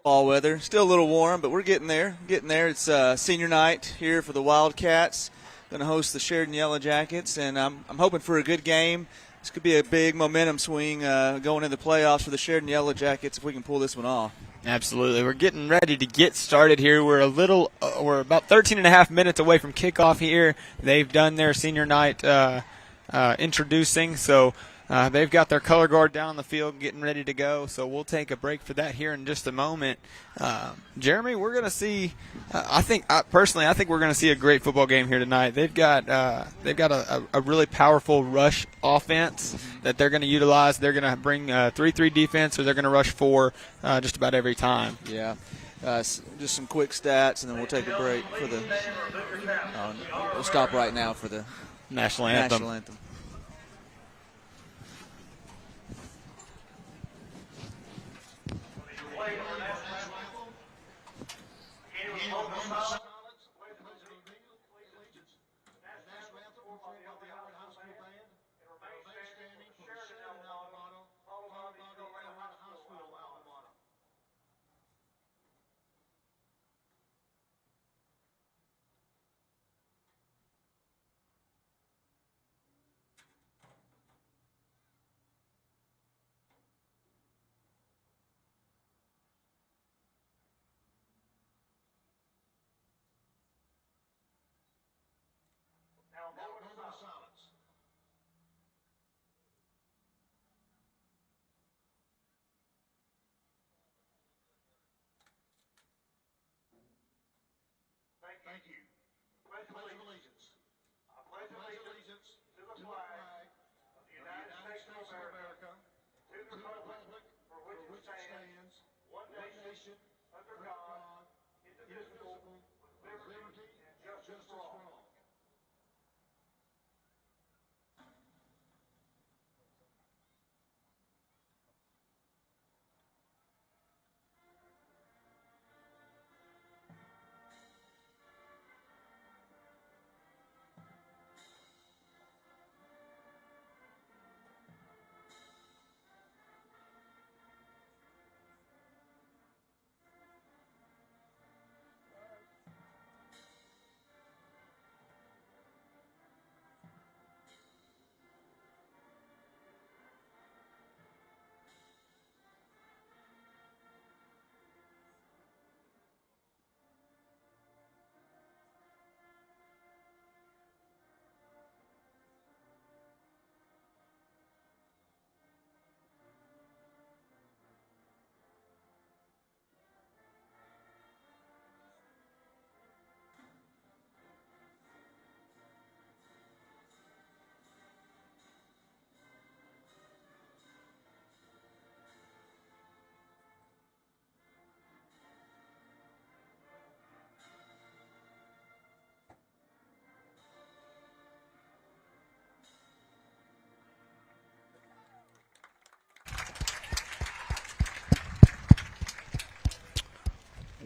Fall weather. Still a little warm, but we're getting there. It's senior night here for the Wildcats. Going to host the Sheridan YellowJackets, and I'm hoping for a good game. This could be a big momentum swing going into the playoffs for the Sheridan YellowJackets if we can pull this one off. Absolutely. We're getting ready to get started here. We're about 13 and a half minutes away from kickoff here. They've done their senior night introducing, so they've got their color guard down on the field getting ready to go, so we'll take a break for that here in just a moment. Jeremy, we're going to see I think we're going to see a great football game here tonight. They've got a really powerful rush offense that they're going to utilize. They're going to bring 3-3 defense, or they're going to rush 4 just about every time. Yeah. Just some quick stats, and then we'll take a break for the we'll stop right now for the National anthem. Thank you. Pledge allegiance. I pledge allegiance to the flag of the United States of America, to the republic for which it stands, one nation, under God, indivisible, with liberty and justice for all.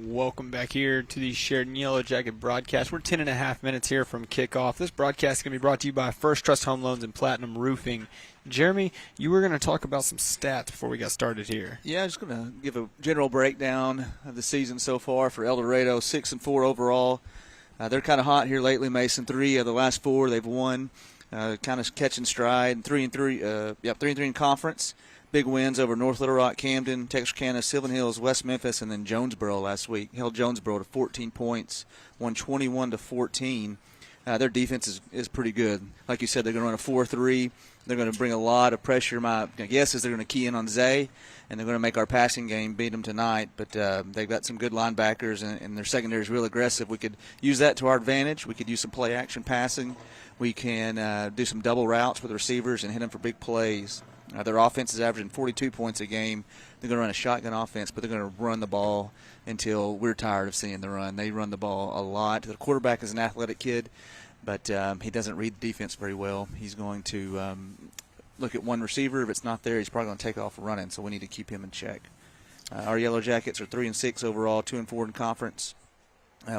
Welcome back here to the Sheridan YellowJacket broadcast. We're 10 and a half minutes here from kickoff. This broadcast is going to be brought to you by First Trust Home Loans and Platinum Roofing. Jeremy, you were going to talk about some stats before we got started here. Yeah, I'm just going to give a general breakdown of the season so far for El Dorado. 6-4 overall. They're kind of hot here lately, Mason. 3 of the last 4 they've won. Kind of catching stride. 3-3 in conference. Big wins over North Little Rock, Camden, Texarkana, Sylvan Hills, West Memphis, and then Jonesboro last week. Held Jonesboro to 14 points, won 21-14. Their defense is pretty good. Like you said, they're going to run a 4-3. They're going to bring a lot of pressure. My guess is they're going to key in on Zay, and they're going to make our passing game beat them tonight. But they've got some good linebackers, and their secondary is real aggressive. We could use that to our advantage. We could use some play-action passing. We can do some double routes with receivers and hit them for big plays. Their offense is averaging 42 points a game. They're going to run a shotgun offense, but they're going to run the ball until we're tired of seeing the run. They run the ball a lot. The quarterback is an athletic kid, but he doesn't read the defense very well. He's going to look at one receiver. If it's not there, he's probably going to take off running, so we need to keep him in check. Our YellowJackets are 3-6 overall, 2-4 in conference.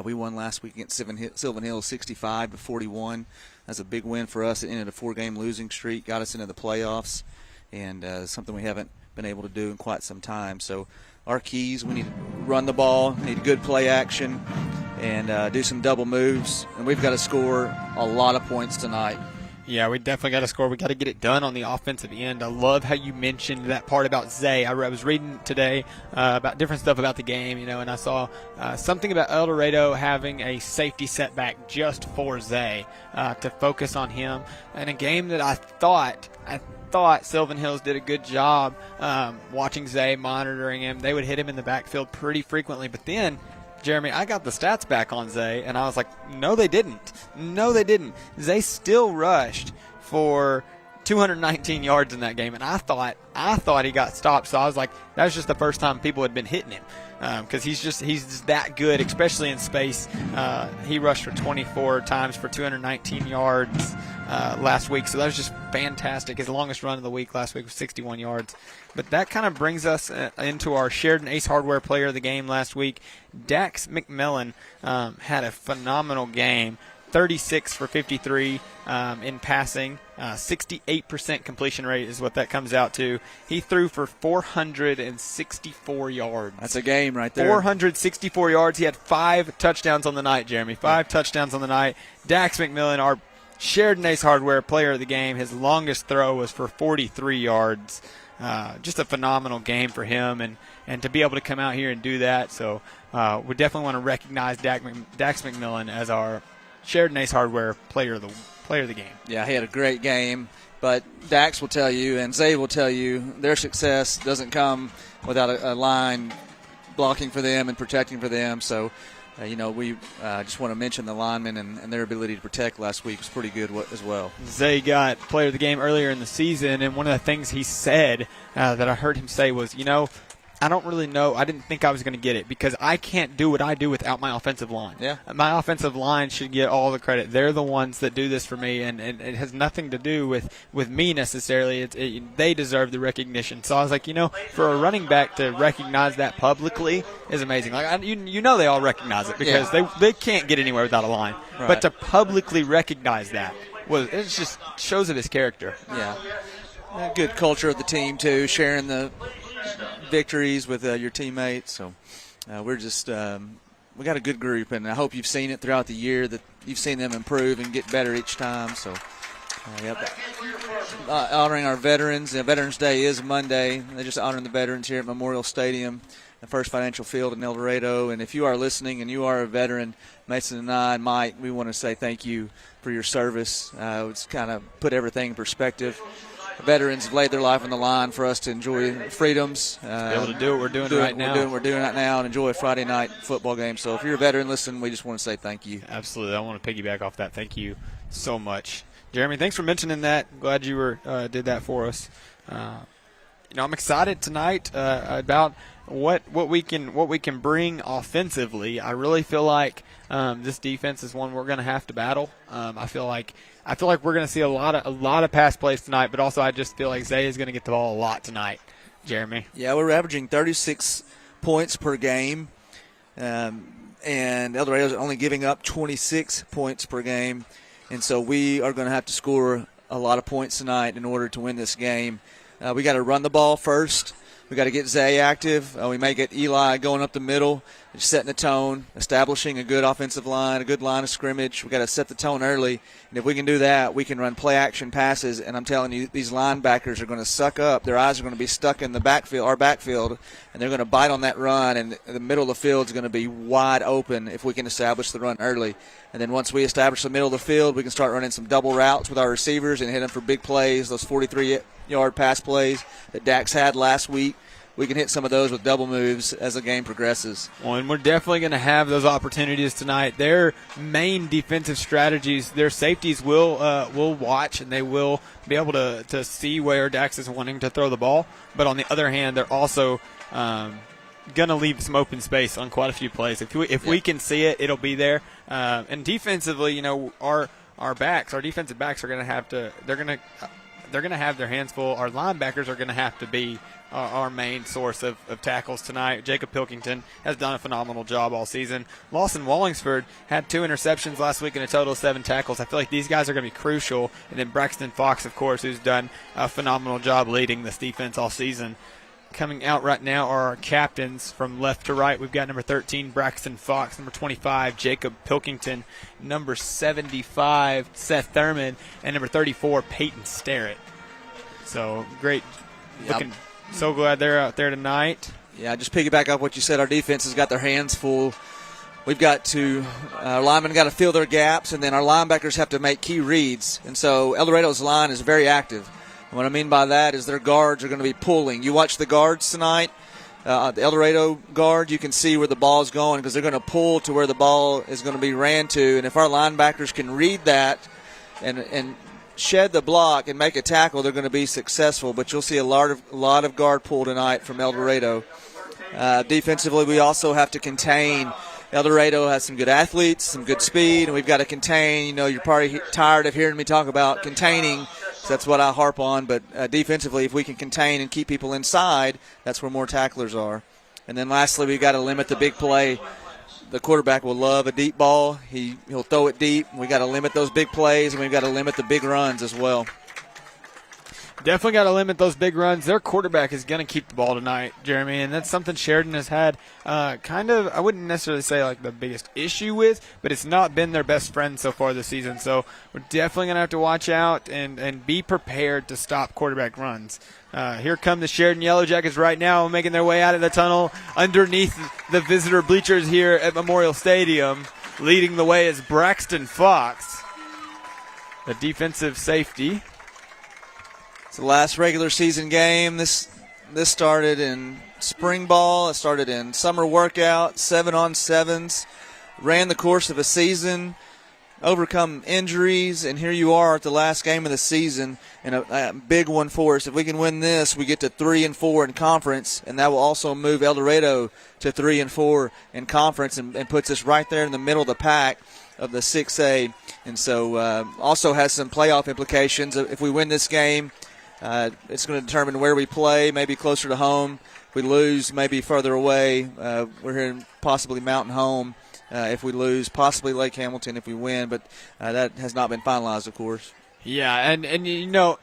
We won last week against Sylvan Hills 65-41. That's a big win for us. It ended a 4-game losing streak, got us into the playoffs, and something we haven't been able to do in quite some time. So our keys. We need to run the ball, need good play action, and do some double moves. And we've got to score a lot of points tonight. Yeah, we definitely got to score. We got to get it done on the offensive end. I love how you mentioned that part about Zay. I was reading today about different stuff about the game, and I saw something about El Dorado having a safety setback just for Zay to focus on him. And a game that I thought Sylvan Hills did a good job watching Zay, monitoring him. They would hit him in the backfield pretty frequently, but then Jeremy, I got the stats back on Zay, and I was like, no, they didn't. No, they didn't. Zay still rushed for 219 yards in that game, and I thought he got stopped. So I was like, that was just the first time people had been hitting him, because he's that good, especially in space. He rushed for 24 times for 219 yards last week, so that was just fantastic. His longest run of the week last week was 61 yards. But that kind of brings us into our Sheridan Ace Hardware Player of the Game last week. Dax McMillan had a phenomenal game. 36 for 53 in passing. 68% completion rate is what that comes out to. He threw for 464 yards. That's a game right there. 464 yards. He had 5 touchdowns on the night, Jeremy. 5 touchdowns on the night. Dax McMillan, our Sheridan Ace Hardware Player of the Game, his longest throw was for 43 yards. Just a phenomenal game for him, and to be able to come out here and do that. So we definitely want to recognize Dax McMillan as our Sheridan Ace Hardware player of the game. Yeah, he had a great game. But Dax will tell you, and Zay will tell you, their success doesn't come without a line blocking for them and protecting for them. So, we just want to mention the linemen and their ability to protect last week was pretty good as well. Zay got player of the game earlier in the season, and one of the things he said that I heard him say was, I don't really know. I didn't think I was going to get it because I can't do what I do without my offensive line. Yeah. My offensive line should get all the credit. They're the ones that do this for me, and it has nothing to do with me necessarily. They deserve the recognition. So I was like, for a running back to recognize that publicly is amazing. Like they all recognize it because they can't get anywhere without a line. Right. But to publicly recognize that it just shows of his character. Yeah. A good culture of the team too, sharing the victories with your teammates. So we're just we got a good group, and I hope you've seen it throughout the year, that you've seen them improve and get better each time. So honoring our veterans. Veterans Day is Monday. They're just honoring the veterans here at Memorial Stadium, the First Financial Field in El Dorado. And if you are listening and you are a veteran, Mason and I and Mike, we want to say thank you for your service. It's kind of put everything in perspective. Veterans have laid their life on the line for us to enjoy freedoms. Be able to do what we're doing right now. We're doing right now and enjoy a Friday night football game. So if you're a veteran, listen, we just want to say thank you. Absolutely. I want to piggyback off that. Thank you so much. Jeremy, thanks for mentioning that. Glad you did that for us. I'm excited tonight about what we can bring offensively. I really feel like this defense is one we're going to have to battle. I feel like we're going to see a lot of pass plays tonight, but also I just feel like Zay is going to get the ball a lot tonight. Jeremy. Yeah, we're averaging 36 points per game, and El Dorado's only giving up 26 points per game, and so we are going to have to score a lot of points tonight in order to win this game. We got to run the ball first. We got to get Zay active. We may get Eli going up the middle, just setting the tone, establishing a good offensive line, a good line of scrimmage. We got to set the tone early, and if we can do that, we can run play-action passes. And I'm telling you, these linebackers are going to suck up. Their eyes are going to be stuck in the backfield, our backfield, and they're going to bite on that run. And the middle of the field is going to be wide open if we can establish the run early. And then once we establish the middle of the field, we can start running some double routes with our receivers and hit them for big plays. Those 43-yard pass plays that Dax had last week, we can hit some of those with double moves as the game progresses. Well, and we're definitely going to have those opportunities tonight. Their main defensive strategies, their safeties will watch, and they will be able to see where Dax is wanting to throw the ball. But on the other hand, they're also going to leave some open space on quite a few plays. If we can see it, it'll be there. And defensively, our defensive backs are going to have to. They're going to have their hands full. Our linebackers are going to have to be our main source of tackles tonight. Jacob Pilkington has done a phenomenal job all season. Lawson Wallingsford had 2 interceptions last week and a total of 7 tackles. I feel like these guys are going to be crucial. And then Braxton Fox, of course, who's done a phenomenal job leading this defense all season. coming out right now are our captains from left to right. We've got number 13, Braxton Fox, number 25, Jacob Pilkington, number 75, Seth Thurman, and number 34, Peyton Starrett. So great. Looking so glad they're out there tonight. Yeah, just piggyback off what you said. Our defense has got their hands full. We've got to, our linemen got to fill their gaps, and then our linebackers have to make key reads. And so El Dorado's line is very active. And what I mean by that is their guards are going to be pulling. You watch the guards tonight, the El Dorado guard, you can see where the ball is going because they're going to pull to where the ball is going to be ran to. And if our linebackers can read that and shed the block and make a tackle, they're going to be successful. But you'll see a lot of guard pull tonight from El Dorado. Defensively, we also have to contain. El Dorado has some good athletes, some good speed, and we've got to contain. You know, you're probably tired of hearing me talk about containing, so that's what I harp on. But defensively, if we can contain and keep people inside, that's where more tacklers are. And then lastly, we've got to limit the big play. The quarterback will love a deep ball. He'll throw it deep. We got to limit those big plays, and we've got to limit the big runs as well. Definitely got to limit those big runs. Their quarterback is going to keep the ball tonight, Jeremy, and that's something Sheridan has had kind of, I wouldn't necessarily say like the biggest issue with, but it's not been their best friend so far this season. So we're definitely going to have to watch out and be prepared to stop quarterback runs. Here come the Sheridan YellowJackets right now, making their way out of the tunnel underneath the visitor bleachers here at Memorial Stadium. Leading the way is Braxton Fox, the defensive safety. It's the last regular season game. This started in spring ball. It started in summer workout, 7-on-7s. Ran the course of a season, overcome injuries, and here you are at the last game of the season, and a big one for us. If we can win this, we get to 3-4 in conference, and that will also move El Dorado to 3-4 in conference and puts us right there in the middle of the pack of the 6A. And so also has some playoff implications. If we win this game, it's going to determine where we play, maybe closer to home. If we lose, maybe further away. We're here in possibly Mountain Home if we lose, possibly Lake Hamilton if we win, but that has not been finalized, of course. Yeah, and you know,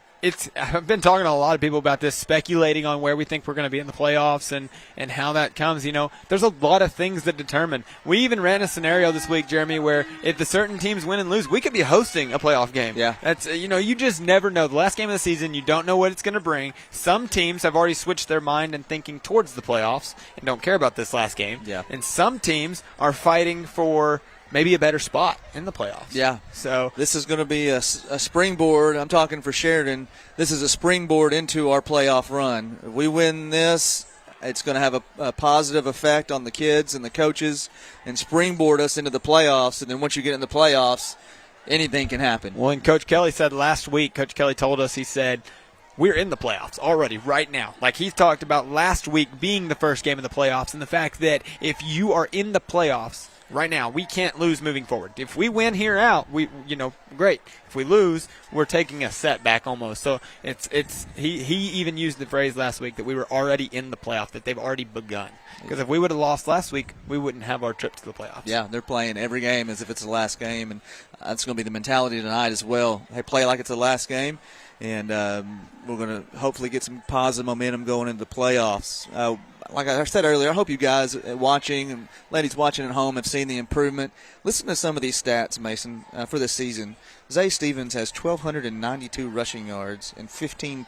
I've been talking to a lot of people about this, speculating on where we think we're going to be in the playoffs and how that comes. You know, there's a lot of things that determine. We even ran a scenario this week, Jeremy, where if the certain teams win and lose, we could be hosting a playoff game. Yeah. That's, you know, you just never know. The last game of the season, you don't know what it's going to bring. Some teams have already switched their mind and thinking towards the playoffs and don't care about this last game. Yeah. And some teams are fighting for maybe a better spot in the playoffs. Yeah. So this is going to be a springboard. I'm talking for Sheridan. This is a springboard into our playoff run. If we win this, it's going to have a positive effect on the kids and the coaches and springboard us into the playoffs. And then once you get in the playoffs, anything can happen. Well, and Coach Kelly said last week, Coach Kelly told us, he said, we're in the playoffs already right now. Like he talked about last week being the first game of the playoffs and the fact that if you are in the playoffs right now, we can't lose moving forward. If we win here out, great. If we lose, we're taking a setback almost. So he even used the phrase last week that we were already in the playoff, that they've already begun. Because if we would have lost last week, we wouldn't have our trip to the playoffs. Yeah, they're playing every game as if it's the last game, and that's going to be the mentality tonight as well. They play like it's the last game, and we're going to hopefully get some positive momentum going into the playoffs. Like I said earlier, I hope you guys watching and ladies watching at home have seen the improvement. Listen to some of these stats, Mason, for this season. Zay Stevens has 1,292 rushing yards and 15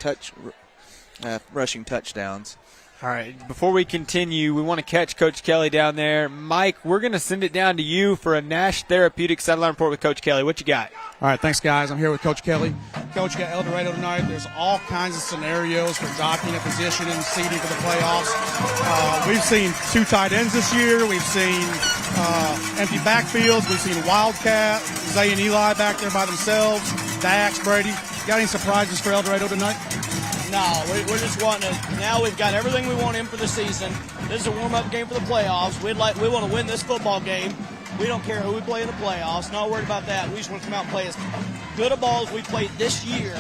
rushing touchdowns. All right, before we continue, we want to catch Coach Kelly down there. Mike, we're going to send it down to you for a Nash Therapeutic Sideline Report with Coach Kelly. What you got? All right, thanks, guys. I'm here with Coach Kelly. Coach, got El Dorado tonight. There's all kinds of scenarios for docking a position and seeding for the playoffs. We've seen 2 tight ends this year. We've seen empty backfields. We've seen Wildcat, Zay and Eli back there by themselves, Dax, Brady. Got any surprises for El Dorado tonight? No, we're just wanting to. Now we've got everything we want in for the season. This is a warm-up game for the playoffs. We want to win this football game. We don't care who we play in the playoffs. Not worried about that. We just want to come out and play as good a ball as we played this year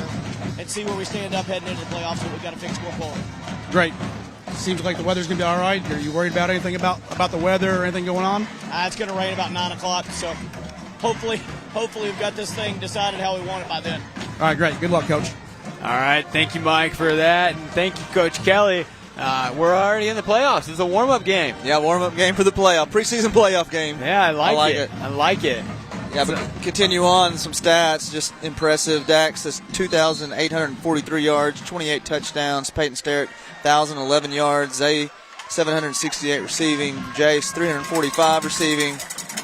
and see where we stand up heading into the playoffs. So we've got to fix going forward. Great. Seems like the weather's going to be all right. Are you worried about anything about the weather or anything going on? It's going to rain about 9 o'clock, so hopefully we've got this thing decided how we want it by then. All right, great. Good luck, Coach. All right, thank you, Mike, for that, and thank you, Coach Kelly. We're already in the playoffs. It's a warm-up game. Yeah, warm-up game for the preseason playoff game. Yeah, I like it. I like it. Yeah, but continue on some stats. Just impressive. Dax has 2,843 yards, 28 touchdowns. Peyton Sterrett, 1,011 yards. Zay, 768 receiving. Jace, 345 receiving.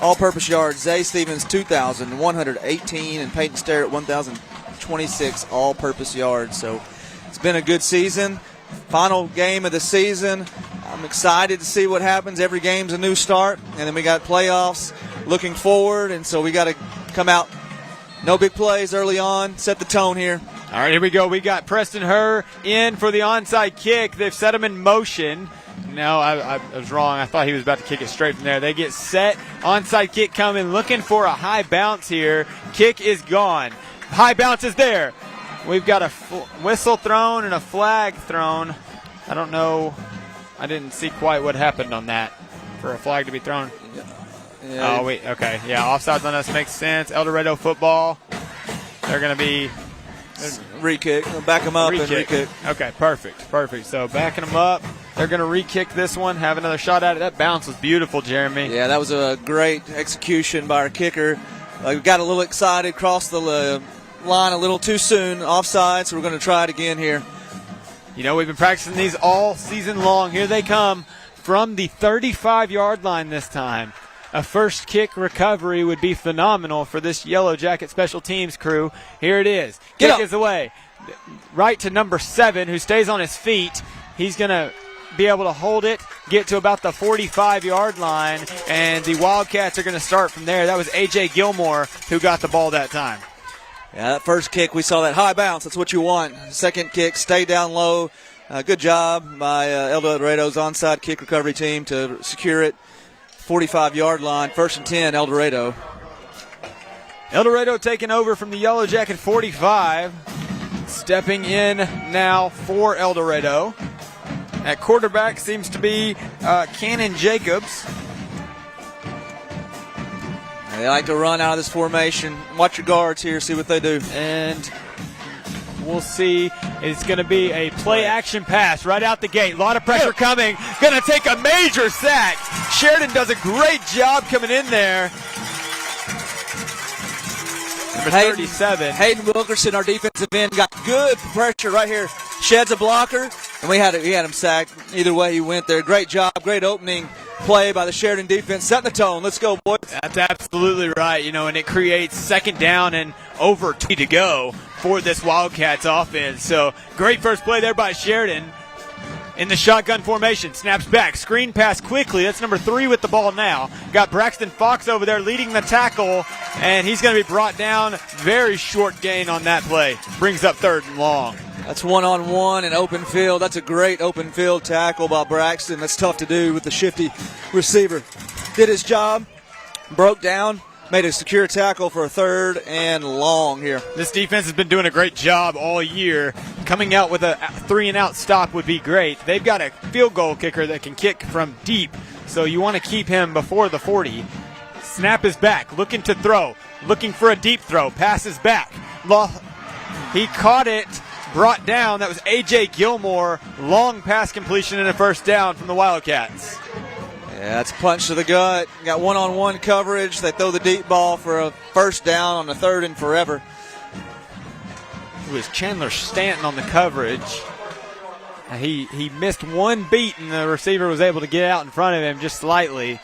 All-purpose yards. Zay Stevens, 2,118, and Peyton Sterrett, 1,026 all-purpose yards. So it's been a good season. Final game of the season. I'm excited to see what happens. Every game's a new start, and then we got playoffs looking forward, and so we got to come out. No big plays early on. Set the tone here. All right, here we go. We got Preston Herr in for the onside kick. They've set him in motion. No, I was wrong. I thought he was about to kick it straight from there. They get set. Onside kick coming, looking for a high bounce here. Kick is gone. High bounce is there. We've got a whistle thrown and a flag thrown. I don't know. I didn't see quite what happened on that for a flag to be thrown. Yeah. Oh, wait. Okay. Yeah, offsides on us makes sense. El Dorado football. They're going to be re-kick. Back them up and re-kick. Okay, perfect. So backing them up. They're going to re-kick this one, have another shot at it. That bounce was beautiful, Jeremy. Yeah, that was a great execution by our kicker. We got a little excited, crossed the line a little too soon, offside, so we're going to try it again here. You know, we've been practicing these all season long. Here they come from the 35-yard line this time. A first kick recovery would be phenomenal for this Yellow Jacket special teams crew. Here it is. Kick is away. Right to number 7, who stays on his feet. He's going to be able to hold it, get to about the 45-yard line, and the Wildcats are going to start from there. That was A.J. Gilmore who got the ball that time. Yeah, that first kick, we saw that high bounce. That's what you want. Second kick, stay down low. Good job by El Dorado's onside kick recovery team to secure it. 45-yard line, 1st and 10, El Dorado. El Dorado taking over from the Yellow Jacket 45. Stepping in now for El Dorado. At quarterback seems to be Cannon Jacobs. They like to run out of this formation. Watch your guards here, see what they do. And we'll see. It's going to be a play-action pass right out the gate. A lot of pressure coming. Going to take a major sack. Sheridan does a great job coming in there. Number 37. Hayden Wilkerson, our defensive end, got good pressure right here. Sheds a blocker, and we had him sacked. Either way he went there. Great job, great opening play by the Sheridan defense. Setting the tone. Let's go, boys. That's absolutely right. You know, and it creates second down and over 2 to go for this Wildcats offense. So great first play there by Sheridan. In the shotgun formation, snaps back, screen pass quickly. That's number 3 with the ball now. Got Braxton Fox over there leading the tackle, and he's going to be brought down. Very short gain on that play. Brings up 3rd and long. That's one-on-one in open field. That's a great open field tackle by Braxton. That's tough to do with the shifty receiver. Did his job, broke down, made a secure tackle for a 3rd and long here. This defense has been doing a great job all year. Coming out with a 3-and-out stop would be great. They've got a field goal kicker that can kick from deep, so you want to keep him before the 40. Snap is back, looking to throw, looking for a deep throw. Passes back. He caught it, brought down. That was A.J. Gilmore. Long pass completion and a 1st down from the Wildcats. Yeah, it's a punch to the gut. Got one-on-one coverage. They throw the deep ball for a 1st down on the 3rd and forever. It was Chandler Stanton on the coverage. He missed one beat, and the receiver was able to get out in front of him just slightly.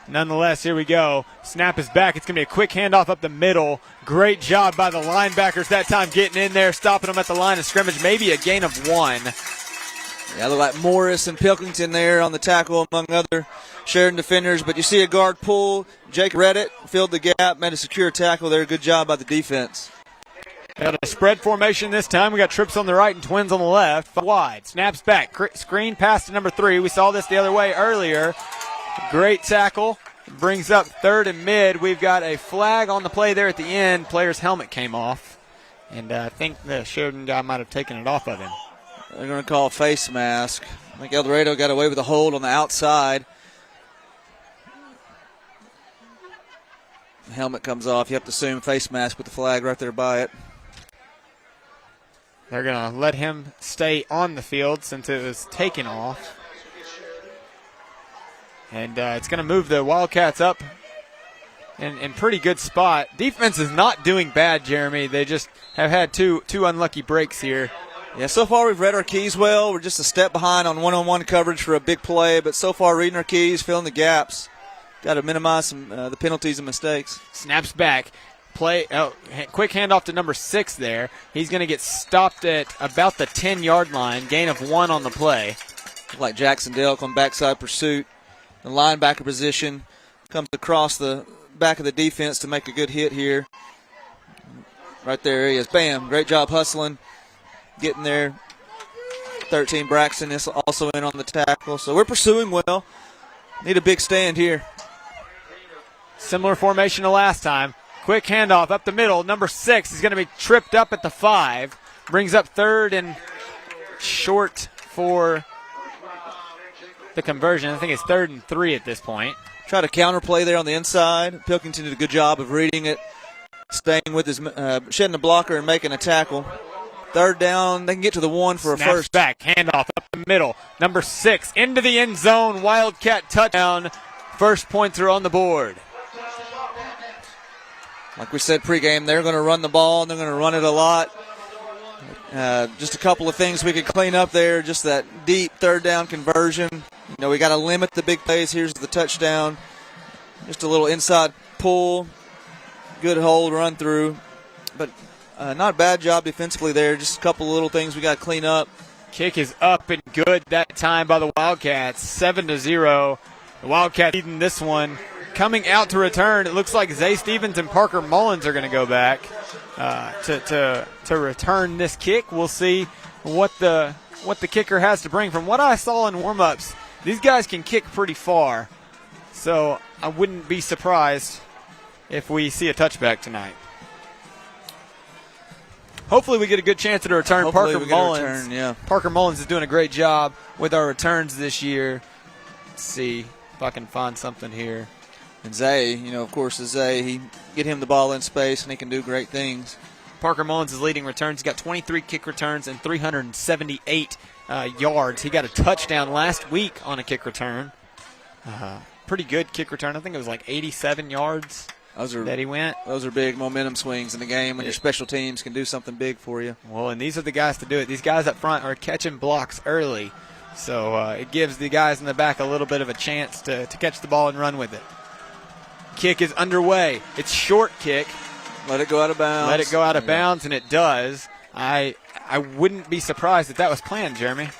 Nonetheless, here we go. Snap is back. It's going to be a quick handoff up the middle. Great job by the linebackers that time getting in there, stopping them at the line of scrimmage. Maybe a gain of 1. Yeah, look like Morris and Pilkington there on the tackle among other Sheridan defenders. But you see a guard pull. Jake read it, filled the gap, made a secure tackle there. Good job by the defense. Got a spread formation this time. We got trips on the right and twins on the left. Wide. Snaps back. Screen pass to number 3. We saw this the other way earlier. Great tackle. Brings up 3rd and mid. We've got a flag on the play there at the end. Player's helmet came off. And I think the Sheridan guy might have taken it off of him. They're going to call a face mask. I think El Dorado got away with a hold on the outside. The helmet comes off. You have to assume face mask with the flag right there by it. They're going to let him stay on the field since it was taken off. And it's going to move the Wildcats up in pretty good spot. Defense is not doing bad, Jeremy. They just have had two unlucky breaks here. Yeah, so far we've read our keys well. We're just a step behind on one-on-one coverage for a big play, but so far reading our keys, filling the gaps. Got to minimize some the penalties and mistakes. Snaps back. Quick handoff to number 6 there. He's going to get stopped at about the 10-yard line. Gain of 1 on the play. Like Jackson Delk on backside pursuit. The linebacker position comes across the back of the defense to make a good hit here. Right there he is. Bam. Great job hustling. Getting there. 13 Braxton is also in on the tackle. So we're pursuing well. Need a big stand here. Similar formation to last time. Quick handoff up the middle. Number 6 is going to be tripped up at the 5. Brings up 3rd and short for the conversion. I think it's 3rd and 3 at this point. Try to counterplay there on the inside. Pilkington did a good job of reading it, staying with his, shedding the blocker and making a tackle. 3rd down. They can get to the 1 for a first. Back, handoff up the middle. Number 6 into the end zone. Wildcat touchdown. First points are on the board. Like we said pregame, they're going to run the ball, and they're going to run it a lot. Just a couple of things we could clean up there. Just that deep 3rd down conversion. You know, we got to limit the big plays. Here's the touchdown. Just a little inside pull. Good hold, run through. But not a bad job defensively there. Just a couple of little things we got to clean up. Kick is up and good that time by the Wildcats. 7-0. The Wildcats leading this one. Coming out to return, it looks like Zay Stevens and Parker Mullins are going to go back to return this kick. We'll see what the kicker has to bring. From what I saw in warm-ups, these guys can kick pretty far. So I wouldn't be surprised if we see a touchback tonight. Hopefully we get a good chance at a return. Hopefully Parker Mullins. Yeah. Parker Mullins is doing a great job with our returns this year. Let's see if I can find something here. And Zay, you know, of course, is Zay. He get him the ball in space, and he can do great things. Parker Mullins is leading returns. He's got 23 kick returns and 378 yards. He got a touchdown last week on a kick return. Pretty good kick return. I think it was like 87 yards that he went. Those are big momentum swings in the game when your special teams can do something big for you. Well, and these are the guys to do it. These guys up front are catching blocks early. So it gives the guys in the back a little bit of a chance to catch the ball and run with it. Kick is underway. It's short kick. Let it go out of bounds. Let it go out of bounds, and it does. I wouldn't be surprised if that was planned, Jeremy.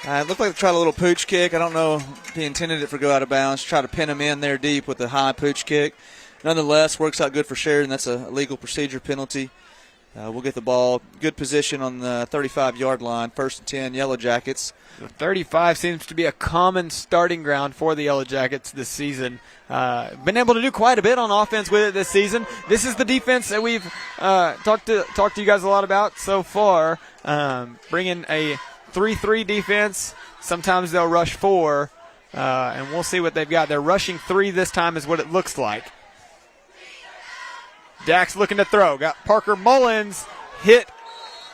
It looked like they tried a little pooch kick. I don't know if he intended it for go out of bounds. Try to pin him in there deep with a high pooch kick. Nonetheless, works out good for Sheridan. That's a legal procedure penalty. We'll get the ball. Good position on the 35-yard line. 1st and 10, YellowJackets. The 35 seems to be a common starting ground for the YellowJackets this season. Been able to do quite a bit on offense with it this season. This is the defense that we've talked to you guys a lot about so far. Bringing a 3-3 defense. Sometimes they'll rush 4, and we'll see what they've got. They're rushing 3 this time is what it looks like. Dax looking to throw. Got Parker Mullins hit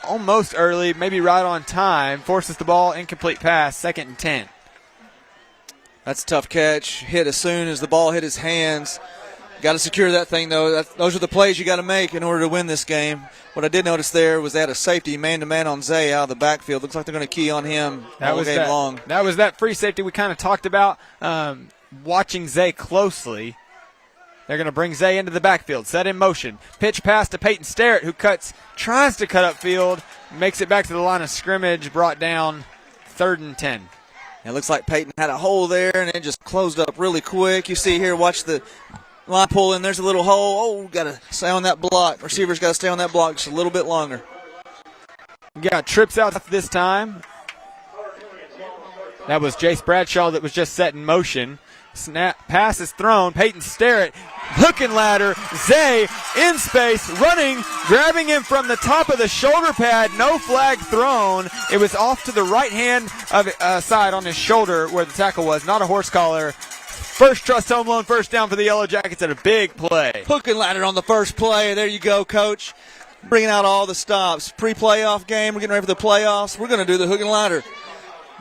almost early, maybe right on time. Forces the ball, incomplete pass, 2nd and 10. That's a tough catch. Hit as soon as the ball hit his hands. Got to secure that thing, though. Those are the plays you got to make in order to win this game. What I did notice there was they had a safety man-to-man on Zay out of the backfield. Looks like they're going to key on him all game long. That was that free safety we kind of talked about, watching Zay closely. They're going to bring Zay into the backfield, set in motion. Pitch pass to Peyton Sterrett, who tries to cut upfield, makes it back to the line of scrimmage, brought down 3rd and 10. It looks like Peyton had a hole there, and it just closed up really quick. You see here, watch the line pull in. There's a little hole. Oh, got to stay on that block. Receiver's got to stay on that block just a little bit longer. We got trips out this time. That was Jace Bradshaw that was just set in motion. Snap, pass is thrown. Peyton Sterrett, hook and ladder. Zay in space, running, grabbing him from the top of the shoulder pad. No flag thrown. It was off to the right hand of side on his shoulder where the tackle was. Not a horse collar. First Trust Home Loan first down for the YellowJackets at a big play. Hook and ladder on the first play. There you go, Coach. bringing out all the stops. Pre-playoff game, we're getting ready for the playoffs. We're going to do the hook and ladder.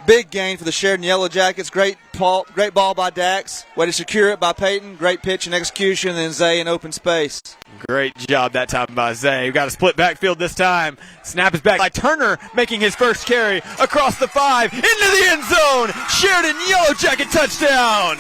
Big gain for the Sheridan YellowJackets. Great ball by Dax. Way to secure it by Peyton. Great pitch and execution. And then Zay in open space. Great job that time by Zay. We've got a split backfield this time. Snap is back by Turner, making his first carry across the 5 into the end zone. Sheridan YellowJacket touchdown.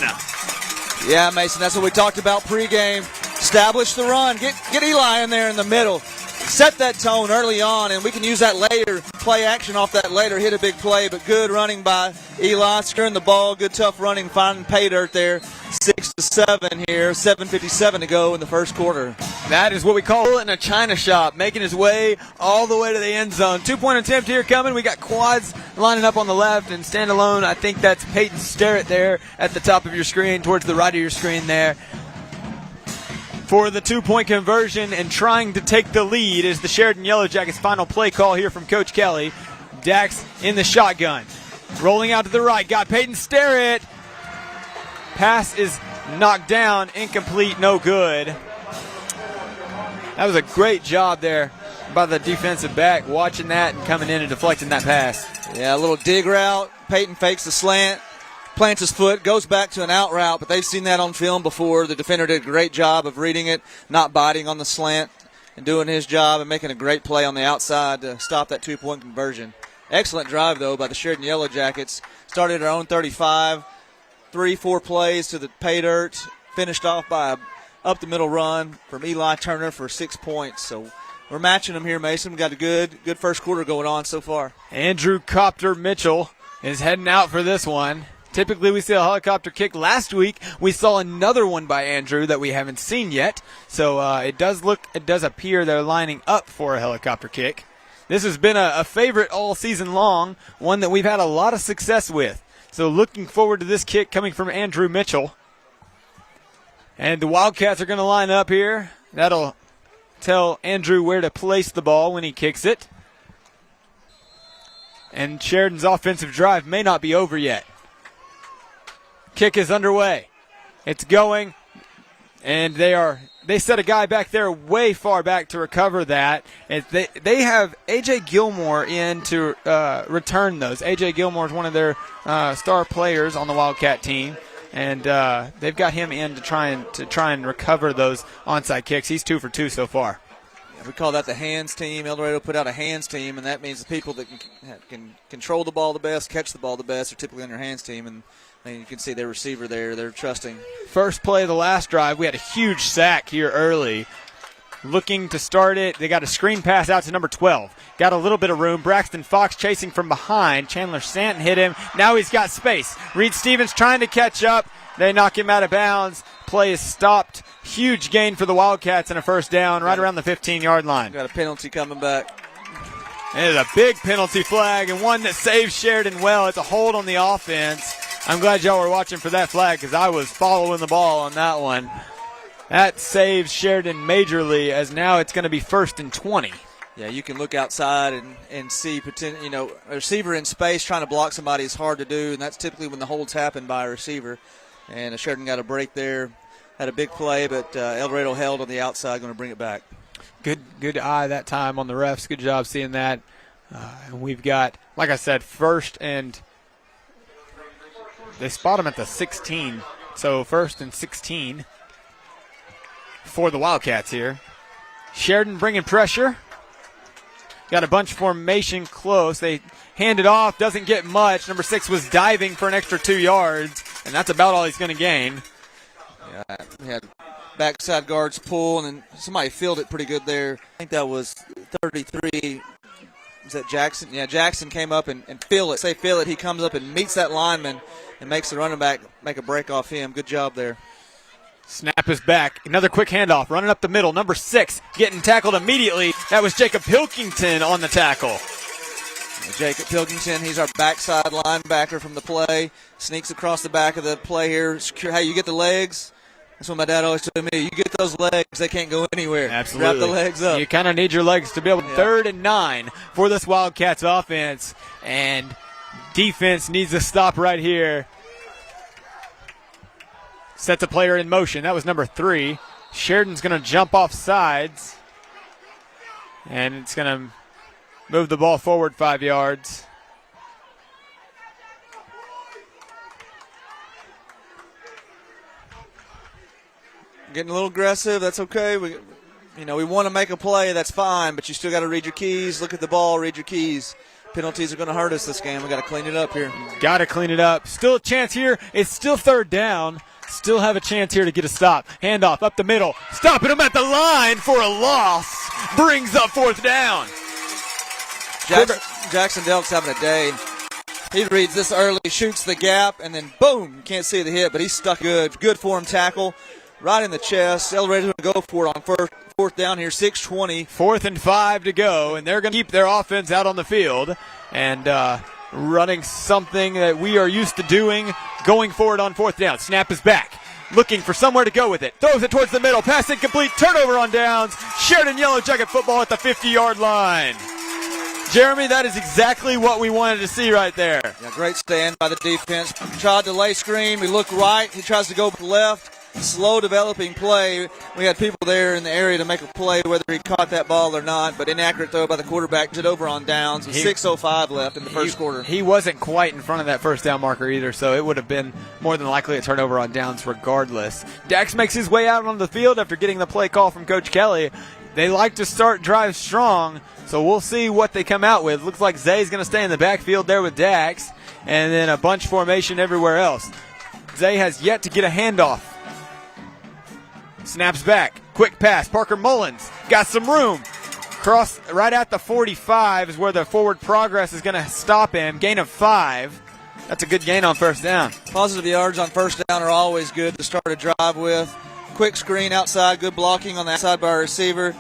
Yeah, Mason, that's what we talked about pregame. Establish the run. Get Eli in there in the middle. Set that tone early on, and we can use that later, play action off that later, hit a big play, but good running by Eli, securing the ball, good tough running, finding pay dirt there. 6-7 here, 7:57 to go in the first quarter. That is what we call it in a China shop, making his way all the way to the end zone. 2-point attempt here coming. We got quads lining up on the left and standalone. I think that's Peyton Sterrett there at the top of your screen, towards the right of your screen there. For the 2-point conversion and trying to take the lead is the Sheridan YellowJackets final play call here from Coach Kelly. Dax in the shotgun. Rolling out to the right. Got Peyton Sterrett. Pass is knocked down. Incomplete. No good. That was a great job there by the defensive back, watching that and coming in and deflecting that pass. Yeah, a little dig route. Peyton fakes the slant. Plants his foot, goes back to an out route, but they've seen that on film before. The defender did a great job of reading it, not biting on the slant, and doing his job and making a great play on the outside to stop that 2-point conversion. Excellent drive, though, by the Sheridan YellowJackets. Started at our own 35, 3-4 plays to the pay dirt, finished off by a up-the-middle run from Eli Turner for 6 points. So we're matching them here, Mason. We've got a good first quarter going on so far. Andrew Copter Mitchell is heading out for this one. Typically, we see a helicopter kick. Last week, we saw another one by Andrew that we haven't seen yet. So it does appear they're lining up for a helicopter kick. This has been a favorite all season long, one that we've had a lot of success with. So looking forward to this kick coming from Andrew Mitchell. And the Wildcats are going to line up here. That'll tell Andrew where to place the ball when he kicks it. And Sheridan's offensive drive may not be over yet. Kick is underway. It's going, and they set a guy back there way far back to recover that. And they have A.J. Gilmore in to return those. A.J. Gilmore is one of their star players on the Wildcat team, and they've got him in to try and recover those onside kicks. He's 2 for 2 so far. We call that the hands team. El Dorado put out a hands team, and that means the people that can control the ball the best, catch the ball the best, are typically on their hands team. And you can see their receiver there. They're trusting. First play of the last drive, we had a huge sack here early. Looking to start it. They got a screen pass out to number 12. Got a little bit of room. Braxton Fox chasing from behind. Chandler Stanton hit him. Now he's got space. Reed Stevens trying to catch up. They knock him out of bounds. Play is stopped. Huge gain for the Wildcats and a first down right around the 15-yard line. Got a penalty coming back. It is a big penalty flag and one that saves Sheridan well. It's a hold on the offense. I'm glad y'all were watching for that flag because I was following the ball on that one. That saves Sheridan majorly, as now it's going to be 1st and 20. Yeah, you can look outside and see, a receiver in space trying to block somebody is hard to do, and that's typically when the holds happen by a receiver. And Sheridan got a break there, had a big play, but El Dorado held on the outside, going to bring it back. Good eye that time on the refs. Good job seeing that. And we've got, like I said, 1st and they spot him at the 16. So 1st and 16 for the Wildcats here. Sheridan bringing pressure. Got a bunch formation close. They hand it off. Doesn't get much. Number 6 was diving for an extra 2 yards. And that's about all he's going to gain. Yeah, we had backside guards pull, and then somebody filled it pretty good there. I think that was 33. Is that Jackson? Yeah, Jackson came up and fill it. Say fill it. He comes up and meets that lineman and makes the running back make a break off him. Good job there. Snap is back. Another quick handoff. Running up the middle. Number 6 getting tackled immediately. That was Jacob Pilkington on the tackle. Jacob Pilkington, he's our backside linebacker from the play. Sneaks across the back of the play here. Secure. Hey, you get the legs? That's what my dad always told me. You get those legs, they can't go anywhere. Absolutely. Wrap the legs up. You kind of need your legs to be able to. 3rd and 9 for this Wildcats offense. And defense needs to stop right here. Sets a player in motion. That was number 3. Sheridan's going to jump off sides. And it's going to move the ball forward 5 yards. Getting a little aggressive, that's okay. We want to make a play, that's fine, but you still got to read your keys, look at the ball, read your keys. Penalties are going to hurt us this game. We got to clean it up here. Got to clean it up. Still a chance here. It's still third down. Still have a chance here to get a stop. Handoff up the middle. Stopping him at the line for a loss. Brings up fourth down. Jackson Delk's having a day. He reads this early, shoots the gap, and then boom, can't see the hit, but he's stuck good. Good form tackle. Right in the chest. El Dorado's going to go for it on fourth down here, 6:20. 4th and 5 to go, and they're going to keep their offense out on the field and running something that we are used to doing, going forward on fourth down. Snap is back, looking for somewhere to go with it. Throws it towards the middle. Pass incomplete. Turnover on downs. Sheridan Yellow Jacket football at the 50-yard line. Jeremy, that is exactly what we wanted to see right there. Yeah, great stand by the defense. Tried to lay screen. We look right. He tries to go left. Slow developing play. We had people there in the area to make a play, whether he caught that ball or not, but inaccurate throw by the quarterback. It over on downs with 6:05 left in the first quarter. He wasn't quite in front of that first down marker either, so it would have been more than likely a turnover on downs regardless. Dax makes his way out on the field after getting the play call from Coach Kelly. They like to start drives strong, so we'll see what they come out with. Looks like Zay's going to stay in the backfield there with Dax, and then a bunch formation everywhere else. Zay has yet to get a handoff. Snaps back. Quick pass. Parker Mullins got some room. Cross right at the 45 is where the forward progress is going to stop him. Gain of 5. That's a good gain on first down. Positive yards on first down are always good to start a drive with. Quick screen outside. Good blocking on the outside by our receiver.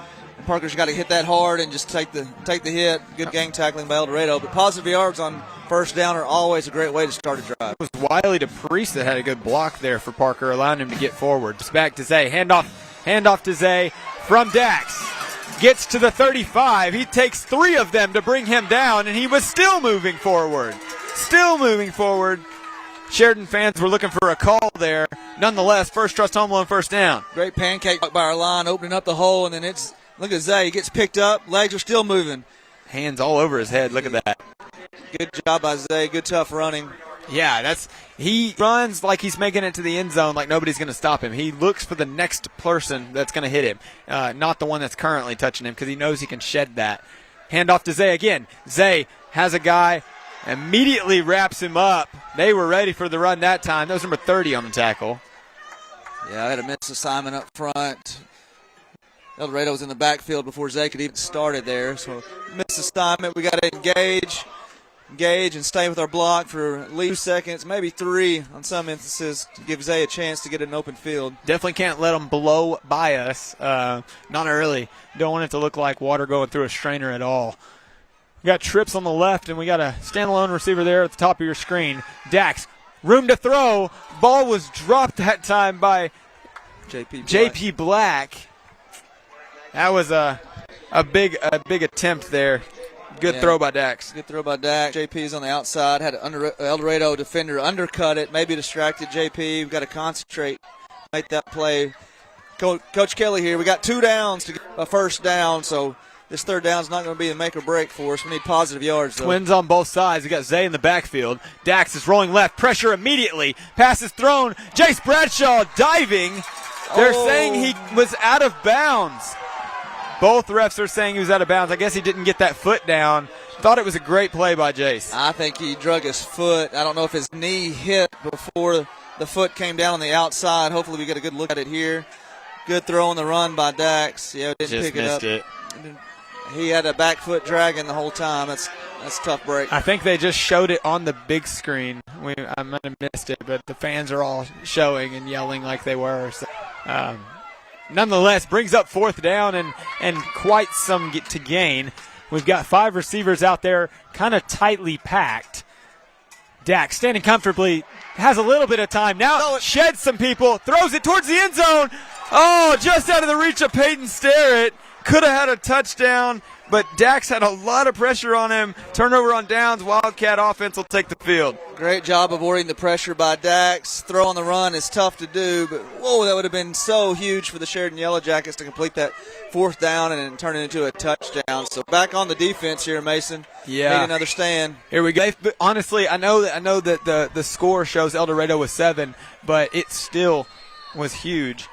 Parker's got to hit that hard and just take the hit. Good gang tackling by El Dorado. But positive yards on first down are always a great way to start a drive. It was Wiley to Priest that had a good block there for Parker, allowing him to get forward. It's back to Zay. Handoff to Zay from Dax. Gets to the 35. He takes 3 of them to bring him down, and he was still moving forward. Sheridan fans were looking for a call there. Nonetheless, First Trust Home Loan first down. Great pancake by our line, opening up the hole, and then look at Zay. He gets picked up. Legs are still moving. Hands all over his head. Look at that. Good job by Zay. Good tough running. Yeah, he runs like he's making it to the end zone like nobody's going to stop him. He looks for the next person that's going to hit him, not the one that's currently touching him because he knows he can shed that. Handoff to Zay again. Zay has a guy, immediately wraps him up. They were ready for the run that time. That was number 30 on the tackle. Yeah, I had a missed assignment up front. El Dorado was in the backfield before Zay could even started there. So missed assignment. We got to engage and stay with our block for at least 2 seconds, maybe 3 on some instances to give Zay a chance to get an open field. Definitely can't let them blow by us. Not early. Don't want it to look like water going through a strainer at all. We got trips on the left, and we got a standalone receiver there at the top of your screen. Dax, room to throw. Ball was dropped that time by JP Black. That was a big attempt there. Good throw by Dax. Good throw by Dax. JP's on the outside. Had an El Dorado defender undercut it. Maybe distracted JP. We've got to concentrate, make that play. Coach Kelly here. We got 2 downs to get a first down, so this third down is not going to be a make or break for us. We need positive yards, though. Twins on both sides. We got Zay in the backfield. Dax is rolling left. Pressure immediately. Pass is thrown. Jace Bradshaw diving. They're saying he was out of bounds. Both refs are saying he was out of bounds. I guess he didn't get that foot down. Thought it was a great play by Jace. I think he drug his foot. I don't know if his knee hit before the foot came down on the outside. Hopefully we get a good look at it here. Good throw on the run by Dax. Yeah, didn't Just pick it up. missed it. He had a back foot dragging the whole time. That's a tough break. I think they just showed it on the big screen. I might have missed it, but the fans are all showing and yelling like they were. So, nonetheless, brings up fourth down and quite some to gain. We've got 5 receivers out there, kind of tightly packed. Dax standing comfortably, has a little bit of time now, sheds some people, throws it towards the end zone. Oh, just out of the reach of Peyton Sterrett. Could have had a touchdown, but Dax had a lot of pressure on him. Turnover on downs. Wildcat offense will take the field. Great job avoiding the pressure by Dax. Throw on the run is tough to do, but whoa, that would have been so huge for the Sheridan YellowJackets to complete that 4th down and then turn it into a touchdown. So back on the defense here, Mason. Yeah. Need another stand. Here we go. But honestly, I know that the score shows El Dorado was 7, but it still was huge.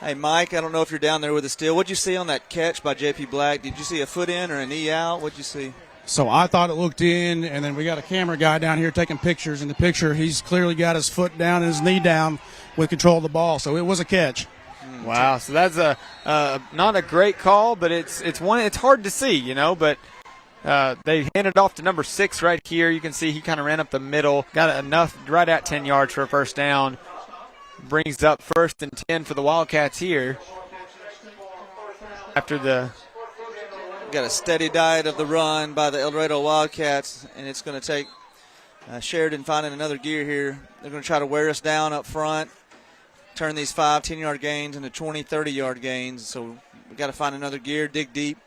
Hey, Mike, I don't know if you're down there with us still. What'd you see on that catch by J.P. Black? Did you see a foot in or a knee out? What'd you see? So I thought it looked in, and then we got a camera guy down here taking pictures. In the picture, he's clearly got his foot down and his knee down with control of the ball. So it was a catch. Wow, so that's not a great call, but it's one. It's hard to see, you know. But they handed off to number 6 right here. You can see he kind of ran up the middle, got enough right at 10 yards for a first down. Brings up 1st and 10 for the Wildcats here. After the got a steady diet of the run by the El Dorado Wildcats, and it's going to take Sheridan finding another gear here. They're going to try to wear us down up front, turn these 5, 10-yard gains into 20, 30-yard gains. So we've got to find another gear, dig deep,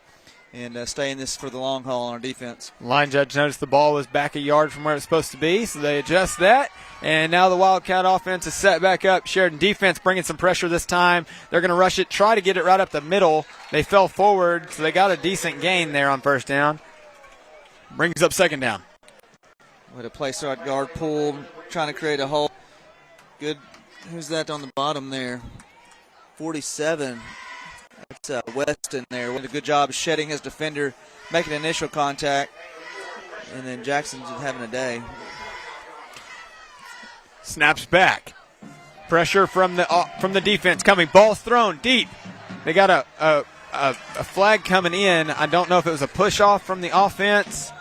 and stay in this for the long haul on our defense. Line judge noticed the ball was back a yard from where it's supposed to be, so they adjust that. And now the Wildcat offense is set back up. Sheridan defense bringing some pressure this time. They're going to rush it, try to get it right up the middle. They fell forward, so they got a decent gain there on first down. Brings up 2nd down. With a place right guard pull, trying to create a hole. Good. Who's that on the bottom there? 47. That's Weston there. Did a good job shedding his defender, making initial contact. And then Jackson's having a day. Snaps back. Pressure from the defense coming. Ball's thrown deep. They got a flag coming in. I don't know if it was a push off from the offense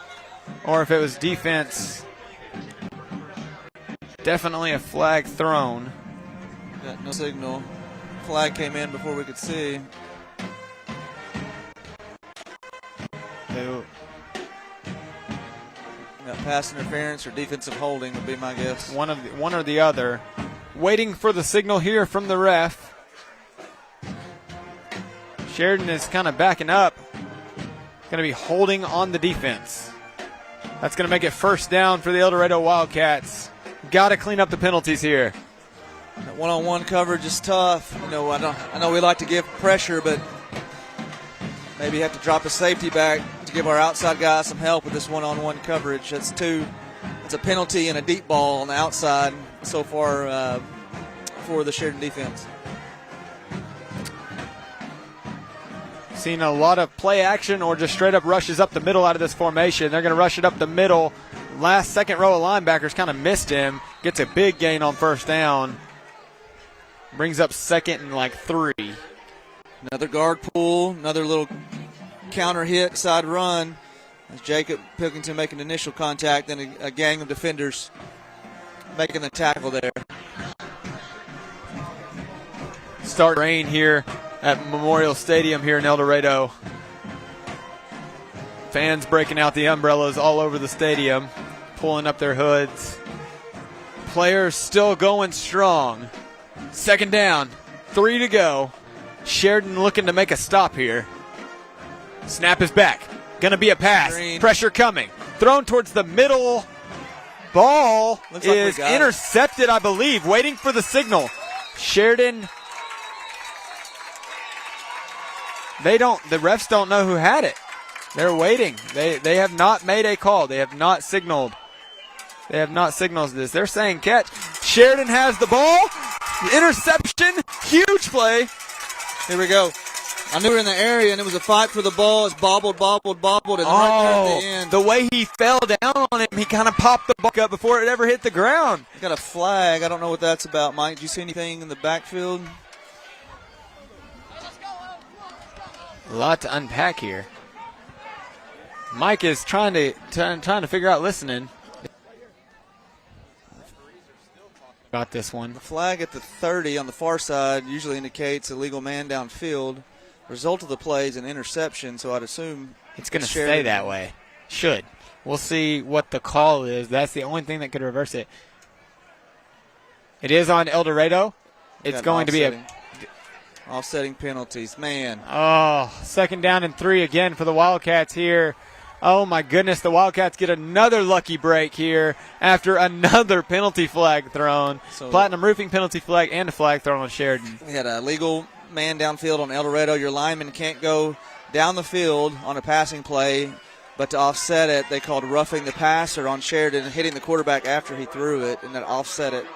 or if it was defense. Definitely a flag thrown. Got no signal. Flag came in before we could see. Got pass interference or defensive holding would be my guess. One or the other. Waiting for the signal here from the ref. Sheridan is kind of backing up. Going to be holding on the defense. That's going to make it first down for the El Dorado Wildcats. Got to clean up the penalties here. That one-on-one coverage is tough. You know, I know we like to give pressure, but maybe have to drop a safety back to give our outside guys some help with this one-on-one coverage. That's a penalty and a deep ball on the outside so far for the Sheridan defense. Seen a lot of play action or just straight up rushes up the middle out of this formation. They're going to rush it up the middle. Second row of linebackers kind of missed him. Gets a big gain on first down. Brings up 2nd and 3. Another guard pull, another little counter hit, side run. As Jacob Pilkington making initial contact, then a gang of defenders making the tackle there. Start rain here at Memorial Stadium here in El Dorado. Fans breaking out the umbrellas all over the stadium, pulling up their hoods. Players still going strong. 2nd down, 3 to go. Sheridan looking to make a stop here. Snap is back. Going to be a pass. Green. Pressure coming. Thrown towards the middle. Ball Looks like is we got intercepted, I believe. Waiting for the signal. Sheridan. The refs don't know who had it. They're waiting. They have not made a call. They have not signaled. They have not signaled this. They're saying catch. Sheridan has the ball. Interception. Huge play. Here we go. I knew we were in the area, and it was a fight for the ball. It's bobbled, and right there at the end. The way he fell down on him, he kind of popped the ball up before it ever hit the ground. Got a flag. I don't know what that's about, Mike. Did you see anything in the backfield? A lot to unpack here. Mike is trying to figure out listening about this one. The flag at the 30 on the far side usually indicates a legal man downfield. Result of the play is an interception, so I'd assume it's going to stay that way. Should. We'll see what the call is. That's the only thing that could reverse it. It is on El Dorado. It's going to be Offsetting penalties, man. Oh, 2nd down and 3 again for the Wildcats here. Oh, my goodness, the Wildcats get another lucky break here after another penalty flag thrown. So Platinum Roofing penalty flag and a flag thrown on Sheridan. We had a legal man downfield on El Dorado. Your lineman can't go down the field on a passing play, but to offset it, they called roughing the passer on Sheridan and hitting the quarterback after he threw it, and that offset it.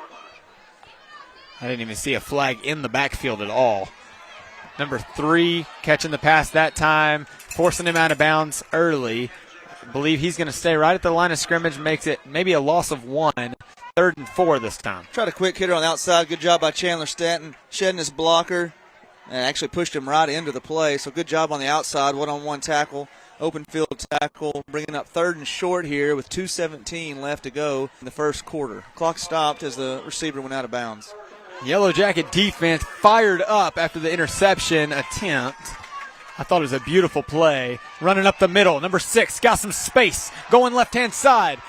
I didn't even see a flag in the backfield at all. Number 3 catching the pass that time, forcing him out of bounds early. I believe he's going to stay right at the line of scrimmage, makes it maybe a loss of 1, 3rd and 4 this time. Tried a quick hitter on the outside. Good job by Chandler Stanton, shedding his blocker, and actually pushed him right into the play. So good job on the outside, one-on-one tackle, open field tackle, bringing up 3rd and short here with 2:17 left to go in the first quarter. Clock stopped as the receiver went out of bounds. Yellow Jacket defense fired up after the interception attempt. I thought it was a beautiful play. Running up the middle. Number 6 got some space. Going left-hand side.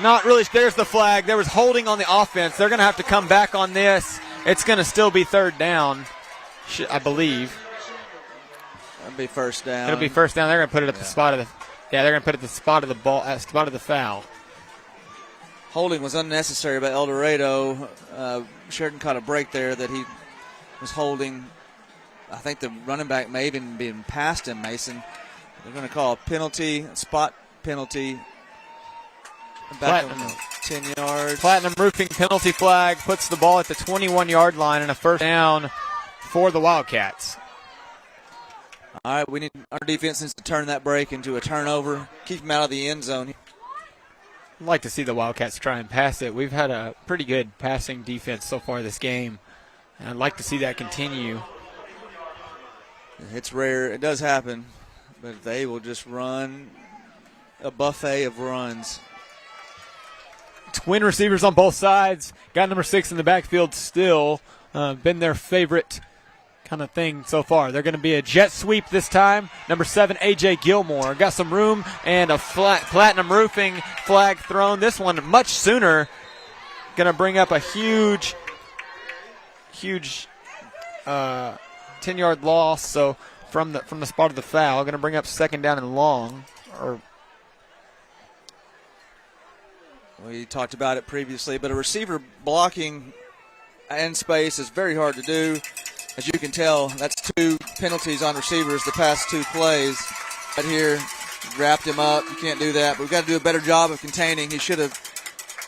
Not really. There's the flag. There was holding on the offense. They're going to have to come back on this. It's going to still be 3rd down, I believe. That'll be first down. It'll be first down. They're going to put it at the spot of the. Yeah, they're going to put it at the spot of the ball, spot of the foul. Holding was unnecessary by El Dorado. Sheridan caught a break there that he was holding. I think the running back may have even been past him, Mason. They're going to call a penalty, spot penalty. Back on the 10 yards. Platinum Roofing penalty flag puts the ball at the 21-yard line and a first down for the Wildcats. All right, our defense needs to turn that break into a turnover, keep them out of the end zone. I'd like to see the Wildcats try and pass it. We've had a pretty good passing defense so far this game, and I'd like to see that continue. It's rare. It does happen, but they will just run a buffet of runs. Twin receivers on both sides. Got number 6 in the backfield still. Been their favorite kind of thing so far. They're going to be a jet sweep this time. Number 7, A.J. Gilmore. Got some room and a Platinum Roofing flag thrown. This one much sooner. Going to bring up a huge 10-yard loss. So from the spot of the foul, going to bring up 2nd down and long. We talked about it previously, but a receiver blocking in space is very hard to do. As you can tell, that's 2 penalties on receivers the past 2 plays. Right here, wrapped him up. You can't do that, but we've got to do a better job of containing. He should have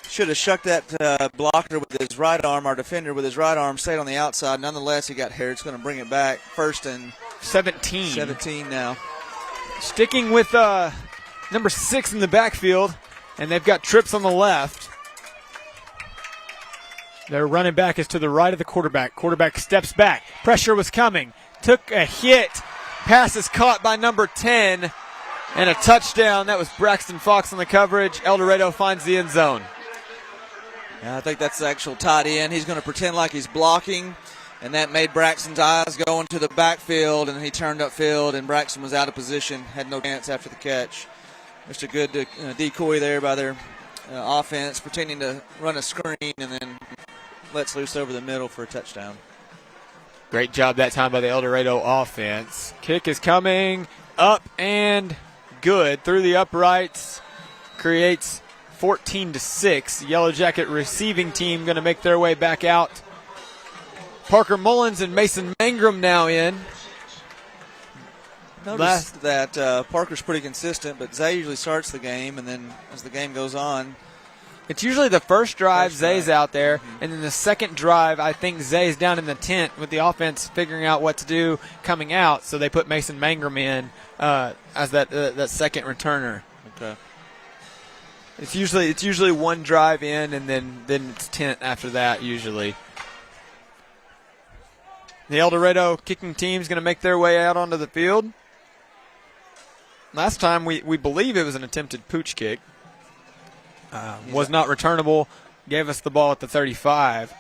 shucked that blocker with his right arm, our defender with his right arm, stayed on the outside. Nonetheless, he got here. It's going to bring it back. 1st and 17 now. Sticking with number 6 in the backfield, and they've got trips on the left. Their running back is to the right of the quarterback. Quarterback steps back. Pressure was coming. Took a hit. Pass is caught by number 10. And a touchdown. That was Braxton Fox on the coverage. El Dorado finds the end zone. Yeah, I think that's the actual tight end. He's going to pretend like he's blocking, and that made Braxton's eyes go into the backfield, and he turned upfield, and Braxton was out of position, had no chance after the catch. Just a good decoy there by their offense, pretending to run a screen, and then lets loose over the middle for a touchdown. Great job that time by the El Dorado offense. Kick is coming up and good through the uprights. Creates 14-6. Yellow Jacket receiving team going to make their way back out. Parker Mullins and Mason Mangrum now in. Notice that Parker's pretty consistent, but Zay usually starts the game, and then as the game goes on, it's usually the first drive, Zay's out there, and then the second drive, I think Zay's down in the tent with the offense figuring out what to do coming out, so they put Mason Mangrum in as that second returner. Okay. It's usually one drive in, and then it's tent after that usually. The El Dorado kicking team is going to make their way out onto the field. Last time we believe it was an attempted pooch kick. Was not returnable. Gave us the ball at the 35.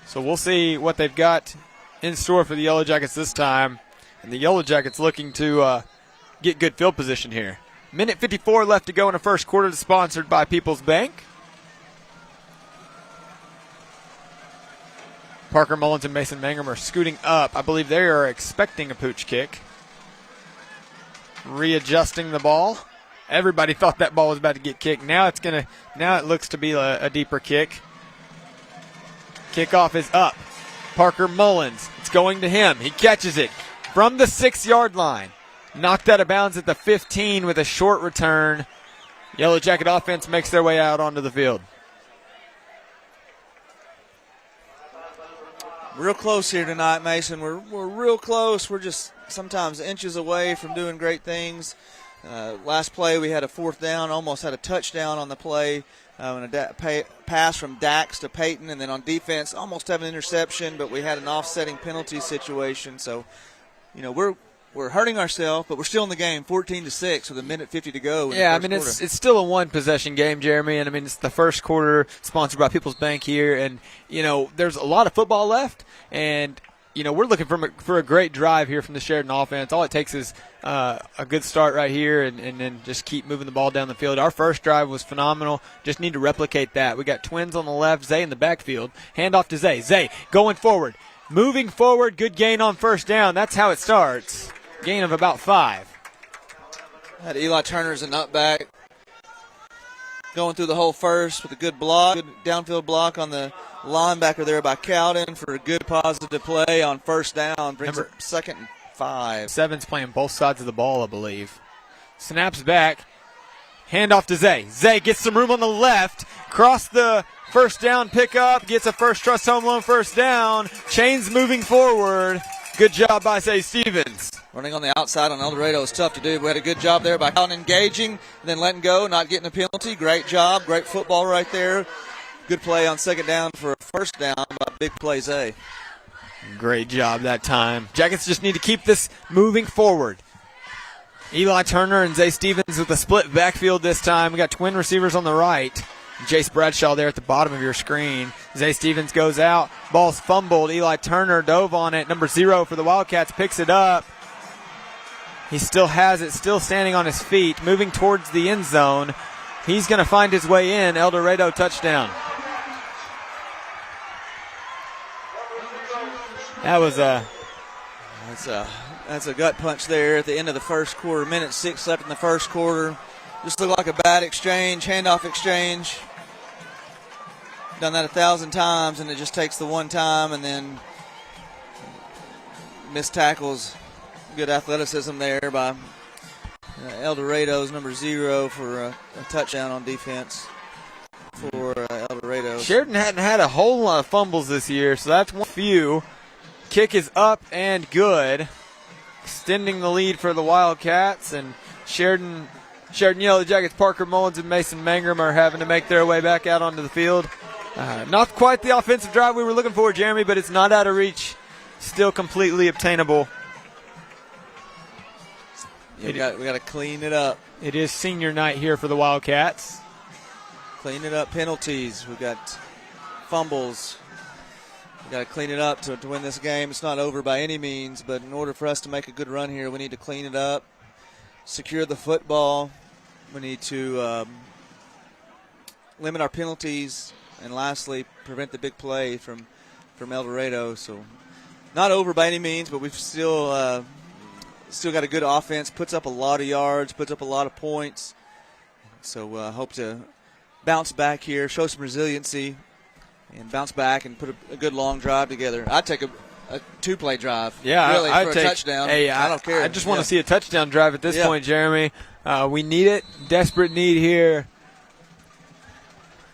So we'll see what they've got in store for the Yellow Jackets this time. And the Yellow Jackets looking to get good field position here. Minute 54 left to go in the first quarter, sponsored by People's Bank. Parker Mullins and Mason Mangum are scooting up. I believe they are expecting a pooch kick. Readjusting the ball. Everybody thought that ball was about to get kicked. Now it looks to be a deeper kick. Kickoff is up. Parker Mullins. It's going to him. He catches it from the 6-yard line. Knocked out of bounds at the 15 with a short return. Yellow Jacket offense makes their way out onto the field. Real close here tonight, Mason. We're real close. We're just sometimes inches away from doing great things. Last play we had a 4th down, almost had a touchdown on the play. And a pass from Dax to Peyton, and then on defense almost have an interception, but we had an offsetting penalty situation. So, we're hurting ourselves, but we're still in the game, 14-6 with 1:50 to go. Yeah, it's still a one-possession game, Jeremy, and it's the first quarter, sponsored by People's Bank here, and there's a lot of football left, and we're looking for a great drive here from the Sheridan offense. All it takes is a good start right here and then just keep moving the ball down the field. Our first drive was phenomenal. Just need to replicate that. We got twins on the left, Zay in the backfield. Hand off to Zay. Zay going forward. Moving forward, good gain on first down. That's how it starts. Gain of about 5. Had Eli Turner as a nutback. Going through the whole first with a good block, good downfield block on the linebacker there by Cowden for a good positive play on first down. Brings up 2nd and 5. 7's playing both sides of the ball, I believe. Snaps back. Handoff to Zay. Zay gets some room on the left. Cross the first down pickup. Gets a first trust home loan first down. Chains moving forward. Good job by Zay Stevens. Running on the outside on El Dorado is tough to do. We had a good job there by Cowden engaging and then letting go, not getting a penalty. Great job. Great football right there. Good play on 2nd down for a first down by big play Zay. Great job that time. Jackets just need to keep this moving forward. Eli Turner and Zay Stevens with a split backfield this time. We got twin receivers on the right. Jace Bradshaw there at the bottom of your screen. Zay Stevens goes out. Ball's fumbled. Eli Turner dove on it. Number 0 for the Wildcats picks it up. He still has it, still standing on his feet, moving towards the end zone. He's going to find his way in. El Dorado touchdown. That was That's a gut punch there at the end of the first quarter. 1:06 left in the first quarter. Just looked like a bad exchange, handoff exchange. Done that 1,000 times, and it just takes the one time, and then missed tackles. Good athleticism there by El Dorado's number 0 for a touchdown on defense for El Dorado. Sheridan hadn't had a whole lot of fumbles this year, so that's one few. Kick is up and good, extending the lead for the Wildcats, and Sheridan Yellow Jackets, Parker Mullins and Mason Mangum are having to make their way back out onto the field. Not quite the offensive drive we were looking for, Jeremy, but it's not out of reach. Still completely obtainable. Yeah, we got to clean it up. It is senior night here for the Wildcats. Clean it up. Penalties. We've got fumbles. We've got to clean it up to win this game. It's not over by any means, but in order for us to make a good run here, we need to clean it up, secure the football. We need to limit our penalties, and lastly, prevent the big play from El Dorado. So not over by any means, but we've still got a good offense, puts up a lot of yards, puts up a lot of points. So hope to bounce back here, show some resiliency, and bounce back and put a good long drive together. I'd take a 2-play drive. Yeah, really, I'd for take a touchdown. Hey, I don't care. I just want to see a touchdown drive at this point, Jeremy. We need it. Desperate need here.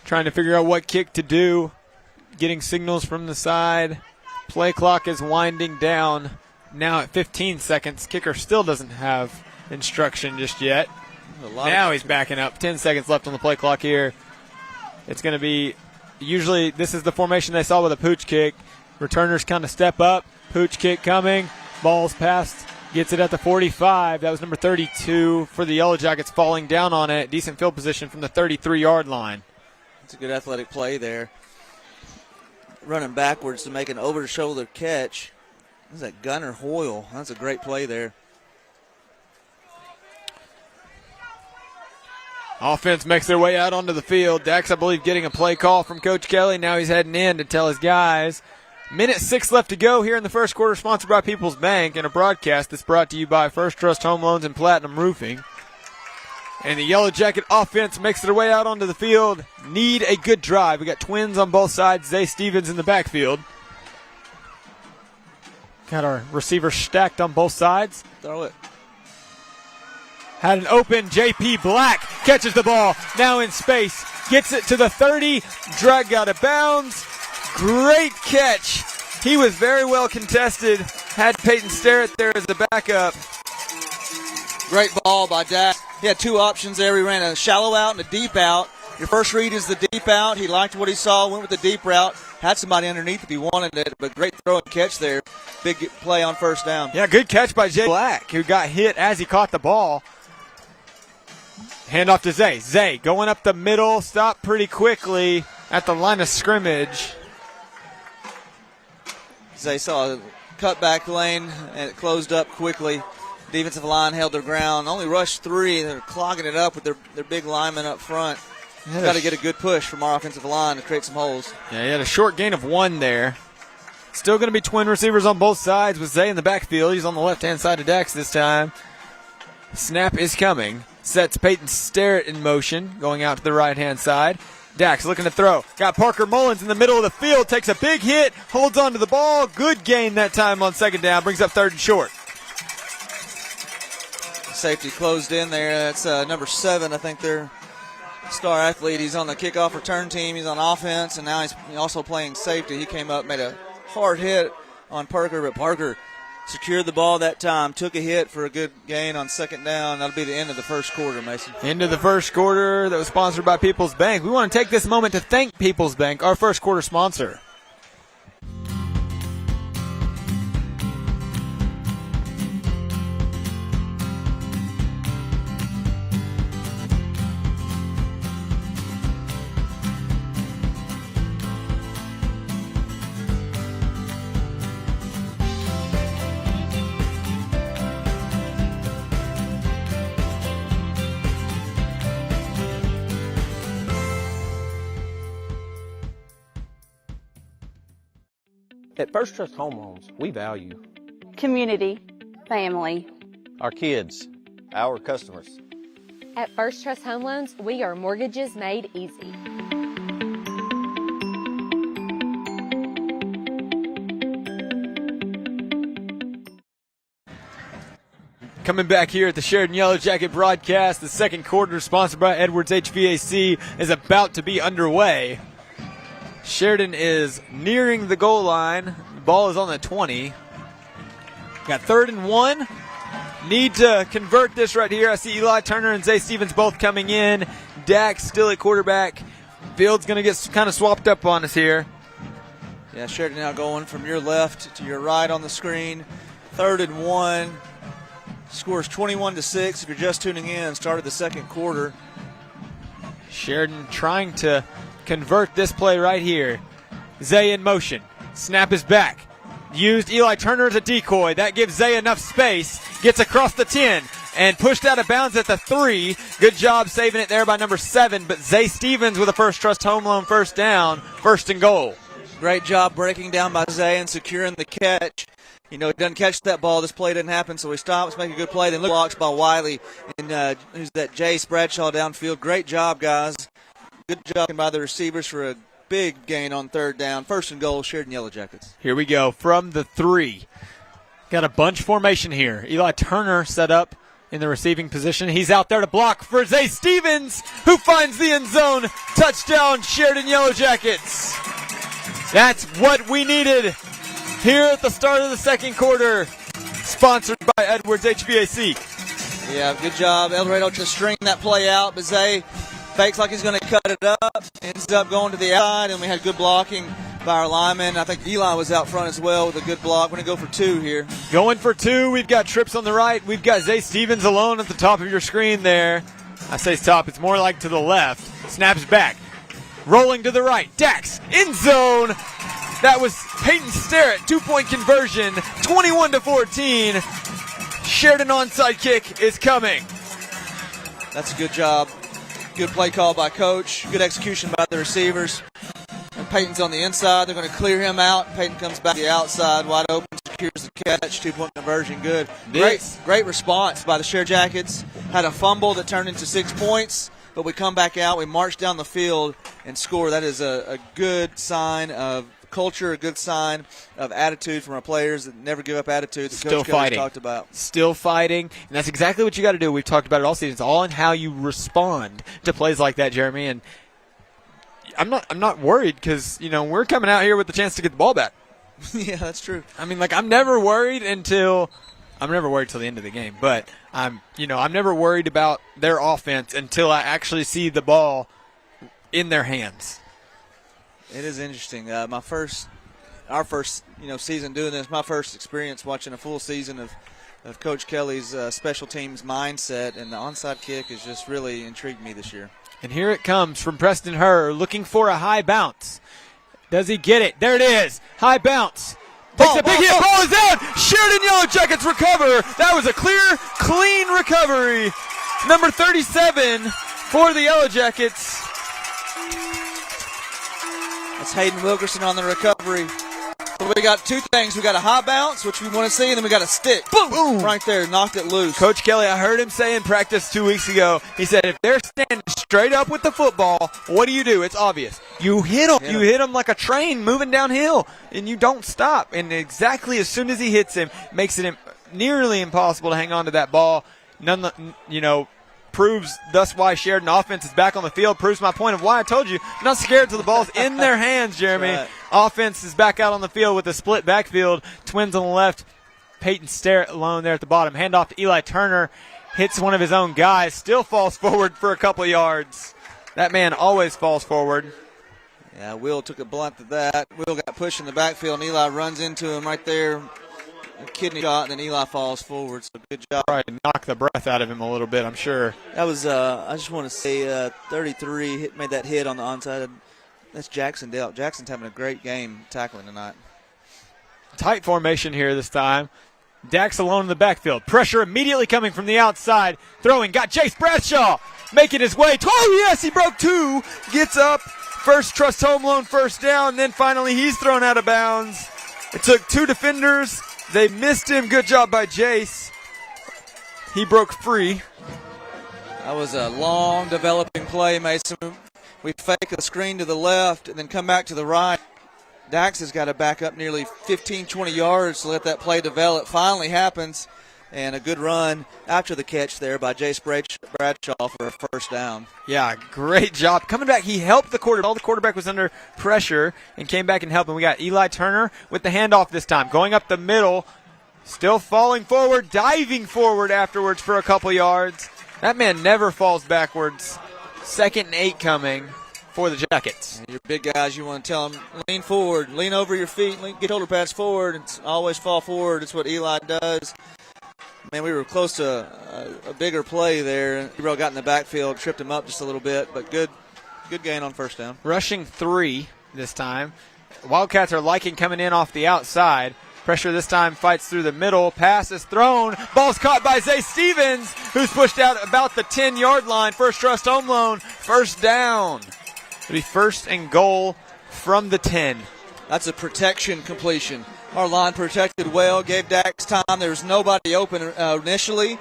Trying to figure out what kick to do. Getting signals from the side. Play clock is winding down. Now at 15 seconds. Kicker still doesn't have instruction just yet. Now he's backing up. 10 seconds left on the play clock here. It's going to be, usually this is the formation they saw with a pooch kick. Returners kind of step up. Pooch kick coming. Ball's passed. Gets it at the 45. That was number 32 for the Yellow Jackets, falling down on it. Decent field position from the 33-yard line. That's a good athletic play there. Running backwards to make an over-the-shoulder catch. Is that Gunnar Hoyle? That's a great play there. Offense makes their way out onto the field. Dax, I believe, getting a play call from Coach Kelly. Now he's heading in to tell his guys. Minute 6 left to go here in the first quarter, sponsored by People's Bank, and a broadcast that's brought to you by First Trust Home Loans and Platinum Roofing. And the Yellow Jacket offense makes their way out onto the field. Need a good drive. We got twins on both sides. Zay Stevens in the backfield. Got our receivers stacked on both sides. Throw it. Had an open. J.P. Black catches the ball. Now in space. Gets it to the 30. Drag out of bounds. Great catch. He was very well contested. Had Peyton Sterrett there as the backup. Great ball by Dak. He had two options there. He ran a shallow out and a deep out. Your first read is the deep out. He liked what he saw, went with the deep route. Had somebody underneath if he wanted it, but great throw and catch there. Big play on first down. Yeah, good catch by Jay Black, who got hit as he caught the ball. Hand off to Zay. Zay going up the middle, stopped pretty quickly at the line of scrimmage. Zay saw a cutback lane, and it closed up quickly. Defensive line held their ground. Only rushed 3. They're clogging it up with their big linemen up front. Got to get a good push from our offensive line to create some holes. Yeah, he had a short gain of 1 there. Still going to be twin receivers on both sides with Zay in the backfield. He's on the left-hand side of Dax this time. Snap is coming. Sets Peyton Sterrett in motion, going out to the right-hand side. Dax looking to throw. Got Parker Mullins in the middle of the field. Takes a big hit. Holds on to the ball. Good gain that time on second down. Brings up 3rd and short. Safety closed in there. That's number 7. I think their star athlete. He's on the kickoff return team. He's on offense, and now he's also playing safety. He came up, made a hard hit on Parker, but Parker secured the ball that time. Took a hit for a good gain on second down. That'll be the end of the first quarter, Mason. End of the first quarter that was sponsored by People's Bank. We want to take this moment to thank People's Bank, our first quarter sponsor. At First Trust Home Loans, we value community, family. our kids, our customers. At First Trust Home Loans, we are mortgages made easy. Coming back here at the Sheridan Yellow Jacket broadcast, the second quarter, sponsored by Edwards HVAC, is about to be underway. Sheridan is nearing the goal line. The ball is on the 20. Got 3rd and 1. Need to convert this right here. I see Eli Turner and Zay Stevens both coming in. Dax still at quarterback. Field's going to get kind of swapped up on us here. Yeah, Sheridan now going from your left to your right on the screen. 3rd and 1. Scores 21-6 if you're just tuning in. Started the second quarter. Sheridan trying to convert this play right here. Zay in motion. Snap is back. Used Eli Turner as a decoy. That gives Zay enough space. Gets across the 10 and pushed out of bounds at the 3. Good job saving it there by number 7. But Zay Stevens with a First Trust Home Loan first down. 1st and goal. Great job breaking down by Zay and securing the catch. You know, he doesn't catch that ball. This play didn't happen, so he stops, make a good play. Then blocks by Wiley. And who's that? Jace Bradshaw downfield. Great job, guys. Good job by the receivers for a big gain on 3rd down. 1st and goal, Sheridan Yellow Jackets. Here we go from the 3. Got a bunch formation here. Eli Turner set up in the receiving position. He's out there to block for Zay Stevens, who finds the end zone. Touchdown, Sheridan Yellow Jackets. That's what we needed here at the start of the second quarter. Sponsored by Edwards HVAC. Yeah, good job. El Dorado to string that play out, but Zay fakes like he's going to cut it up. Ends up going to the outside, and we had good blocking by our linemen. I think Eli was out front as well with a good block. We're going to go for 2 here. Going for 2. We've got trips on the right. We've got Zay Stevens alone at the top of your screen there. I say top. It's more like to the left. Snaps back. Rolling to the right. Dax, end zone. That was Peyton Sterrett. 2-point conversion. 21-14. Sheridan onside kick is coming. That's a good job. Good play call by Coach. Good execution by the receivers. And Peyton's on the inside. They're going to clear him out. Peyton comes back to the outside, wide open, secures the catch, 2-point conversion, good. Great response by the YellowJackets. Had a fumble that turned into 6 points, but we come back out, we march down the field and score. That is a good sign of culture, a good sign of attitude from our players that never give up attitude that Still Coach Kelly's fighting. talked about. Still fighting, and that's exactly what you got to do. We've talked about it all season. It's all in how you respond to plays like that, Jeremy. And I'm not worried because we're coming out here with the chance to get the ball back. Yeah, that's true. I mean, I'm never worried till the end of the game. But I'm never worried about their offense until I actually see the ball in their hands. It is interesting. Our first season doing this, my first experience watching a full season of Coach Kelly's special teams mindset, and the onside kick has just really intrigued me this year. And here it comes from Preston Herr, looking for a high bounce. Does he get it? There it is. High bounce. Takes a big hit. Ball is out. Sheridan YellowJackets recover. That was a clear, clean recovery. Number 37 for the YellowJackets. That's Hayden Wilkerson on the recovery. So we got two things. We got a high bounce, which we want to see, and then we got a stick. Boom! Boom! Right there, knocked it loose. Coach Kelly, I heard him say in practice 2 weeks ago, he said, if they're standing straight up with the football, what do? It's obvious. You hit them. You hit them like a train moving downhill, and you don't stop. And exactly as soon as he hits him, makes it nearly impossible to hang on to that ball. Proves thus why Sheridan offense is back on the field. Proves my point of why I told you I'm not scared till the ball's in their hands, Jeremy. Right. Offense is back out on the field with a split backfield. Twins on the left. Peyton Sterrett alone there at the bottom. Handoff to Eli Turner. Hits one of his own guys. Still falls forward for a couple of yards. That man always falls forward. Yeah, Will took a blunt to that. Will got pushed in the backfield, and Eli runs into him right there. A kidney shot, and then Eli falls forward. So good job. Right, knock the breath out of him a little bit, I'm sure. That was, I just want to say, 33 made that hit on the onside. That's Jackson Dale. Jackson's having a great game tackling tonight. Tight formation here this time. Dax alone in the backfield. Pressure immediately coming from the outside. Throwing, got Jace Bradshaw making his way. Oh, yes, he broke two. Gets up. First Trust Home Loan first down. Then finally he's thrown out of bounds. It took two defenders. They missed him. Good job by Jace. He broke free. That was a long developing play, Mason. We fake a screen to the left and then come back to the right. Dax has got to back up nearly 15, 20 yards to let that play develop. Finally happens, and a good run after the catch there by Jace Bradshaw for a first down. Yeah, great job. Coming back, he helped the quarterback. All the quarterback was under pressure and came back and helped him. We got Eli Turner with the handoff this time. Going up the middle, still falling forward, diving forward afterwards for a couple yards. That man never falls backwards. 2nd and 8 coming for the Jackets. And your big guys, you want to tell them, lean forward, lean over your feet, get shoulder pads forward, and always fall forward. It's what Eli does. Man, we were close to a bigger play there. Hero got in the backfield, tripped him up just a little bit, but good gain on first down. Rushing 3 this time. Wildcats are liking coming in off the outside. Pressure this time fights through the middle. Pass is thrown. Ball's caught by Zay Stevens, who's pushed out about the 10-yard line. First Trust Home Loan, first down. It'll be 1st and goal from the 10. That's a protection completion. Our line protected well, gave Dax time. There was nobody open initially.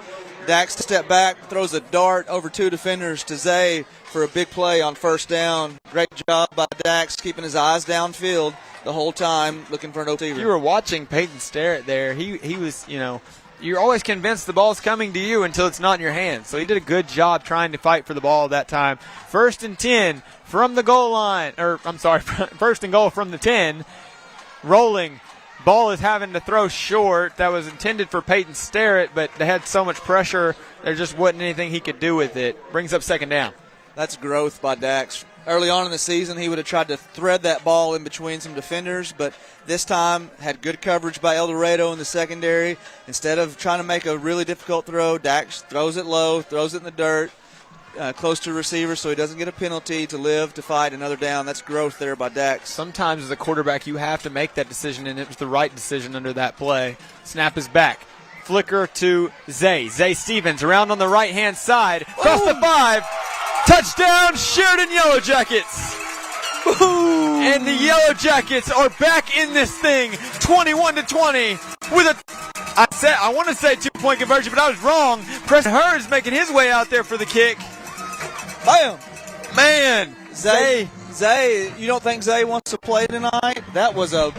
Dax stepped back, throws a dart over two defenders to Zay for a big play on first down. Great job by Dax, keeping his eyes downfield the whole time, looking for an receiver. You were watching Peyton Sterrett there. He was, you're always convinced the ball's coming to you until it's not in your hands. So he did a good job trying to fight for the ball that time. 1st and 10 from the goal line, 1st and goal from the 10. Rolling. Ball is having to throw short. That was intended for Peyton Sterrett, but they had so much pressure, there just wasn't anything he could do with it. Brings up 2nd down. That's growth by Dax. Early on in the season, he would have tried to thread that ball in between some defenders, but this time had good coverage by El Dorado in the secondary. Instead of trying to make a really difficult throw, Dax throws it low, throws it in the dirt, close to the receiver so he doesn't get a penalty to live to fight another down. That's growth there by Dax. Sometimes as a quarterback you have to make that decision, and it was the right decision under that play. Snap is back. Flicker to Zay. Zay Stevens around on the right-hand side. Across the 5. Touchdown, Sheridan YellowJackets. And the Yellow Jackets are back in this thing, 21-20, with I want to say 2-point conversion, but I was wrong. Preston Hurd making his way out there for the kick. Bam! Man, Zay, you don't think Zay wants to play tonight? That was a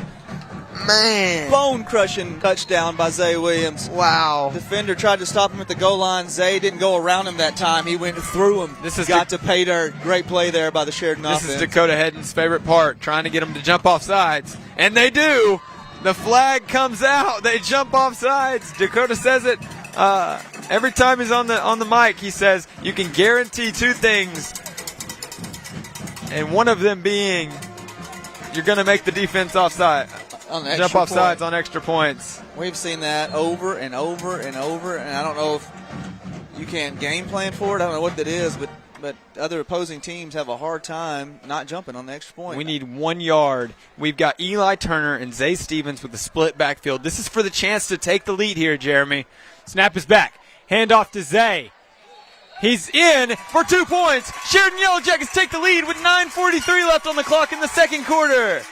bone-crushing touchdown by Zay Williams. Wow. Defender tried to stop him at the goal line. Zay didn't go around him that time. He went through him. Got to pay dirt. Great play there by the Sheridan offense. This is Dakota Hedden's favorite part, trying to get them to jump off sides. And they do. The flag comes out. They jump off sides. Dakota says it every time he's on the mic. He says, you can guarantee two things. And one of them being, you're going to make the defense offside. Jump off sides on extra points. We've seen that over and over and over, and I don't know if you can't game plan for it. I don't know what that is, but other opposing teams have a hard time not jumping on the extra point. We need 1 yard. We've got Eli Turner and Zay Stevens with the split backfield. This is for the chance to take the lead here, Jeremy. Snap is back. Hand off to Zay. He's in for 2 points. Sheridan Yellow Jackets take the lead with 9:43 left on the clock in the second quarter.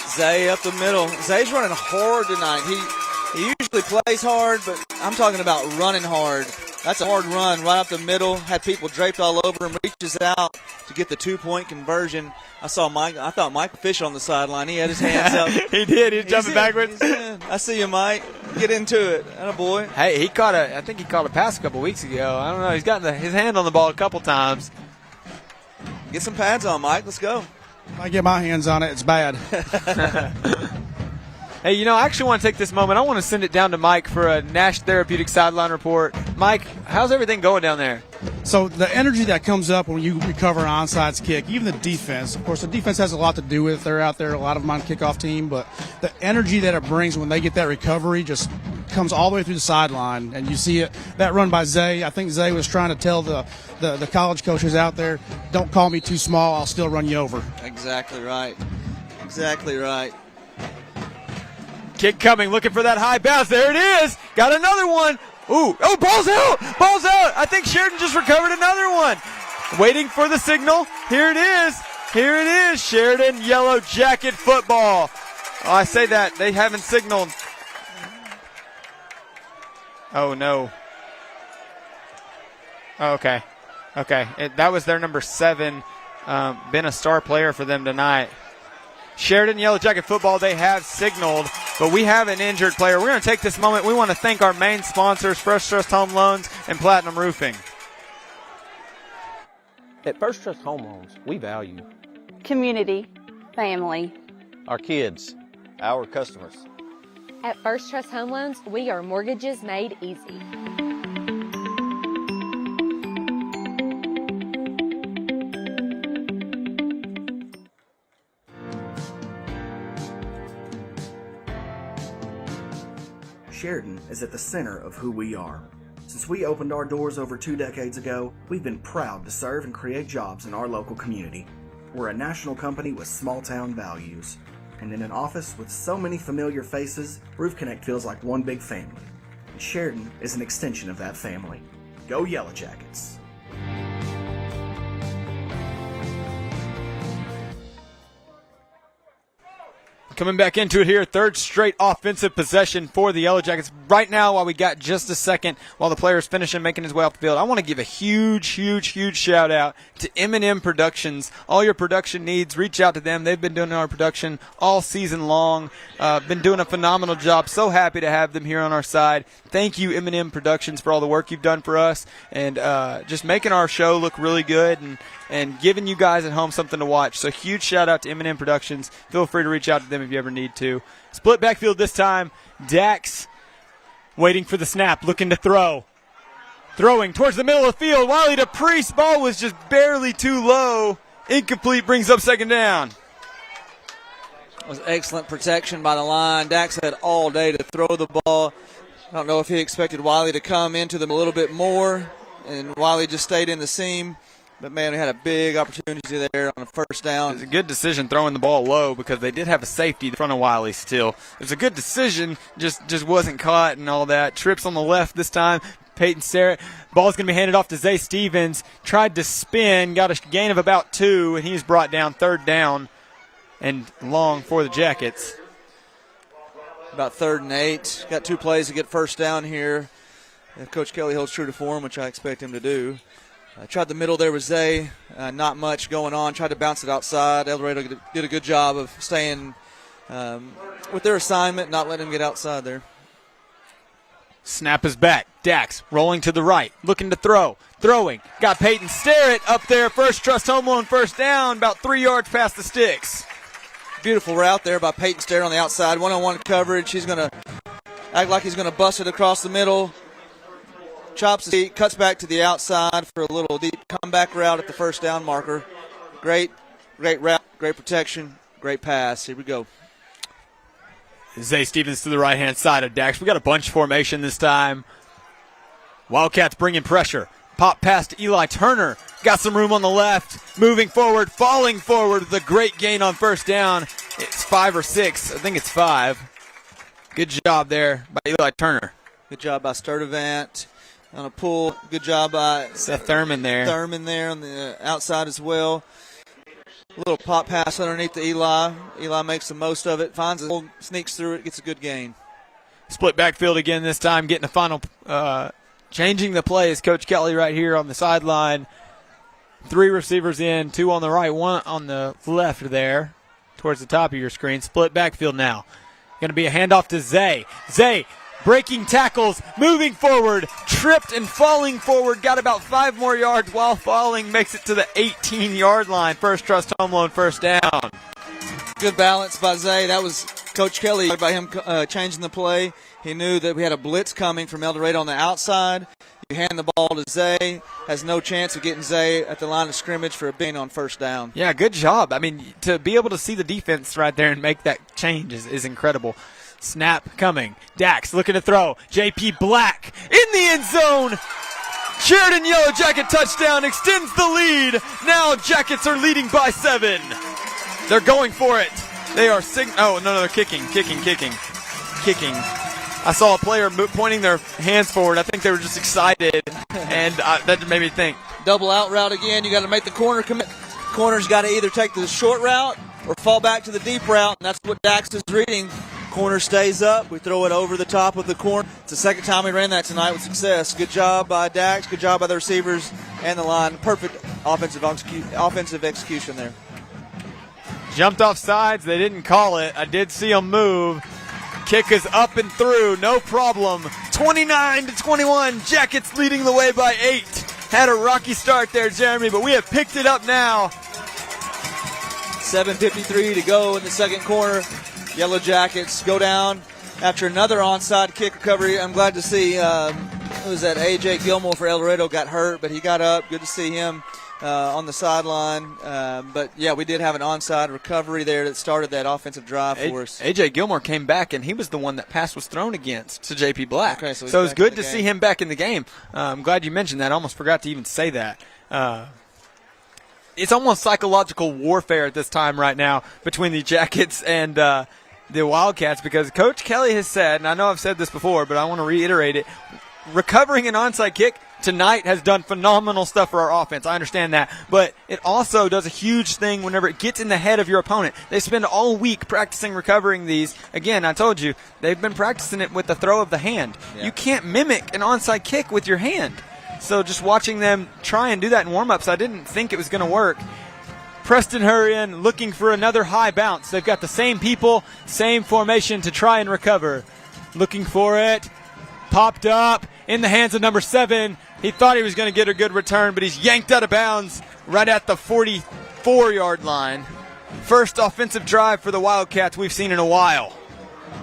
Zay up the middle. Zay's running hard tonight. He usually plays hard, but I'm talking about running hard. That's a hard run right up the middle. Had people draped all over him. Reaches out to get the 2-point conversion. I thought Mike Fish on the sideline. He had his hands up. He did. He was jumping backwards. I see you, Mike. Get into it. Attaboy. Hey, I think he caught a pass a couple weeks ago. I don't know. He's gotten his hand on the ball a couple times. Get some pads on, Mike. Let's go. If I get my hands on it, it's bad. Hey, I actually want to take this moment. I want to send it down to Mike for a Nash Therapeutic sideline report. Mike, how's everything going down there? So the energy that comes up when you recover an onside kick, even the defense, of course, the defense has a lot to do with it. They're out there, a lot of them on kickoff team, but the energy that it brings when they get that recovery just comes all the way through the sideline, and you see it. That run by Zay, I think Zay was trying to tell the college coaches out there, don't call me too small, I'll still run you over. Exactly right. Exactly right. Kick coming, looking for that high bounce. There it is. Got another one. Ooh, ball's out. Ball's out. I think Sheridan just recovered another one. Waiting for the signal. Here it is. Here it is. Sheridan Yellow Jacket football. Oh, I say that. They haven't signaled. Oh, no. Okay. That was their number 7. Been a star player for them tonight. Sheridan Yellow Jacket football, they have signaled, but we have an injured player. We're going to take this moment. We want to thank our main sponsors, First Trust Home Loans and Platinum Roofing. At First Trust Home Loans, we value community, family. our kids, our customers. At First Trust Home Loans, we are mortgages made easy. Sheridan is at the center of who we are. Since we opened our doors over 2 decades ago, we've been proud to serve and create jobs in our local community. We're a national company with small-town values. And in an office with so many familiar faces, Roof Connect feels like one big family. And Sheridan is an extension of that family. Go YellowJackets! Coming back into it here, third straight offensive possession for the Yellow Jackets. Right now, while we got just a second, while the player's finishing, making his way off the field, I want to give a huge shout out to M&M Productions. All your production needs, reach out to them. They've been doing our production all season long. Been doing a phenomenal job. So happy to have them here on our side. Thank you, M&M Productions, for all the work you've done for us and just making our show look really good and giving you guys at home something to watch. So huge shout out to M&M Productions. Feel free to reach out to them if you ever need to. Split backfield this time. Dax waiting for the snap, looking to throw. Throwing towards the middle of the field. Wiley to Priest. Ball was just barely too low. Incomplete, brings up second down. It was excellent protection by the line. Dax had all day to throw the ball. I don't know if he expected Wiley to come into them a little bit more, and Wiley just stayed in the seam. But, man, we had a big opportunity there on a first down. It was a good decision throwing the ball low because they did have a safety in front of Wiley still. It was a good decision, just wasn't caught and all that. Trips on the left this time. Peyton Sterrett. Ball's going to be handed off to Zay Stevens. Tried to spin, got a gain of about 2, and he's brought down 3rd down and long for the Jackets. About 3rd and 8. Got 2 plays to get first down here. If Coach Kelly holds true to form, which I expect him to do. Tried the middle there with Zay. Not much going on. Tried to bounce it outside. El Dorado did a good job of staying with their assignment, not letting him get outside there. Snap is back. Dax rolling to the right, looking to throw. Throwing. Got Peyton Sterrett up there. First Trust Home Loan first down, about 3 yards past the sticks. Beautiful route there by Peyton Sterrett on the outside. One-on-one coverage. He's going to act like he's going to bust it across the middle. Chops his feet, cuts back to the outside for a little deep comeback route at the first down marker. Great route, great protection, great pass. Here we go. Zay Stevens to the right-hand side of Dax. We got a bunch formation this time. Wildcats bringing pressure. Pop pass to Eli Turner. Got some room on the left. Moving forward, falling forward with a great gain on first down. It's 5 or 6. I think it's 5. Good job there by Eli Turner. Good job by Sturdivant on a pull. Good job by Seth Thurman there. Thurman there on the outside as well. A little pop pass underneath to Eli. Eli makes the most of it. Finds it, sneaks through it, gets a good gain. Split backfield again this time, getting a final, changing the play is Coach Kelly right here on the sideline. 3 receivers in, 2 on the right, 1 on the left there towards the top of your screen. Split backfield now. Going to be a handoff to Zay. Zay breaking tackles, moving forward, tripped and falling forward, got about 5 more yards while falling, makes it to the 18-yard line. First Trust Home Loan first down. Good balance by Zay. That was Coach Kelly by him changing the play. He knew that we had a blitz coming from El Dorado on the outside. You hand the ball to Zay, has no chance of getting Zay at the line of scrimmage for a gain on first down. Yeah, good job. I mean, to be able to see the defense right there and make that change is incredible. Snap coming. Dax looking to throw. J.P. Black in the end zone. Sheridan Yellow Jacket touchdown extends the lead. Now Jackets are leading by 7. They're going for it. They are they're kicking. I saw a player pointing their hands forward. I think they were just excited, and that made me think. Double out route again. You got to make the corner commit. Corner's got to either take the short route or fall back to the deep route, and that's what Dax is reading. Corner stays up. We throw it over the top of the corner. It's the second time we ran that tonight with success. Good job by Dax. Good job by the receivers and the line. Perfect offensive execution there. Jumped off sides. They didn't call it. I did see them move. Kick is up and through. No problem. 29-21. Jackets leading the way by 8. Had a rocky start there, Jeremy, but we have picked it up now. 7:53 to go in the second quarter. Yellow Jackets go down after another onside kick recovery. I'm glad to see who was that? A.J. Gilmore for El Dorado got hurt, but he got up. Good to see him on the sideline. But, yeah, we did have an onside recovery there that started that offensive drive for us. A.J. Gilmore came back, and he was the one that pass was thrown against to J.P. Black. Okay, so it was good to see him back in the game. I'm glad you mentioned that. I almost forgot to even say that. It's almost psychological warfare at this time right now between the Jackets and the Wildcats, because Coach Kelly has said, and I know I've said this before, but I want to reiterate it, recovering an onside kick tonight has done phenomenal stuff for our offense. I understand that, but it also does a huge thing whenever it gets in the head of your opponent. They spend all week practicing recovering these. Again, I told you, they've been practicing it with the throw of the hand. Yeah. You can't mimic an onside kick with your hand. So just watching them try and do that in warm-ups, I didn't think it was going to work. Preston Hurrian looking for another high bounce. They've got the same people, same formation to try and recover. Looking for it. Popped up in the hands of number 7. He thought he was going to get a good return, but he's yanked out of bounds right at the 44-yard line. First offensive drive for the Wildcats we've seen in a while.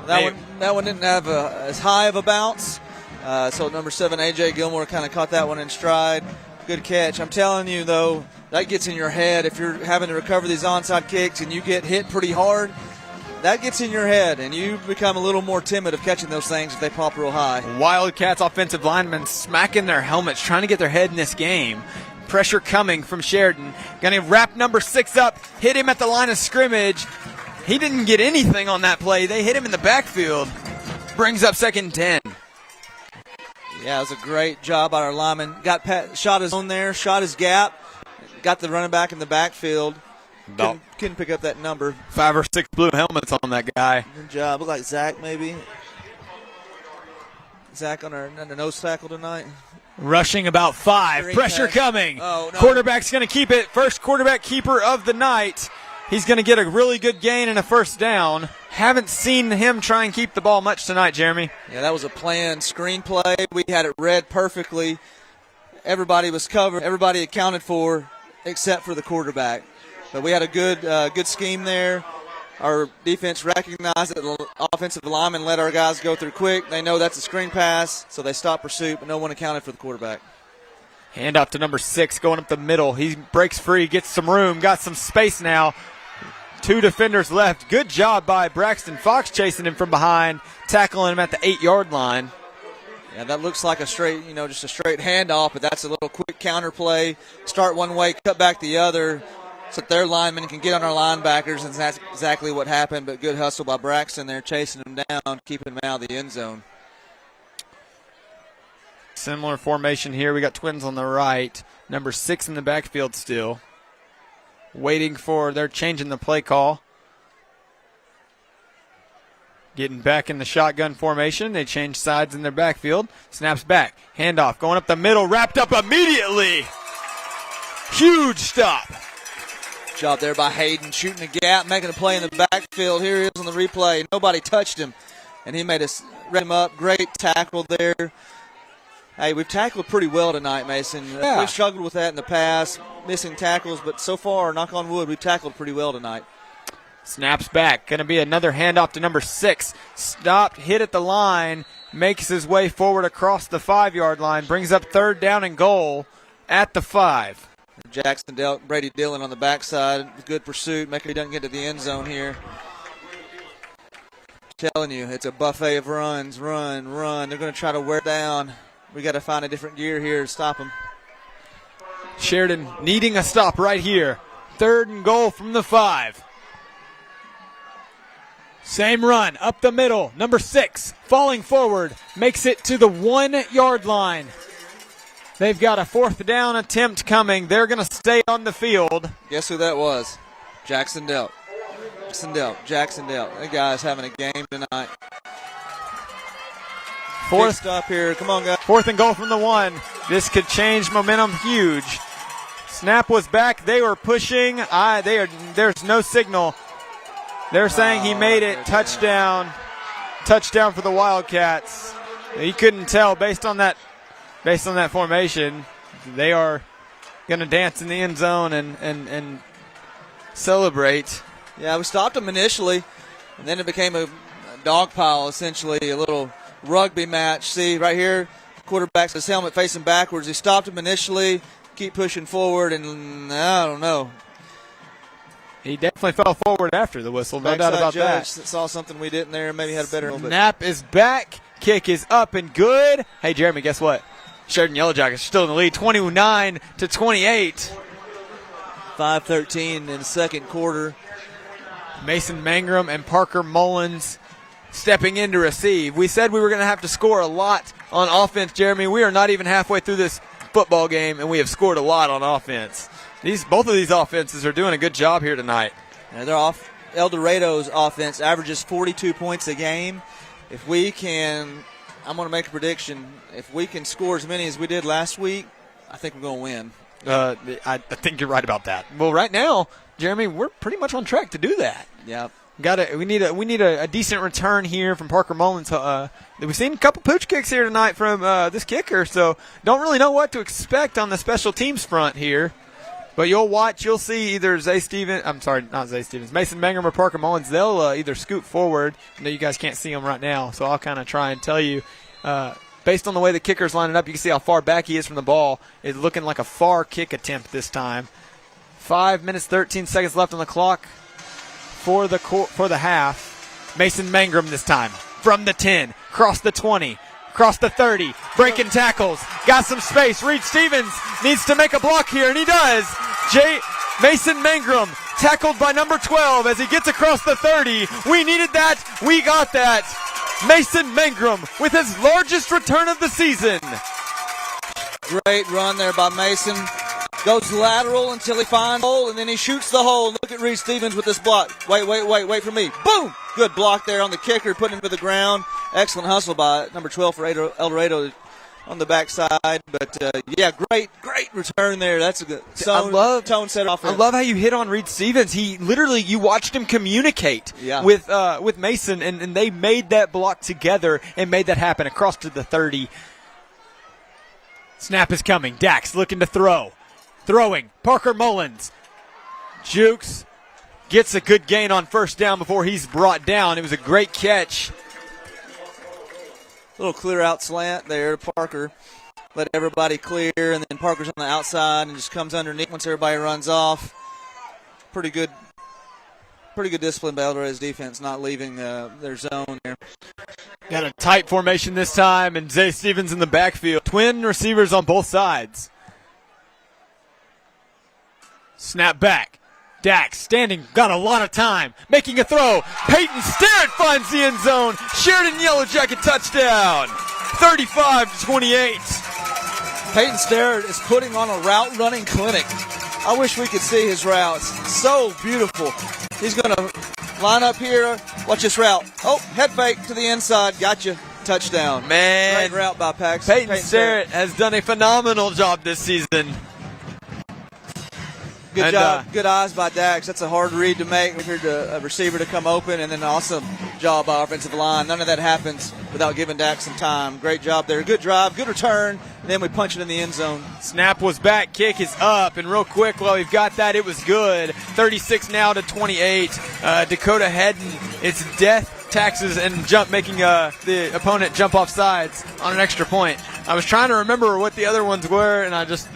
That one didn't have as high of a bounce. So number 7, A.J. Gilmore, kind of caught that one in stride. Good catch. I'm telling you, though, that gets in your head. If you're having to recover these onside kicks and you get hit pretty hard, that gets in your head, and you become a little more timid of catching those things if they pop real high. Wildcats offensive linemen smacking their helmets, trying to get their head in this game. Pressure coming from Sheridan. Going to wrap number 6 up, hit him at the line of scrimmage. He didn't get anything on that play. They hit him in the backfield. Brings up 2nd and 10. Yeah, it was a great job by our lineman. Shot his zone there, shot his gap, got the running back in the backfield. Couldn't pick up that number. 5 or 6 blue helmets on that guy. Good job. Looked like Zach maybe. Zach on our nose tackle tonight. Rushing about 5. Green Pressure pass. coming. Oh, no. Quarterback's going to keep it. First quarterback keeper of the night. He's going to get a really good gain and a first down. Haven't seen him try and keep the ball much tonight, Jeremy. Yeah, that was a planned screenplay. We had it read perfectly. Everybody was covered. Everybody accounted for except for the quarterback. But we had a good scheme there. Our defense recognized that the offensive lineman let our guys go through quick. They know that's a screen pass, so they stopped pursuit, but no one accounted for the quarterback. Hand off to number 6, going up the middle. He breaks free, gets some room, got some space now. 2 defenders left. Good job by Braxton Fox chasing him from behind, tackling him at the 8-yard line. Yeah, that looks like just a straight handoff, but that's a little quick counter play. Start one way, cut back the other, so that their linemen can get on our linebackers, and that's exactly what happened. But good hustle by Braxton there, chasing him down, keeping him out of the end zone. Similar formation here. We got twins on the right. Number 6 in the backfield still. They're changing the play call. Getting back in the shotgun formation. They change sides in their backfield. Snaps back. Handoff. Going up the middle. Wrapped up immediately. Huge stop. Job there by Hayden, shooting a gap, making a play in the backfield. Here he is on the replay. Nobody touched him, and he made us read him up. Great tackle there. Hey, we've tackled pretty well tonight, Mason. Yeah. We've struggled with that in the past, missing tackles, but so far, knock on wood, we've tackled pretty well tonight. Snaps back. Going to be another handoff to number 6. Stopped, hit at the line, makes his way forward across the 5-yard line, brings up 3rd down and goal at the 5. Jackson dealt Brady Dillon on the backside. Good pursuit. Make sure he doesn't get to the end zone here. Telling you, it's a buffet of runs. Run. They're going to try to wear down. We got to find a different gear here to stop them. Sheridan needing a stop right here. 3rd and goal from the 5. Same run up the middle. Number 6 falling forward. Makes it to the 1-yard line. They've got a 4th down attempt coming. They're going to stay on the field. Guess who that was? Jackson Delt. That guy's having a game tonight. 4th stop here. Come on, guys. 4th and goal from the 1. This could change momentum huge. Snap was back. They were pushing. There's no signal. They're saying he made it. Touchdown. Touchdown for the Wildcats. You couldn't tell based on that formation. They are going to dance in the end zone and celebrate. Yeah, we stopped him initially, and then it became a dog pile, essentially, a little rugby match. See, right here, quarterback's his helmet facing backwards. He stopped him initially, keep pushing forward, and I don't know. He definitely fell forward after the whistle, no doubt about that. Saw something we didn't there, maybe had a better little bit. Snap is back. Kick is up and good. Hey, Jeremy, guess what? Sheridan YellowJackets still in the lead, 29-28. 5:13 in the second quarter. Mason Mangrum and Parker Mullins stepping in to receive. We said we were going to have to score a lot on offense, Jeremy. We are not even halfway through this football game, and we have scored a lot on offense. Both of these offenses are doing a good job here tonight. Yeah, they're off. El Dorado's offense averages 42 points a game. If we can, I'm going to make a prediction. If we can score as many as we did last week, I think we're going to win. I think you're right about that. Well, right now, Jeremy, we're pretty much on track to do that. Yeah. We need a decent return here from Parker Mullins. We've seen a couple pooch kicks here tonight from this kicker, so don't really know what to expect on the special teams front here. But you'll see either Mason Mangrum or Parker Mullins. They'll either scoot forward. I know you guys can't see them right now, so I'll kind of try and tell you. Based on the way the kicker's lining up, you can see how far back he is from the ball. It's looking like a far kick attempt this time. 5 minutes, 13 seconds left on the clock for the half. Mason Mangrum this time from the 10, cross the 20, cross the 30, breaking tackles, got some space. Reed Stevens needs to make a block here, and he does. Mason Mangrum tackled by number 12 as he gets across the 30. We needed that. We got that. Mason Mangrum with his largest return of the season. Great run there by Mason. Goes lateral until he finds the hole, and then he shoots the hole. Look at Reed Stevens with this block. Wait for me. Boom! Good block there on the kicker, putting him to the ground. Excellent hustle by number 12 for El Dorado on the backside. But, great return there. That's a good tone set off. I love how you hit on Reed Stevens. He literally, you watched him communicate with Mason, and they made that block together and made that happen across to the 30. Snap is coming. Dax looking to throw. Throwing. Parker Mullins. Jukes gets a good gain on first down before he's brought down. It was a great catch. Little clear out slant there to Parker. Let everybody clear, and then Parker's on the outside and just comes underneath once everybody runs off. Pretty good discipline by El Dorado's defense, not leaving their zone there. Got a tight formation this time, and Zay Stevens in the backfield. Twin receivers on both sides. Snap back. Dax standing, got a lot of time, making a throw. Peyton Starrett finds the end zone. Sheridan YellowJacket touchdown. 35-28. Peyton Starrett is putting on a route running clinic. I wish we could see his routes. So beautiful. He's going to line up here. Watch this route. Oh, head fake to the inside. Gotcha. Touchdown. Man. Great route by Peyton Starrett has done a phenomenal job this season. Good job. Good eyes by Dax. That's a hard read to make. We heard a receiver to come open, and then awesome job by offensive line. None of that happens without giving Dax some time. Great job there. Good drive, good return, and then we punch it in the end zone. Snap was back. Kick is up, and real quick while we've got that, it was good. 36 now to 28. Dakota Hedden. It's death, taxes, and jump, making the opponent jump off sides on an extra point. I was trying to remember what the other ones were, and I just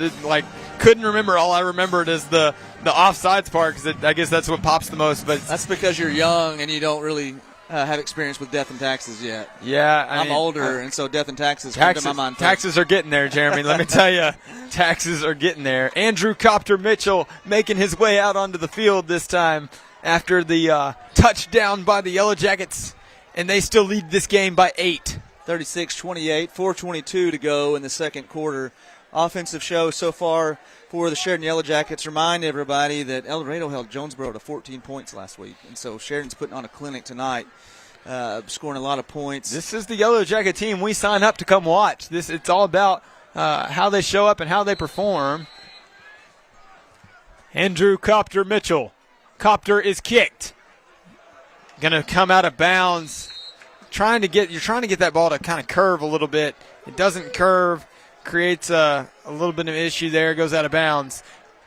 couldn't remember. All I remembered is the offsides part, because I guess that's what pops the most. But that's because you're young and you don't really have experience with death and taxes yet. Yeah, I'm older, and so death and taxes come to my mind. Taxes are getting there, Jeremy. Let me tell you, taxes are getting there. Andrew Copter Mitchell making his way out onto the field this time after the touchdown by the YellowJackets, and they still lead this game by 8. 36-28, 4:22 to go in the second quarter. Offensive show so far for the Sheridan YellowJackets. Remind everybody that El Dorado held Jonesboro to 14 points last week, and so Sheridan's putting on a clinic tonight, scoring a lot of points. This is the YellowJacket team we sign up to come watch. It's all about how they show up and how they perform. Andrew Copter Mitchell. Copter is kicked. Gonna come out of bounds. You're trying to get that ball to kind of curve a little bit. It doesn't curve. Creates a little bit of an issue there, goes out of bounds.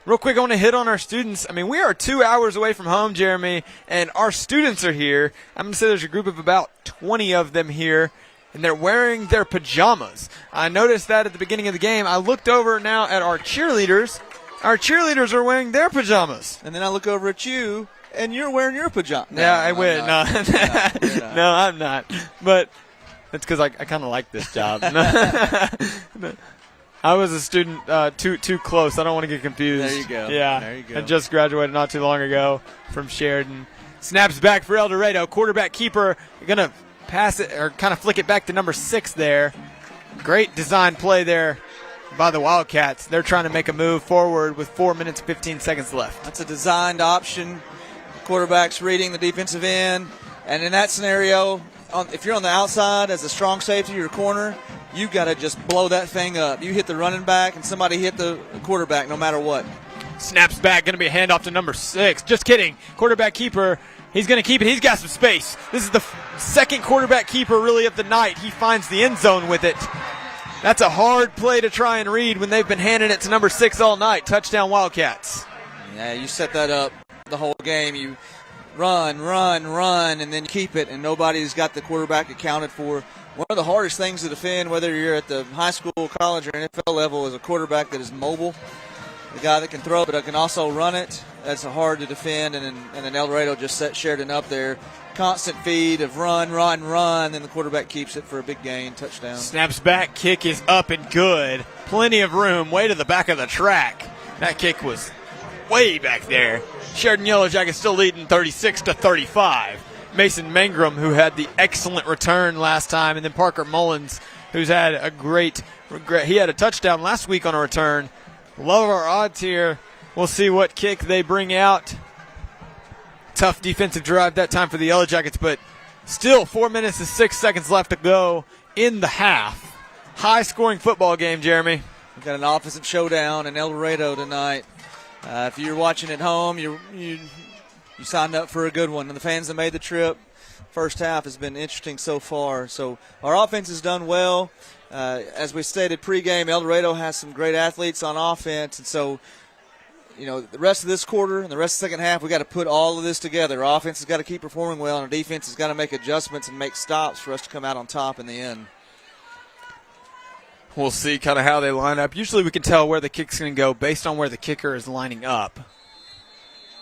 Real quick, I want to hit on our students. I mean, we are 2 hours away from home, Jeremy, and our students are here. I'm going to say there's a group of about 20 of them here, and they're wearing their pajamas. I noticed that at the beginning of the game. I looked over now at our cheerleaders. Our cheerleaders are wearing their pajamas. And then I look over at you, and you're wearing your pajamas. No, I win. No, no, I'm not. But it's because I kind of like this job. I was a student too close. I don't want to get confused. There you go. Yeah. There you go. I just graduated not too long ago from Sheridan. Snaps back for El Dorado. Quarterback keeper going to pass it or kind of flick it back to number 6 there. Great design play there by the Wildcats. They're trying to make a move forward with 4 minutes, 15 seconds left. That's a designed option. Quarterback's reading the defensive end. And in that scenario, if you're on the outside as a strong safety or corner, you got to just blow that thing up. You hit the running back and somebody hit the quarterback no matter what. Snaps back, going to be a handoff to number 6. Just kidding. Quarterback keeper, he's going to keep it. He's got some space. This is the second quarterback keeper really of the night. He finds the end zone with it. That's a hard play to try and read when they've been handing it to number 6 all night. Touchdown Wildcats. Yeah, you set that up the whole game. You run, and then keep it, and nobody's got the quarterback accounted for. One of the hardest things to defend, whether you're at the high school, college, or NFL level, is a quarterback that is mobile, the guy that can throw but can also run it. That's hard to defend, and then El Dorado just set Sheridan up there. Constant feed of run, then the quarterback keeps it for a big gain, touchdown. Snaps back, kick is up and good. Plenty of room, way to the back of the track. That kick was way back there. Sheridan YellowJackets still leading 36-35. Mason Mangrum, who had the excellent return last time, and then Parker Mullins, who's had a great regret. He had a touchdown last week on a return. Love our odds here. We'll see what kick they bring out. Tough defensive drive that time for the YellowJackets, but still 4 minutes and 6 seconds left to go in the half. High-scoring football game, Jeremy. We've got an offensive showdown in El Dorado tonight. If you're watching at home, you signed up for a good one. And the fans that made the trip, first half has been interesting so far. So our offense has done well. As we stated pregame, El Dorado has some great athletes on offense. And so, the rest of this quarter and the rest of the second half, we got to put all of this together. Our offense has got to keep performing well, and our defense has got to make adjustments and make stops for us to come out on top in the end. We'll see kind of how they line up. Usually we can tell where the kick's going to go based on where the kicker is lining up.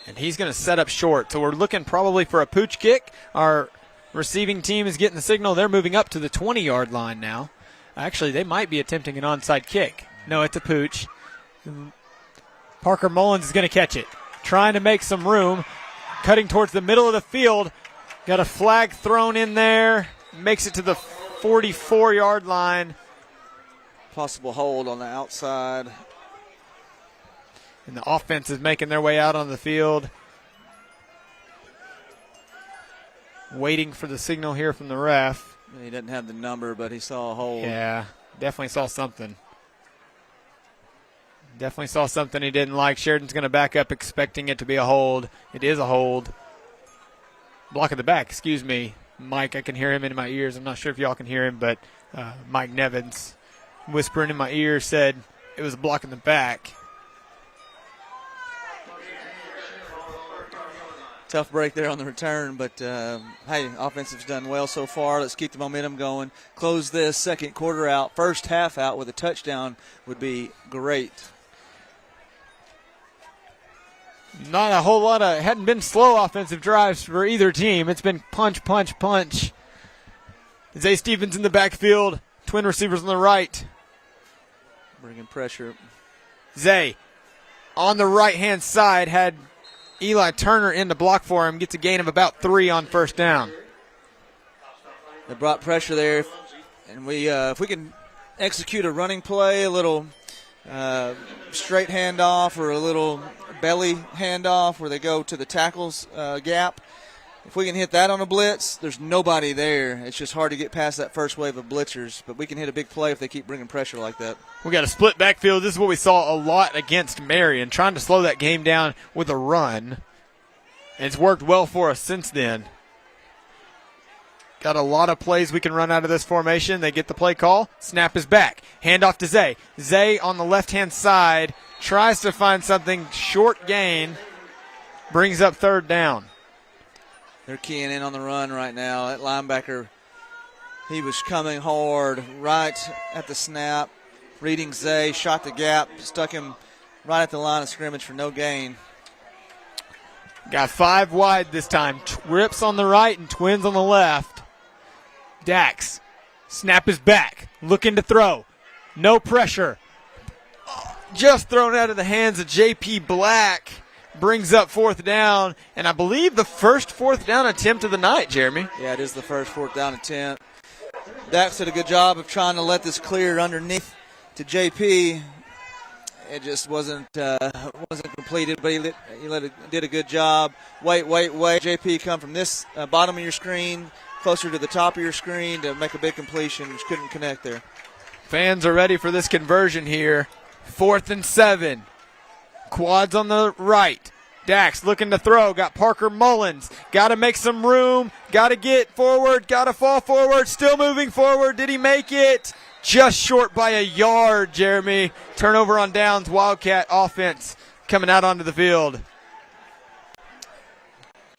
And he's going to set up short. So we're looking probably for a pooch kick. Our receiving team is getting the signal. They're moving up to the 20-yard line now. Actually, they might be attempting an onside kick. No, it's a pooch. Parker Mullins is going to catch it. Trying to make some room. Cutting towards the middle of the field. Got a flag thrown in there. Makes it to the 44-yard line. Possible hold on the outside. And the offense is making their way out on the field. Waiting for the signal here from the ref. He didn't have the number, but he saw a hold. Yeah, definitely saw something. Definitely saw something he didn't like. Sheridan's going to back up expecting it to be a hold. It is a hold. Block at the back, excuse me. Mike, I can hear him in my ears. I'm not sure if y'all can hear him, but Mike Nevins whispering in my ear said it was a block in the back. Tough break there on the return, but, hey, offensive's done well so far. Let's keep the momentum going. Close this second quarter out, first half out with a touchdown would be great. Not a whole lot of, hadn't been slow offensive drives for either team. It's been punch, punch, punch. Zay Stevens in the backfield, twin receivers on the right. Bringing pressure. Zay on the right-hand side had Eli Turner in to block for him. Gets a gain of about 3 on first down. They brought pressure there, and if we can execute a running play, a little straight handoff or a little belly handoff where they go to the tackles gap. If we can hit that on a blitz, there's nobody there. It's just hard to get past that first wave of blitzers, but we can hit a big play if they keep bringing pressure like that. We got a split backfield. This is what we saw a lot against Marion, trying to slow that game down with a run. And it's worked well for us since then. Got a lot of plays we can run out of this formation. They get the play call. Snap is back. Handoff to Zay. Zay on the left-hand side tries to find something. Short gain. Brings up third down. They're keying in on the run right now. That linebacker, he was coming hard right at the snap. Reading Zay, shot the gap, stuck him right at the line of scrimmage for no gain. Got 5 wide this time. Trips on the right and twins on the left. Dax. Snap is back. Looking to throw. No pressure. Just thrown out of the hands of J.P. Black. Brings up fourth down, and I believe the first fourth down attempt of the night, Jeremy. Yeah, it is the first fourth down attempt. Dax did a good job of trying to let this clear underneath to JP. It just wasn't completed, but he did a good job. Wait. JP come from this bottom of your screen, closer to the top of your screen to make a big completion. Just couldn't connect there. Fans are ready for this conversion here. 4th and 7. Quads on the right. Dax looking to throw. Got Parker Mullins. Got to make some room. Got to get forward. Got to fall forward. Still moving forward. Did he make it? Just short by a yard, Jeremy. Turnover on downs. Wildcat offense coming out onto the field.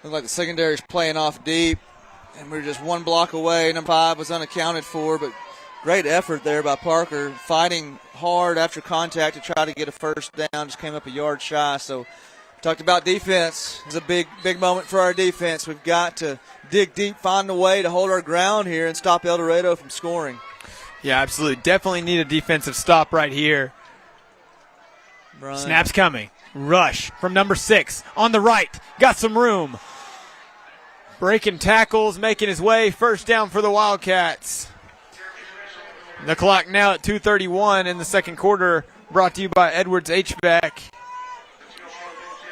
Looked like the secondary's playing off deep, and we're just one block away. Number 5 was unaccounted for, but great effort there by Parker, fighting hard after contact to try to get a first down. Just came up a yard shy. So talked about defense. It's a big moment for our defense. We've got to dig deep, find a way to hold our ground here and stop El Dorado from scoring. Yeah, absolutely. Definitely need a defensive stop right here. Run. Snap's coming. Rush from number 6 on the right. Got some room. breaking tackles, making his way. First down for the Wildcats. The clock now at 2:31 in the second quarter, brought to you by Edwards HVAC.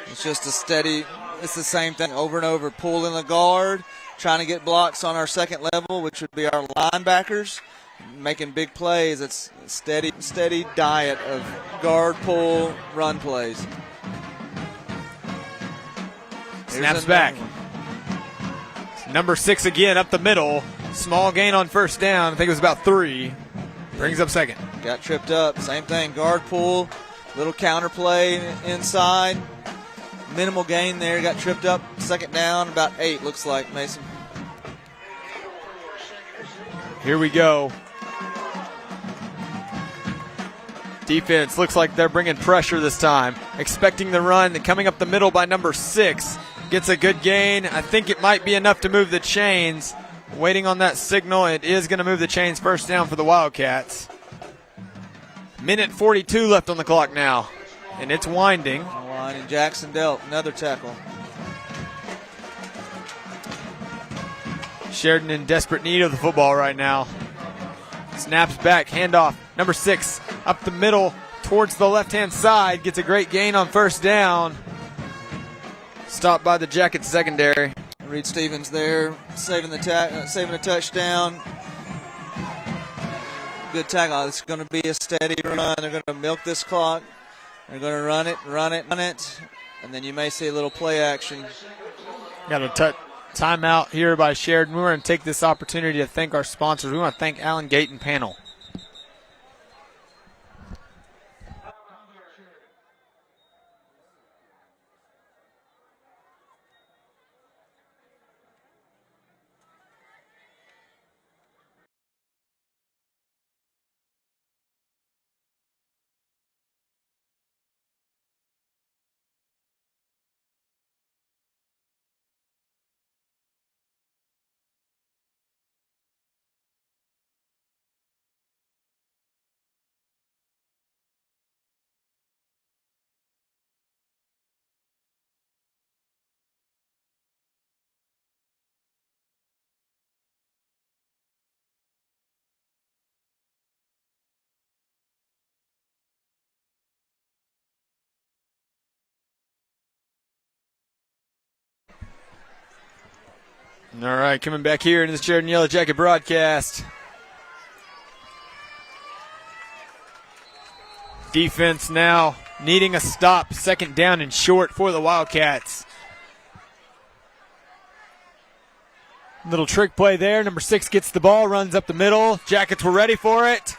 It's just it's the same thing over and over. Pulling the guard, trying to get blocks on our second level, which would be our linebackers, making big plays. It's a steady diet of guard, pull, run plays. Snaps back. Number 6 again up the middle. Small gain on first down. I think it was about 3. Brings up second. Got tripped up. Same thing. Guard pull, little counter play inside. Minimal gain there. Got tripped up. Second down, about 8 looks like, Mason. Here we go. Defense looks like they're bringing pressure this time. Expecting the run. Coming up the middle by number 6. Gets a good gain. I think it might be enough to move the chains. Waiting on that signal. It is going to move the chains. First down for the Wildcats. Minute 42 left on the clock now. And it's winding. And Jackson dealt another tackle. Sheridan in desperate need of the football right now. Snaps back, handoff. Number 6 up the middle towards the left-hand side. Gets a great gain on first down. Stopped by the Jackets secondary. Reed Stevens there, saving a touchdown. Good tackle. It's going to be a steady run. They're going to milk this clock. They're going to run it, and then you may see a little play action. Got a timeout here by Sheridan. We're going to take this opportunity to thank our sponsors. We want to thank Allen Gate and Panel. All right, coming back here into the Sheridan Yellow Jacket broadcast. Defense now needing a stop. Second down and short for the Wildcats. Little trick play there. Number 6 gets the ball, runs up the middle. Jackets were ready for it.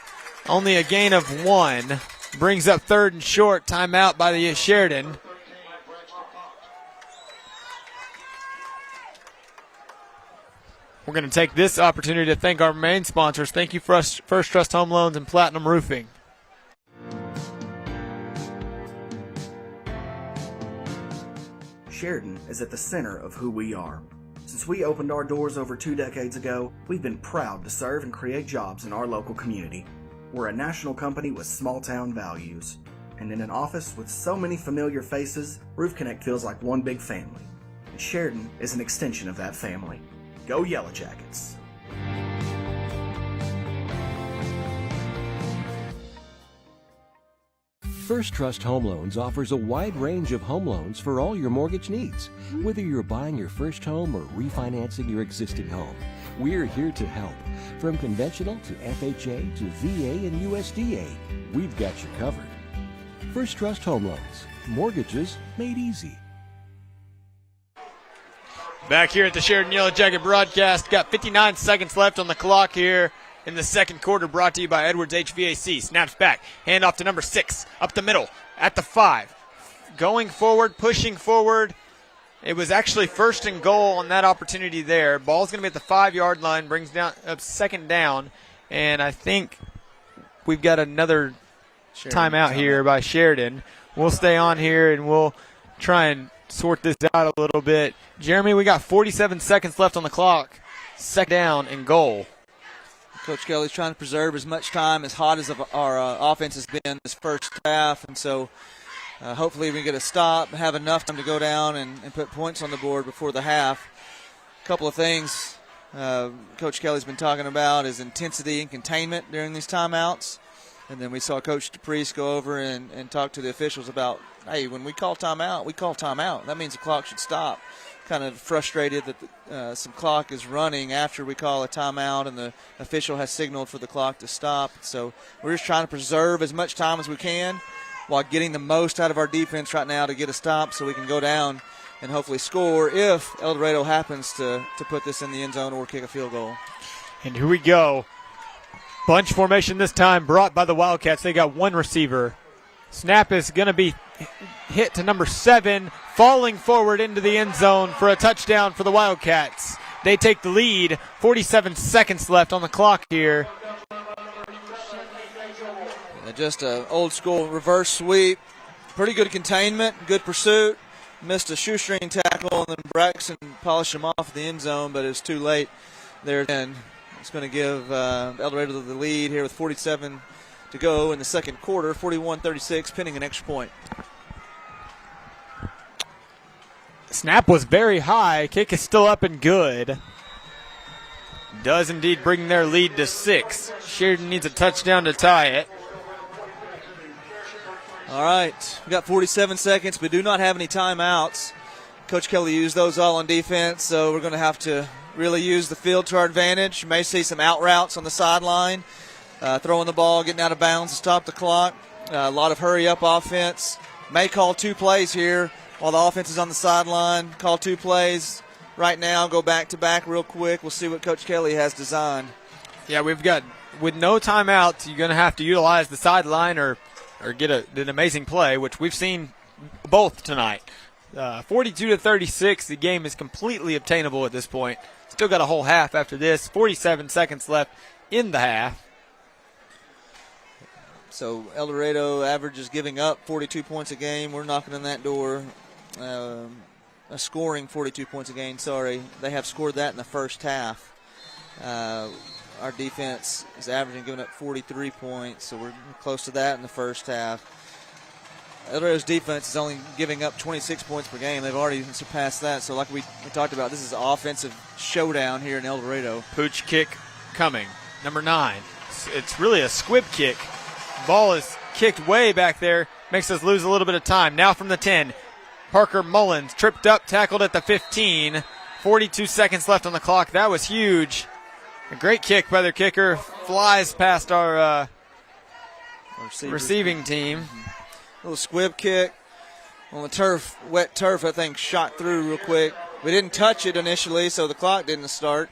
Only a gain of 1. Brings up third and short. Timeout by the Sheridan. We're going to take this opportunity to thank our main sponsors. Thank you, First Trust Home Loans and Platinum Roofing. Sheridan is at the center of who we are. Since we opened our doors over 2 decades ago, we've been proud to serve and create jobs in our local community. We're a national company with small town values. And in an office with so many familiar faces, Roof Connect feels like one big family. And Sheridan is an extension of that family. Go YellowJackets. First Trust Home Loans offers a wide range of home loans for all your mortgage needs. Whether you're buying your first home or refinancing your existing home, we're here to help. From conventional to FHA to VA and USDA, we've got you covered. First Trust Home Loans. Mortgages made easy. Back here at the Sheridan Yellow Jacket broadcast. Got 59 seconds left on the clock here in the second quarter, brought to you by Edwards HVAC. Snaps back. Handoff to number 6. Up the middle at the 5. Going forward, pushing forward. It was actually first and goal on that opportunity there. Ball's going to be at the 5-yard line. Brings down up second down. And I think we've got another timeout here by Sheridan. We'll stay on here and we'll try and sort this out a little bit. Jeremy, we got 47 seconds left on the clock. Second down and goal. Coach Kelly's trying to preserve as much time, as hot as our offense has been this first half, and so hopefully we can get a stop, have enough time to go down and put points on the board before the half. couple of things Coach Kelly's been talking about is intensity and containment during these timeouts. And then we saw Coach DePriest go over and talk to the officials about, hey, when we call timeout, we call timeout. That means the clock should stop. Kind of frustrated that some clock is running after we call a timeout and the official has signaled for the clock to stop. So we're just trying to preserve as much time as we can while getting the most out of our defense right now to get a stop so we can go down and hopefully score if El Dorado happens to put this in the end zone or kick a field goal. And here we go. Bunch formation this time brought by the Wildcats. They got one receiver. Snap is going to be hit to number 7, falling forward into the end zone for a touchdown for the Wildcats. They take the lead. 47 seconds left on the clock here. Just an old school reverse sweep. Pretty good containment, good pursuit. Missed a shoestring tackle, and then Braxton polished him off at the end zone, but it was too late there. And it's going to give El Dorado the lead here with 47 to go in the second quarter, 41-36, pinning an extra point. Snap was very high. Kick is still up and good. Does indeed bring their lead to 6. Sheridan needs a touchdown to tie it. All right, we got 47 seconds, but do not have any timeouts. Coach Kelly used those all on defense, so we're going to have to really use the field to our advantage. You may see some out routes on the sideline, throwing the ball, getting out of bounds to stop the clock. A lot of hurry-up offense. May call 2 plays here while the offense is on the sideline. Call 2 plays right now, go back-to-back real quick. We'll see what Coach Kelly has designed. Yeah, we've got, with no timeouts, you're going to have to utilize the sideline or get an amazing play, which we've seen both tonight. 42-36, the game is completely obtainable at this point. Still got a whole half after this. 47 seconds left in the half. So El Dorado averages giving up 42 points a game. We're knocking on that door. Scoring 42 points a game, sorry. They have scored that in the first half. Our defense is averaging giving up 43 points, so we're close to that in the first half. El Dorado's defense is only giving up 26 points per game. They've already surpassed that. So like we talked about, this is an offensive showdown here in El Dorado. Pooch kick coming. Number 9. It's really a squib kick. Ball is kicked way back there. Makes us lose a little bit of time. Now from the 10. Parker Mullins tripped up, tackled at the 15. 42 seconds left on the clock. That was huge. A great kick by their kicker. Flies past our receiving team. Little squib kick on the turf, wet turf, I think, shot through real quick. We didn't touch it initially, so the clock didn't start.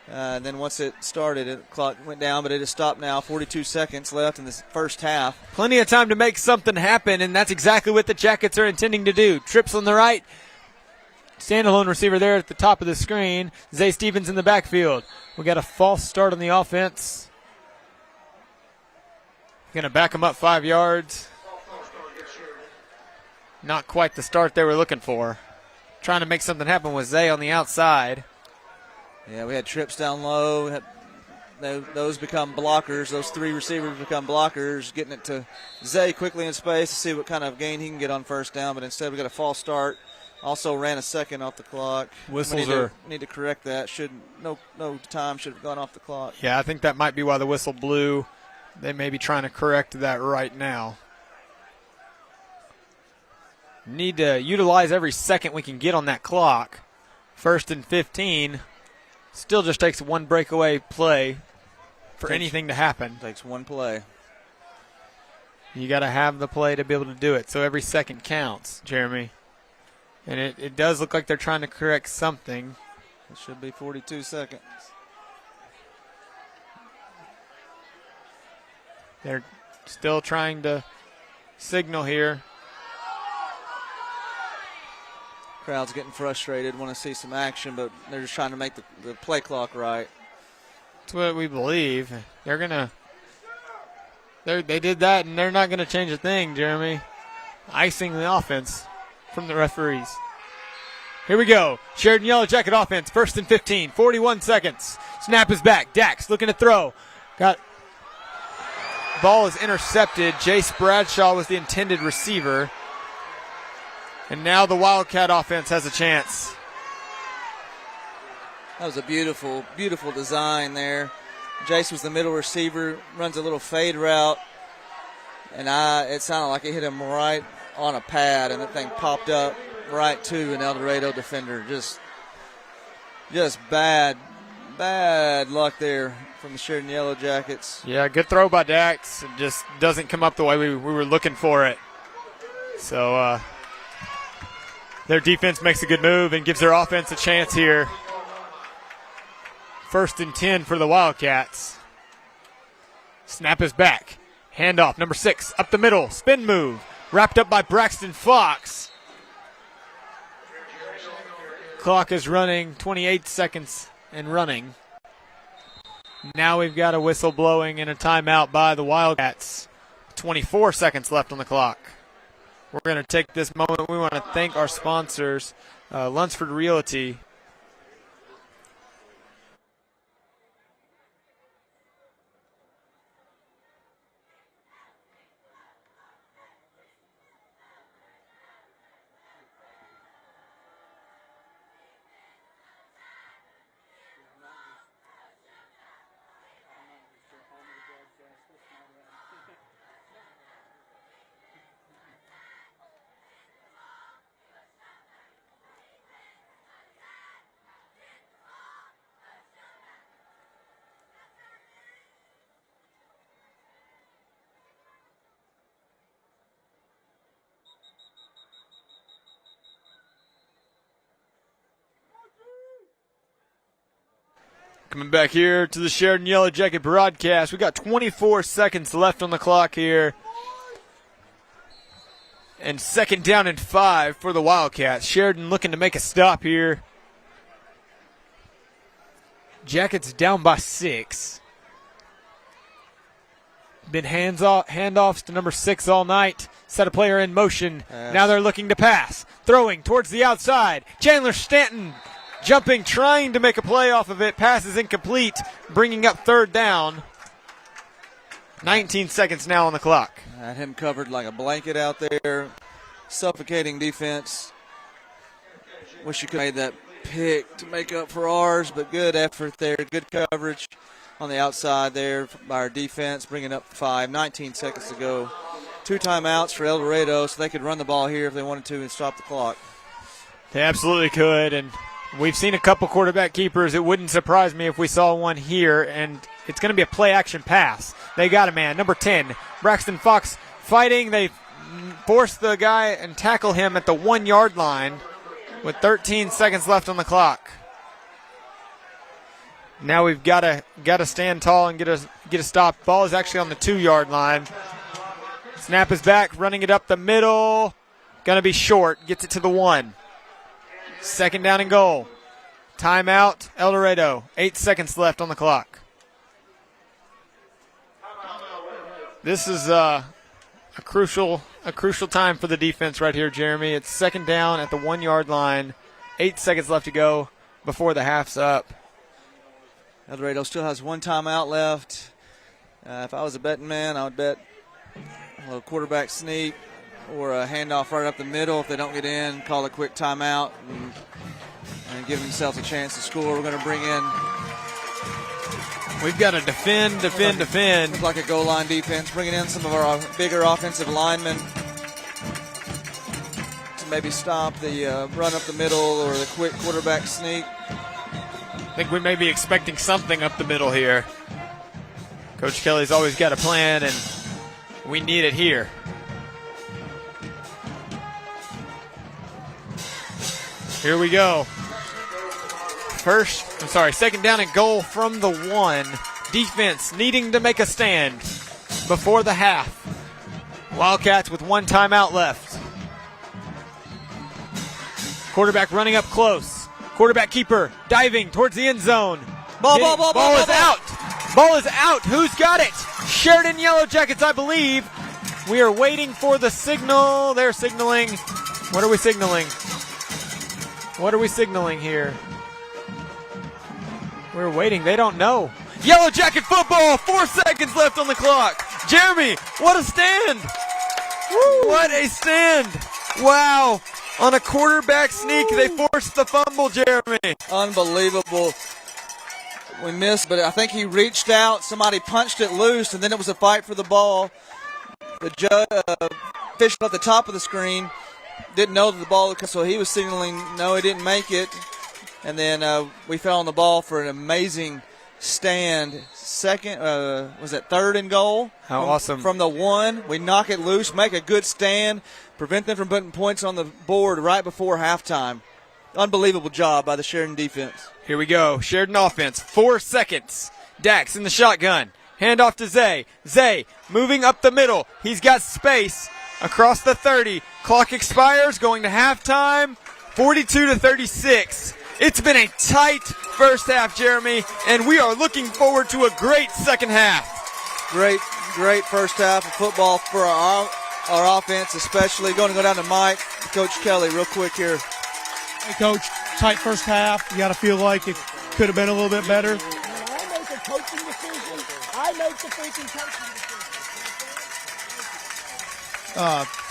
Then once it started, the clock went down, but it has stopped now. 42 seconds left in this first half. Plenty of time to make something happen, and that's exactly what the Jackets are intending to do. Trips on the right. Standalone receiver there at the top of the screen. Zay Stevens in the backfield. We got a false start on the offense. Going to back them up 5 yards. Not quite the start they were looking for. Trying to make something happen with Zay on the outside. Yeah, we had trips down low. Those become blockers. Those 3 receivers become blockers, getting it to Zay quickly in space to see what kind of gain he can get on first down. But instead we got a false start. Also ran a second off the clock. Whistles need to correct that. No time should have gone off the clock. Yeah, I think that might be why the whistle blew. They may be trying to correct that right now. Need to utilize every second we can get on that clock. 1st and 15. Still just takes one breakaway play for anything to happen. Takes one play. You got to have the play to be able to do it. So every second counts, Jeremy. And it does look like they're trying to correct something. It should be 42 seconds. They're still trying to signal here. Crowd's getting frustrated, want to see some action, but they're just trying to make the play clock right. That's what we believe. They did that, and they're not going to change a thing, Jeremy. Icing the offense from the referees. Here we go. Sheridan Yellow Jacket offense. 1st and 15. 41 seconds. Snap is back. Dax looking to throw. Ball is intercepted. Jace Bradshaw was the intended receiver. And now the Wildcat offense has a chance. That was a beautiful, beautiful design there. Jace was the middle receiver, runs a little fade route, and it sounded like it hit him right on a pad, and that thing popped up right to an El Dorado defender. Just bad luck there from the Sheridan YellowJackets. Yeah, good throw by Dax. It just doesn't come up the way we were looking for it. So their defense makes a good move and gives their offense a chance here. 1st and 10 for the Wildcats. Snap is back. Handoff, number 6, up the middle. Spin move. Wrapped up by Braxton Fox. Clock is running, 28 seconds and running. Now we've got a whistle blowing and a timeout by the Wildcats. 24 seconds left on the clock. We're going to take this moment. We want to thank our sponsors, Lunsford Realty. Coming back here to the Sheridan YellowJacket broadcast. We got 24 seconds left on the clock here. And 2nd down and 5 for the Wildcats. Sheridan looking to make a stop here. Jackets down by 6. Been handoffs to number 6 all night. Set a player in motion. Now they're looking to pass. Throwing towards the outside. Chandler Stanton jumping, trying to make a play off of it. Pass is incomplete, bringing up 3rd down. 19 seconds now on the clock. Had him covered like a blanket out there. Suffocating defense. Wish you could have made that pick to make up for ours, but good effort there. Good coverage on the outside there by our defense, bringing up 5. 19 seconds to go. 2 timeouts for El Dorado, so they could run the ball here if they wanted to and stop the clock. They absolutely could, and we've seen a couple quarterback keepers. It wouldn't surprise me if we saw one here, and it's going to be a play-action pass. They got a man, number 10, Braxton Fox fighting. They force the guy and tackle him at the 1-yard line with 13 seconds left on the clock. Now we've got to stand tall and get a stop. Ball is actually on the 2-yard line. Snap is back, running it up the middle. Going to be short, gets it to the 1. 2nd down and goal. Timeout, El Dorado. 8 seconds left on the clock. This is a crucial time for the defense right here, Jeremy. It's 2nd down at the 1-yard line. 8 seconds left to go before the half's up. El Dorado still has 1 timeout left. If I was a betting man, I would bet a little quarterback sneak or a handoff right up the middle. If they don't get in, call a quick timeout and give themselves a chance to score. We're going to bring in. We've got to defend. Looks like a goal line defense, bringing in some of our bigger offensive linemen to maybe stop the run up the middle or the quick quarterback sneak. I think we may be expecting something up the middle here. Coach Kelly's always got a plan, and we need it here. Here we go. 2nd down and goal from the 1. Defense needing to make a stand before the half. Wildcats with 1 timeout left. Quarterback running up close. Quarterback keeper diving towards the end zone. Ball is out. Ball is out. Who's got it? Sheridan YellowJackets, I believe. We are waiting for the signal. They're signaling. What are we signaling? What are we signaling here? We're waiting. They don't know. YellowJacket football. 4 seconds left on the clock. Jeremy, what a stand. Woo. What a stand. Wow. On a quarterback sneak, they forced the fumble, Jeremy. Unbelievable. We missed, but I think he reached out. Somebody punched it loose, and then it was a fight for the ball. The judge, official at the top of the screen, didn't know that the ball, so he was signaling no, he didn't make it. And then we fell on the ball for an amazing stand. Second, was it 3rd and goal? How awesome. From the 1, we knock it loose, make a good stand, prevent them from putting points on the board right before halftime. Unbelievable job by the Sheridan defense. Here we go. Sheridan offense. 4 seconds. Dax in the shotgun. Handoff to Zay. Zay moving up the middle. He's got space across the 30. Clock expires. Going to halftime. 42-36. It's been a tight first half, Jeremy, and we are looking forward to a great second half. Great first half of football for our offense, especially. Going to go down to Mike, Coach Kelly, real quick here. Hey, Coach, tight first half. You got to feel like it could have been a little bit better. When I make a coaching decision, I make the freaking coaching decision.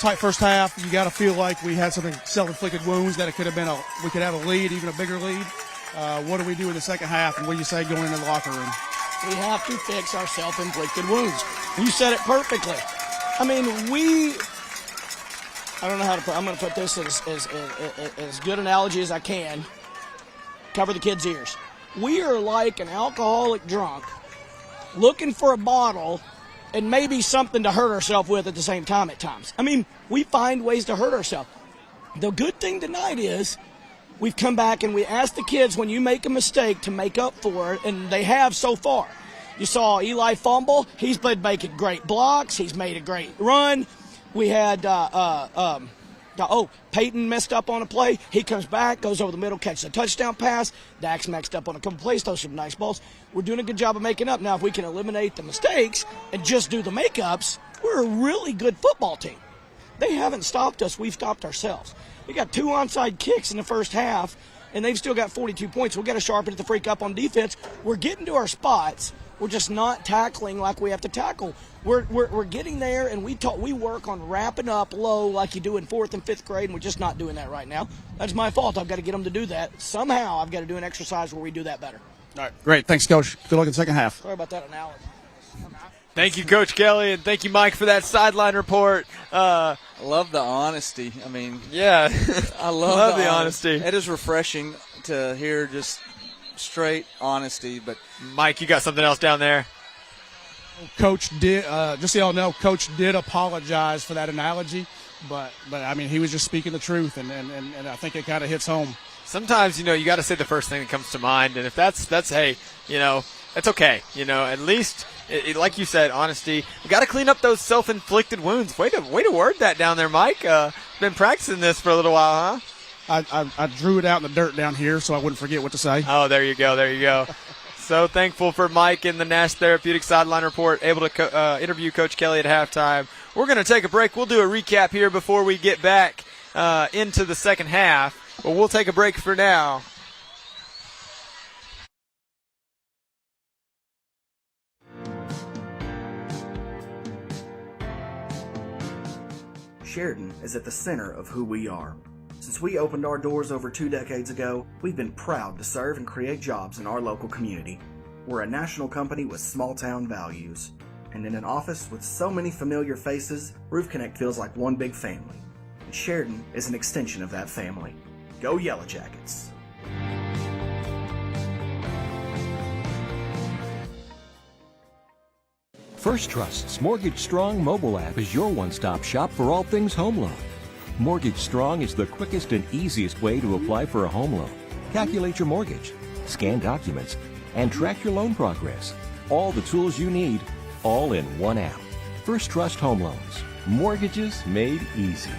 Tight first half. You got to feel like we had some self-inflicted wounds that it could have been we could have a lead, even a bigger lead. What do we do in the second half, and what do you say going into the locker room? We have to fix our self-inflicted wounds. You said it perfectly. I mean, I don't know how to put. I'm going to put this as good analogy as I can. Cover the kids' ears. We are like an alcoholic drunk looking for a bottle and maybe something to hurt ourselves with at the same time at times. I mean, we find ways to hurt ourselves. The good thing tonight is we've come back and we asked the kids, when you make a mistake, to make up for it, and they have so far. You saw Eli fumble. He's been making great blocks. He's made a great run. We had Peyton messed up on a play. He comes back, goes over the middle, catches a touchdown pass. Dax messed up on a couple plays, throws some nice balls. We're doing a good job of making up. Now, if we can eliminate the mistakes and just do the makeups, we're a really good football team. They haven't stopped us. We've stopped ourselves. We got 2 onside kicks in the first half, and they've still got 42 points. We've got to sharpen it to freak up on defense. We're getting to our spots. We're just not tackling like we have to tackle. We're getting there, and we work on wrapping up low like you do in 4th and 5th grade, and we're just not doing that right now. That's my fault. I've got to get them to do that. Somehow I've got to do an exercise where we do that better. All right, great. Thanks, Coach. Good luck in the second half. Sorry about that analogy. Thank you, Coach Kelly, and thank you, Mike, for that sideline report. I love the honesty. I mean, yeah, I love the honesty. It is refreshing to hear just straight honesty. But Mike, you got something else down there? Coach did, just so y'all know, Coach did apologize for that analogy, but I mean, he was just speaking the truth, and I think it kind of hits home. Sometimes, you got to say the first thing that comes to mind, and if that's hey, that's okay. At least, like you said, honesty. We got to clean up those self-inflicted wounds. Way to word that down there, Mike. Been practicing this for a little while, huh? I drew it out in the dirt down here so I wouldn't forget what to say. Oh, there you go. So thankful for Mike in the Nash Therapeutic Sideline Report, able to interview Coach Kelly at halftime. We're going to take a break. We'll do a recap here before we get back into the second half. But we'll take a break for now. Sheridan is at the center of who we are. Since we opened our doors over 2 decades ago, we've been proud to serve and create jobs in our local community. We're a national company with small-town values. And in an office with so many familiar faces, Roof Connect feels like one big family. And Sheridan is an extension of that family. Go YellowJackets! First Trust's Mortgage Strong mobile app is your one-stop shop for all things home loan. Mortgage Strong is the quickest and easiest way to apply for a home loan, calculate your mortgage, scan documents, and track your loan progress. All the tools you need, all in one app. First Trust Home Loans. Mortgages made easy.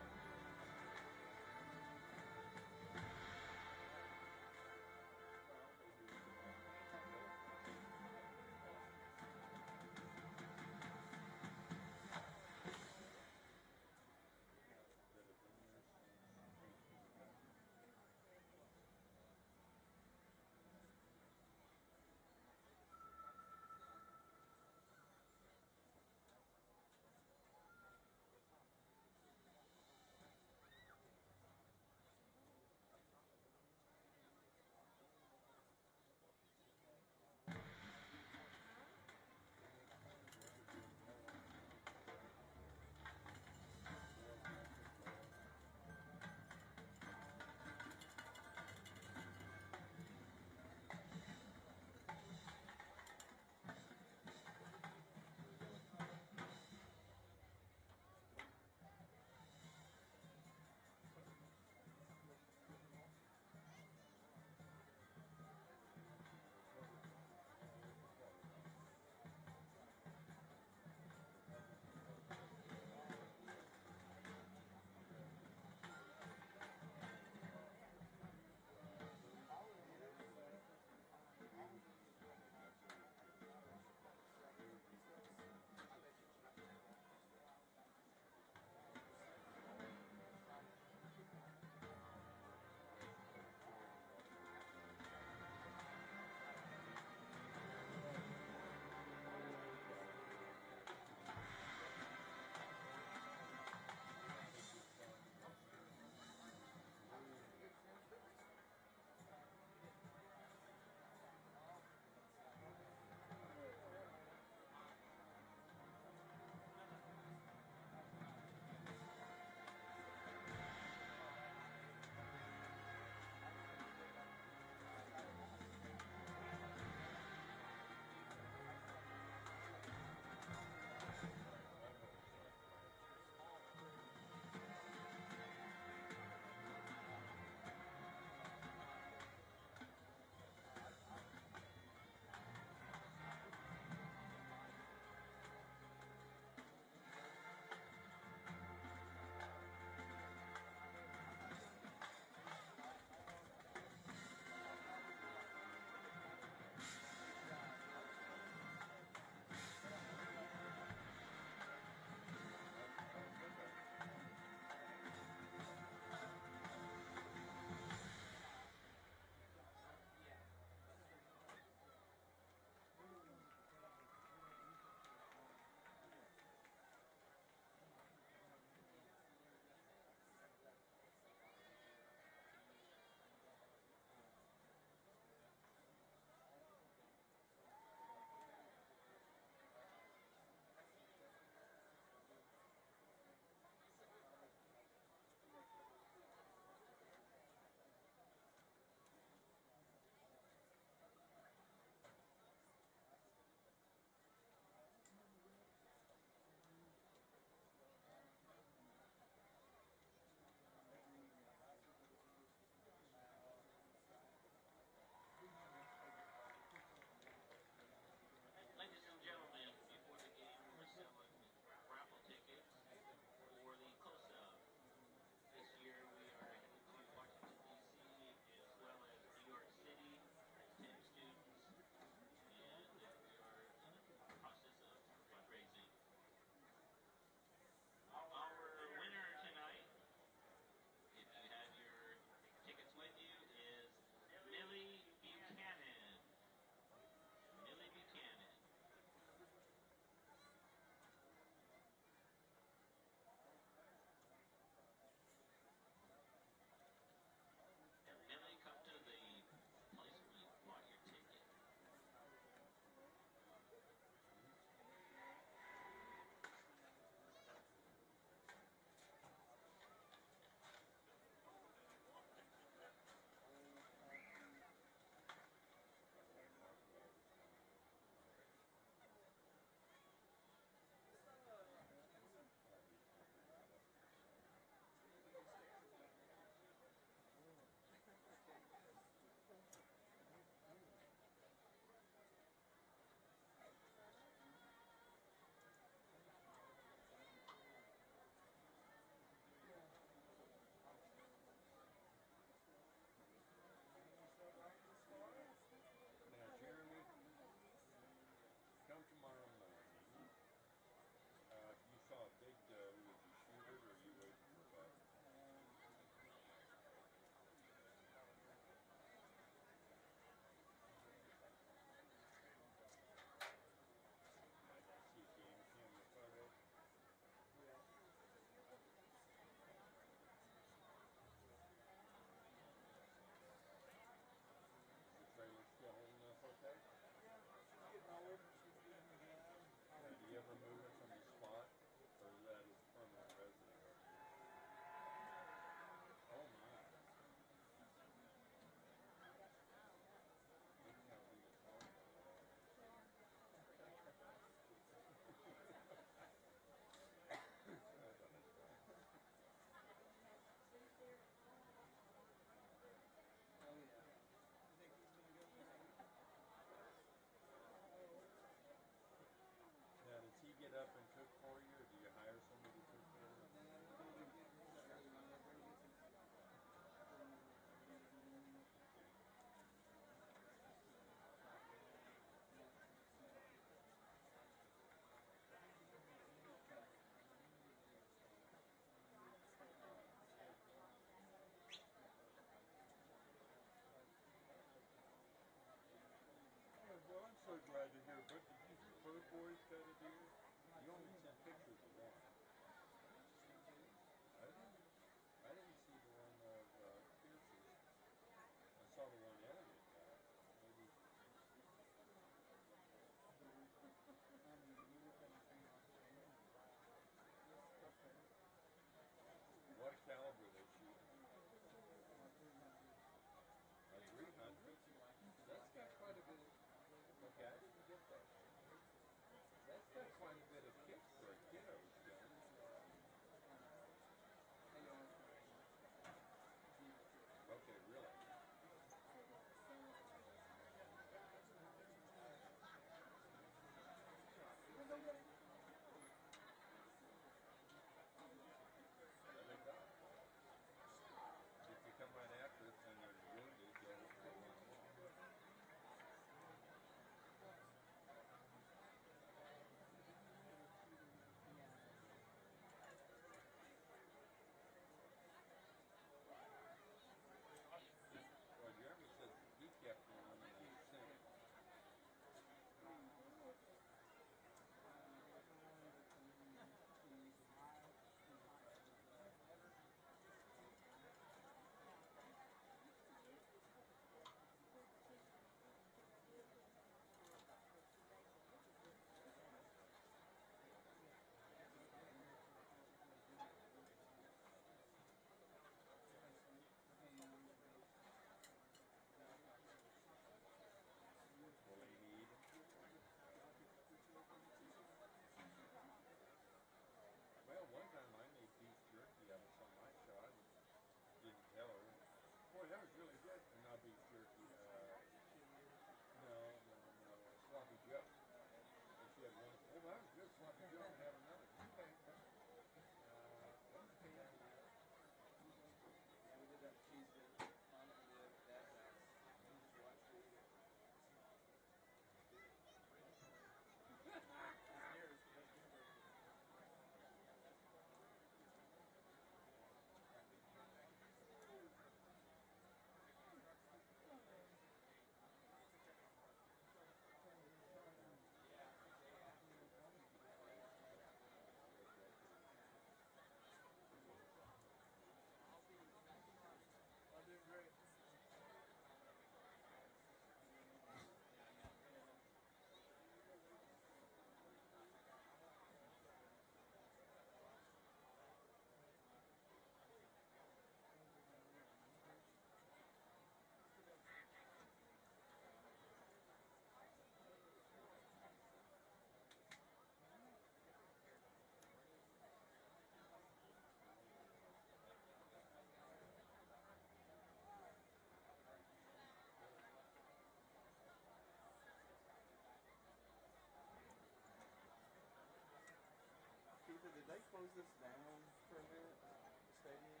close this down for a minute? The stadium?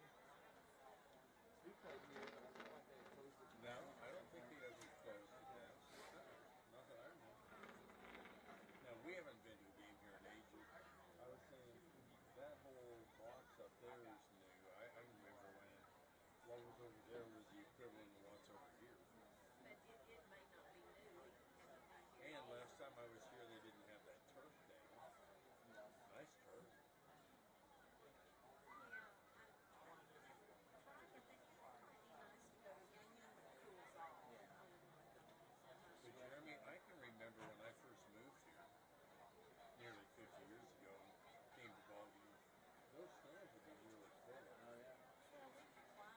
We played here, but I feel like they closed it. No, I don't think they ever closed it down. Not that I remember. No, we haven't been to a game here in ages. I was saying that whole box up there is new. I remember when what was over there was the equivalent of what's over here. But it may not be new. And last time I was here, they didn't have that turf down. Nice turf. But Jeremy, I can remember when I first moved here, nearly 50 years ago, and came to ball games. Those stands would be really full. Oh yeah. I mean, my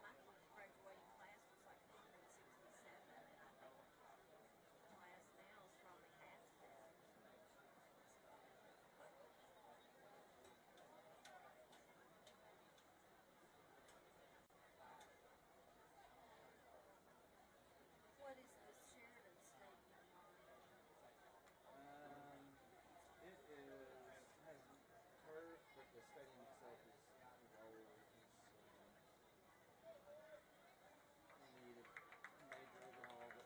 graduating class was like 167, and I think the class now is probably half that. What is the Sheridan Stadium like? It has turf, but the stadium itself is old. Needed major overhaul, but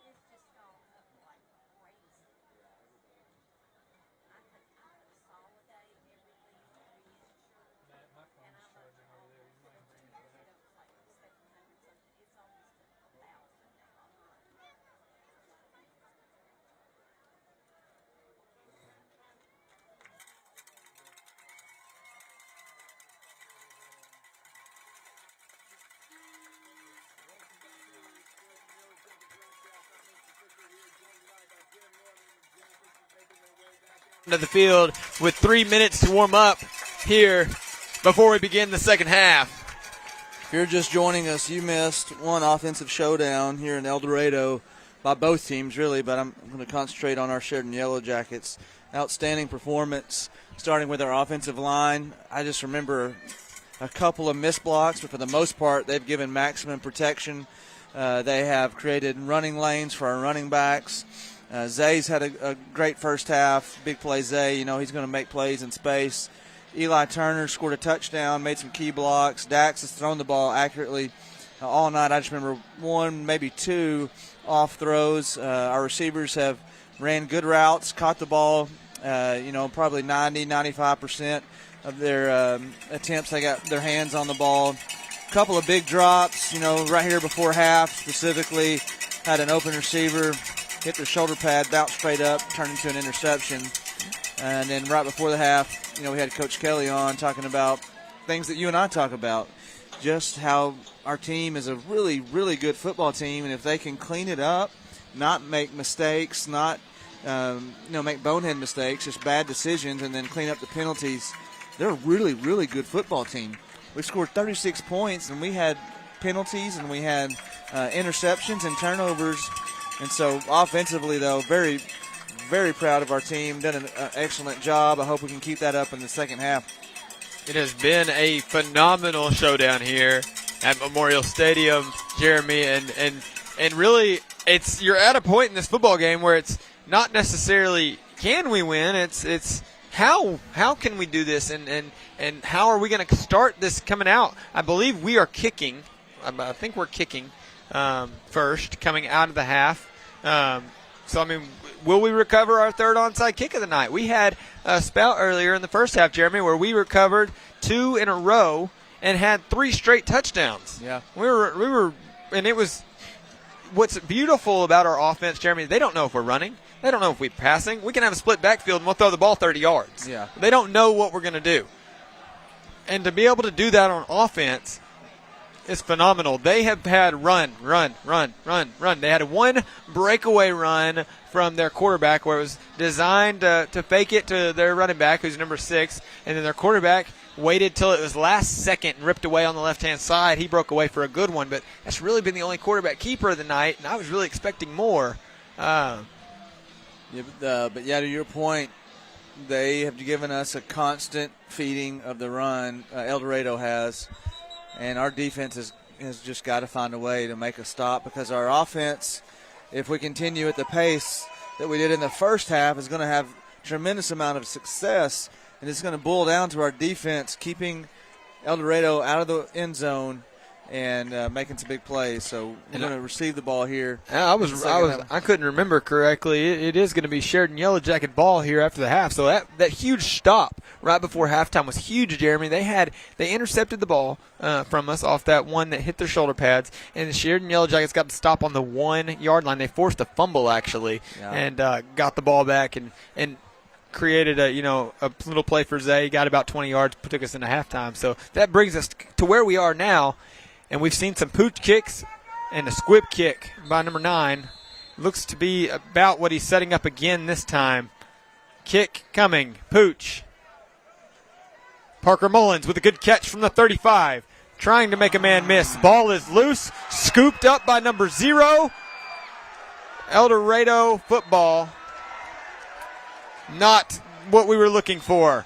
It's just gone up like crazy. I could consolidate everything, reinsure. My phone's charging over there. You might bring it back. It was like 700 something. It's almost 1,000 now. To the field with 3 minutes to warm up here before we begin the second half. If you're just joining us, you missed one offensive showdown here in El Dorado by both teams, really, but I'm going to concentrate on our Sheridan YellowJackets. Outstanding performance, starting with our offensive line. I just remember a couple of missed blocks, but for the most part, they've given maximum protection. They have created running lanes for our running backs. Zay's had a great first half. Big play Zay. You know, he's going to make plays in space. Eli Turner scored a touchdown, made some key blocks. Dax has thrown the ball accurately all night. I just remember one, maybe two off throws. Our receivers have ran good routes, caught the ball, probably 90, 95% of their attempts. They got their hands on the ball. A couple of big drops, right here before half specifically. Had an open receiver, hit the shoulder pad, bounced straight up, turned into an interception. And then right before the half, we had Coach Kelly on talking about things that you and I talk about, just how our team is a really, really good football team, and if they can clean it up, not make mistakes, not make bonehead mistakes, just bad decisions, and then clean up the penalties, they're a really, really good football team. We scored 36 points, and we had penalties, and we had interceptions and turnovers. And so offensively, though, very, very proud of our team. Done an excellent job. I hope we can keep that up in the second half. It has been a phenomenal showdown here at Memorial Stadium, Jeremy, and really you're at a point in this football game where it's not necessarily can we win, it's how can we do this and how are we going to start this coming out. I believe we are kicking. I think we're kicking first coming out of the half. Will we recover our third onside kick of the night? We had a spell earlier in the first half, Jeremy, where we recovered 2 in a row and had 3 straight touchdowns. Yeah. We were, and it was what's beautiful about our offense, Jeremy. They don't know if we're running. They don't know if we're passing. We can have a split backfield and we'll throw the ball 30 yards. Yeah. They don't know what we're going to do. And to be able to do that on offense is phenomenal. They have had run. They had one breakaway run from their quarterback where it was designed to fake it to their running back, who's number 6, and then their quarterback waited till it was last second and ripped away on the left-hand side. He broke away for a good one, but that's really been the only quarterback keeper of the night, and I was really expecting more. But to your point, they have given us a constant feeding of the run. El Dorado has, and our defense has just got to find a way to make a stop, because our offense, if we continue at the pace that we did in the first half, is going to have tremendous amount of success, and it's going to boil down to our defense keeping El Dorado out of the end zone and making some big plays. So we're going to receive the ball here. I couldn't remember correctly. It is going to be Sheridan YellowJacket ball here after the half. So that huge stop right before halftime was huge, Jeremy. They intercepted the ball from us off that one that hit their shoulder pads, and the Sheridan YellowJackets got to stop on the 1 yard line. They forced a fumble actually, and got the ball back and created a little play for Zay. Got about 20 yards, took us into halftime. So that brings us to where we are now. And we've seen some pooch kicks and a squib kick by number 9. Looks to be about what he's setting up again this time. Kick coming. Pooch. Parker Mullins with a good catch from the 35. Trying to make a man miss. Ball is loose. Scooped up by number 0. El Dorado football. Not what we were looking for.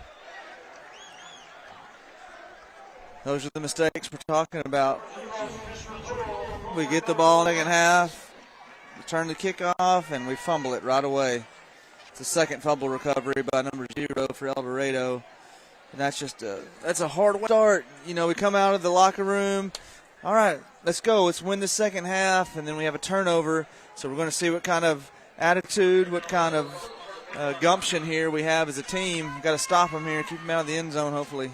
Those are the mistakes we're talking about. We get the ball in the second half, return the kickoff, and we fumble it right away. It's the second fumble recovery by number 0 for El Dorado. And that's a hard start. We come out of the locker room. All right, let's go. Let's win the second half, and then we have a turnover. So we're going to see what kind of attitude, what kind of gumption here we have as a team. We've got to stop them here, keep them out of the end zone, hopefully.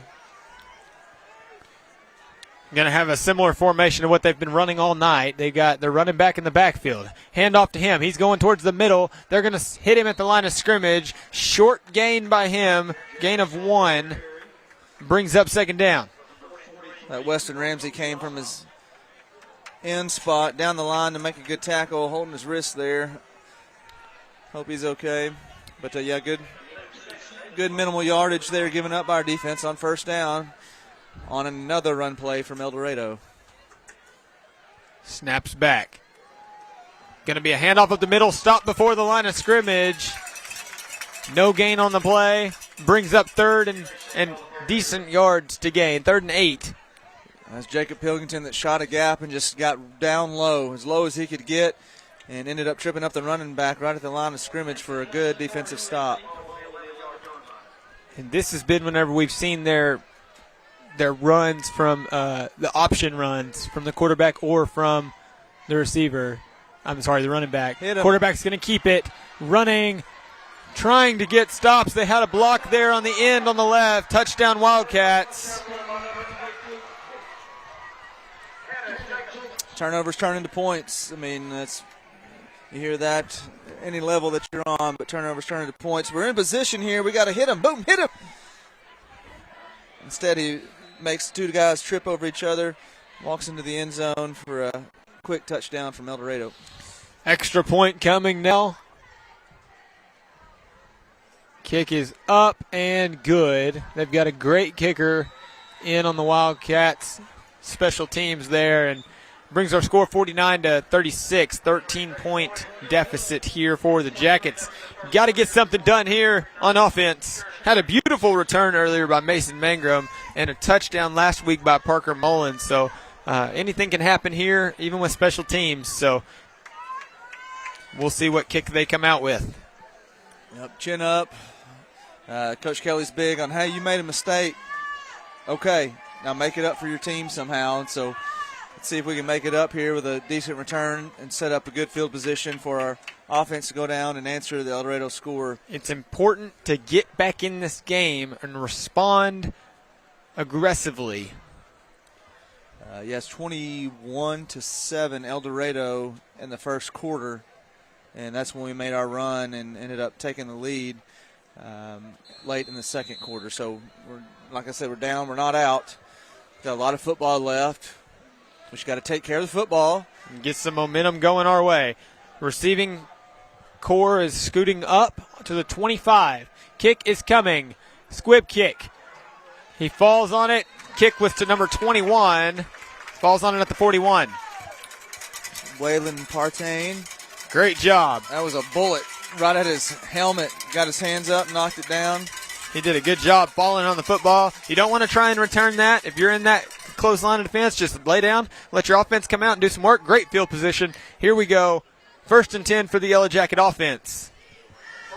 Going to have a similar formation to what they've been running all night. They're running back in the backfield. Hand off to him. He's going towards the middle. They're going to hit him at the line of scrimmage. Short gain by him. Gain of 1. Brings up second down. Weston Ramsey came from his end spot down the line to make a good tackle, holding his wrist there. Hope he's okay. But, good minimal yardage there given up by our defense on first down. On another run play from El Dorado. Snaps back. Going to be a handoff up the middle. Stop before the line of scrimmage. No gain on the play. Brings up third and decent yards to gain. 3rd and 8. That's Jacob Pilkington that shot a gap and just got down low as he could get, and ended up tripping up the running back right at the line of scrimmage for a good defensive stop. And this has been whenever we've seen their runs from the option runs from the quarterback or from the receiver. The running back. Quarterback's going to keep it. Running, trying to get stops. They had a block there on the end on the left. Touchdown Wildcats. Turnovers turn into points. You hear that any level that you're on, but turnovers turn into points. We're in position here. We got to hit him. Boom, hit him. Instead, he makes 2 guys trip over each other, walks into the end zone for a quick touchdown from El Dorado. Extra point coming now. Kick is up and good. They've got a great kicker in on the Wildcats. Special teams there, and brings our score 49-36. 13-point deficit here for the Jackets. Got to get something done here on offense. Had a beautiful return earlier by Mason Mangrum and a touchdown last week by Parker Mullins. So anything can happen here, even with special teams. So we'll see what kick they come out with. Yep, chin up. Coach Kelly's big on, hey, you made a mistake. Okay, now make it up for your team somehow. And so let's see if we can make it up here with a decent return and set up a good field position for our offense to go down and answer the El Dorado score. It's important to get back in this game and respond aggressively. Yes, 21-7 El Dorado in the first quarter, and that's when we made our run and ended up taking the lead late in the second quarter. So, like I said, we're down. We're not out. Got a lot of football left. We just got to take care of the football. Get some momentum going our way. Receiving core is scooting up to the 25. Kick is coming. Squib kick. He falls on it. Kick was to number 21. Falls on it at the 41. Waylon Partain. Great job. That was a bullet right at his helmet. Got his hands up, knocked it down. He did a good job falling on the football. You don't want to try and return that. If you're in that close line of defense, just lay down, let your offense come out and do some work. Great field position. Here we go. 1st and 10 for the Yellow Jacket offense.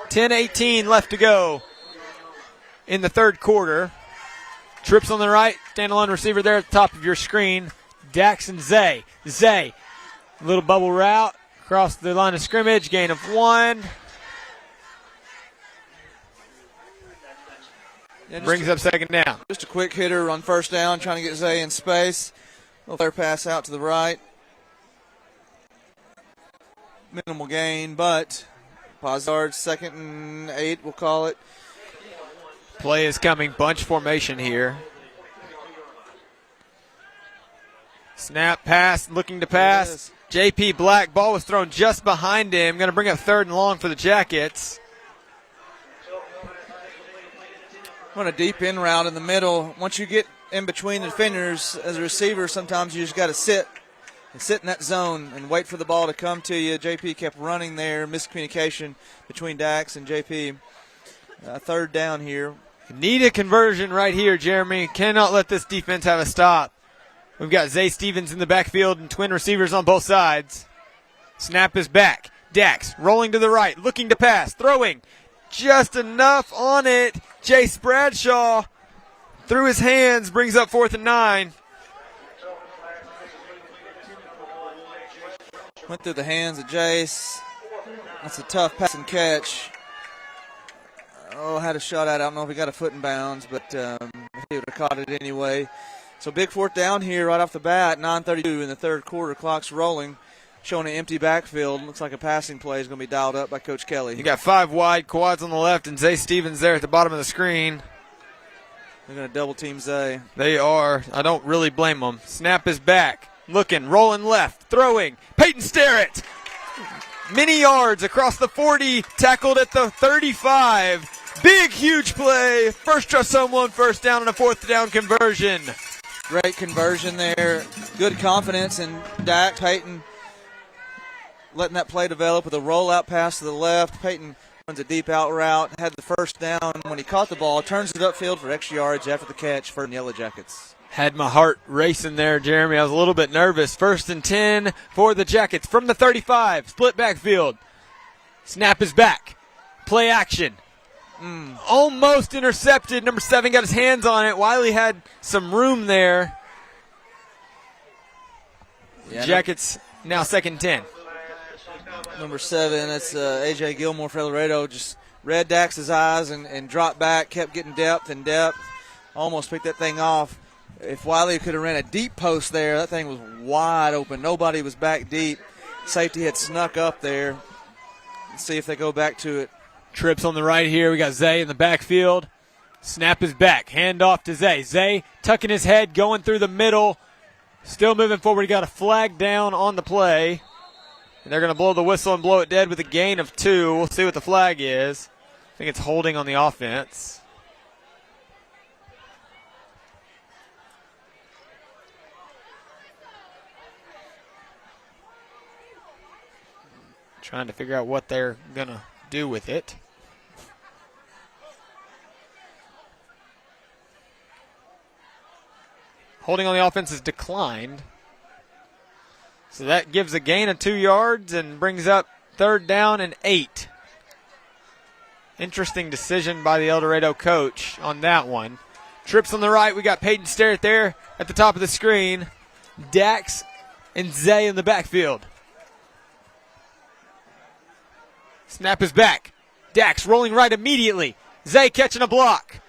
10:18 left to go in the third quarter. Trips on the right, standalone receiver there at the top of your screen. Dax and Zay. Zay, little bubble route across the line of scrimmage, gain of 1. Brings up second down. Just a quick hitter on first down, trying to get Zay in space. Little flare pass out to the right. Minimal gain, but pause yards, 2nd and 8, we'll call it. Play is coming, bunch formation here. Snap, pass, looking to pass. J.P. Black, ball was thrown just behind him. Going to bring up 3rd and long for the Jackets. Want a deep in route in the middle. Once you get in between the defenders as a receiver, sometimes you just got to sit in that zone and wait for the ball to come to you. JP kept running there. Miscommunication between Dax and JP. 3rd down here. Need a conversion right here, Jeremy. Cannot let this defense have a stop. We've got Zay Stevens in the backfield and twin receivers on both sides. Snap is back. Dax rolling to the right, looking to pass, throwing. Just enough on it. Jace Bradshaw through his hands brings up 4th and 9. Went through the hands of Jace. That's a tough pass and catch. Had a shot at it. I don't know if he got a foot in bounds, but he would have caught it anyway. So big 4th down here right off the bat. 9:32 in the third quarter. Clock's rolling. Showing an empty backfield. Looks like a passing play is going to be dialed up by Coach Kelly. You got 5 wide, quads on the left, and Zay Stevens there at the bottom of the screen. They're going to double team Zay. They are. I don't really blame them. Snap is back. Looking, rolling left, throwing. Peyton Starrett. Many yards across the 40, tackled at the 35. Big, huge play. First trust someone, 1st down and a 4th down conversion. Great conversion there. Good confidence in Dak. Peyton letting that play develop with a rollout pass to the left. Peyton runs a deep out route, had the 1st down. When he caught the ball, turns it upfield for extra yards after the catch for the Yellow Jackets. Had my heart racing there, Jeremy. I was a little bit nervous. 1st and 10 for the Jackets from the 35. Split backfield. Snap is back. Play action. Almost intercepted. Number 7 got his hands on it. Wiley had some room there. Jackets now 2nd and 10. Number 7, that's A.J. Gilmore for El Dorado. Just read Dax's eyes and dropped back, kept getting depth and depth. Almost picked that thing off. If Wiley could have ran a deep post there, that thing was wide open. Nobody was back deep. Safety had snuck up there. Let's see if they go back to it. Trips on the right here. We got Zay in the backfield. Snap is back. Hand off to Zay. Zay tucking his head, going through the middle. Still moving forward. He got a flag down on the play. And they're going to blow the whistle and blow it dead with a gain of 2. We'll see what the flag is. I think it's holding on the offense. Trying to figure out what they're going to do with it. Holding on the offense is declined. So that gives a gain of 2 yards and brings up 3rd down and 8. Interesting decision by the El Dorado coach on that one. Trips on the right. We got Peyton Starrett there at the top of the screen. Dax and Zay in the backfield. Snap is back. Dax rolling right immediately. Zay catching a block.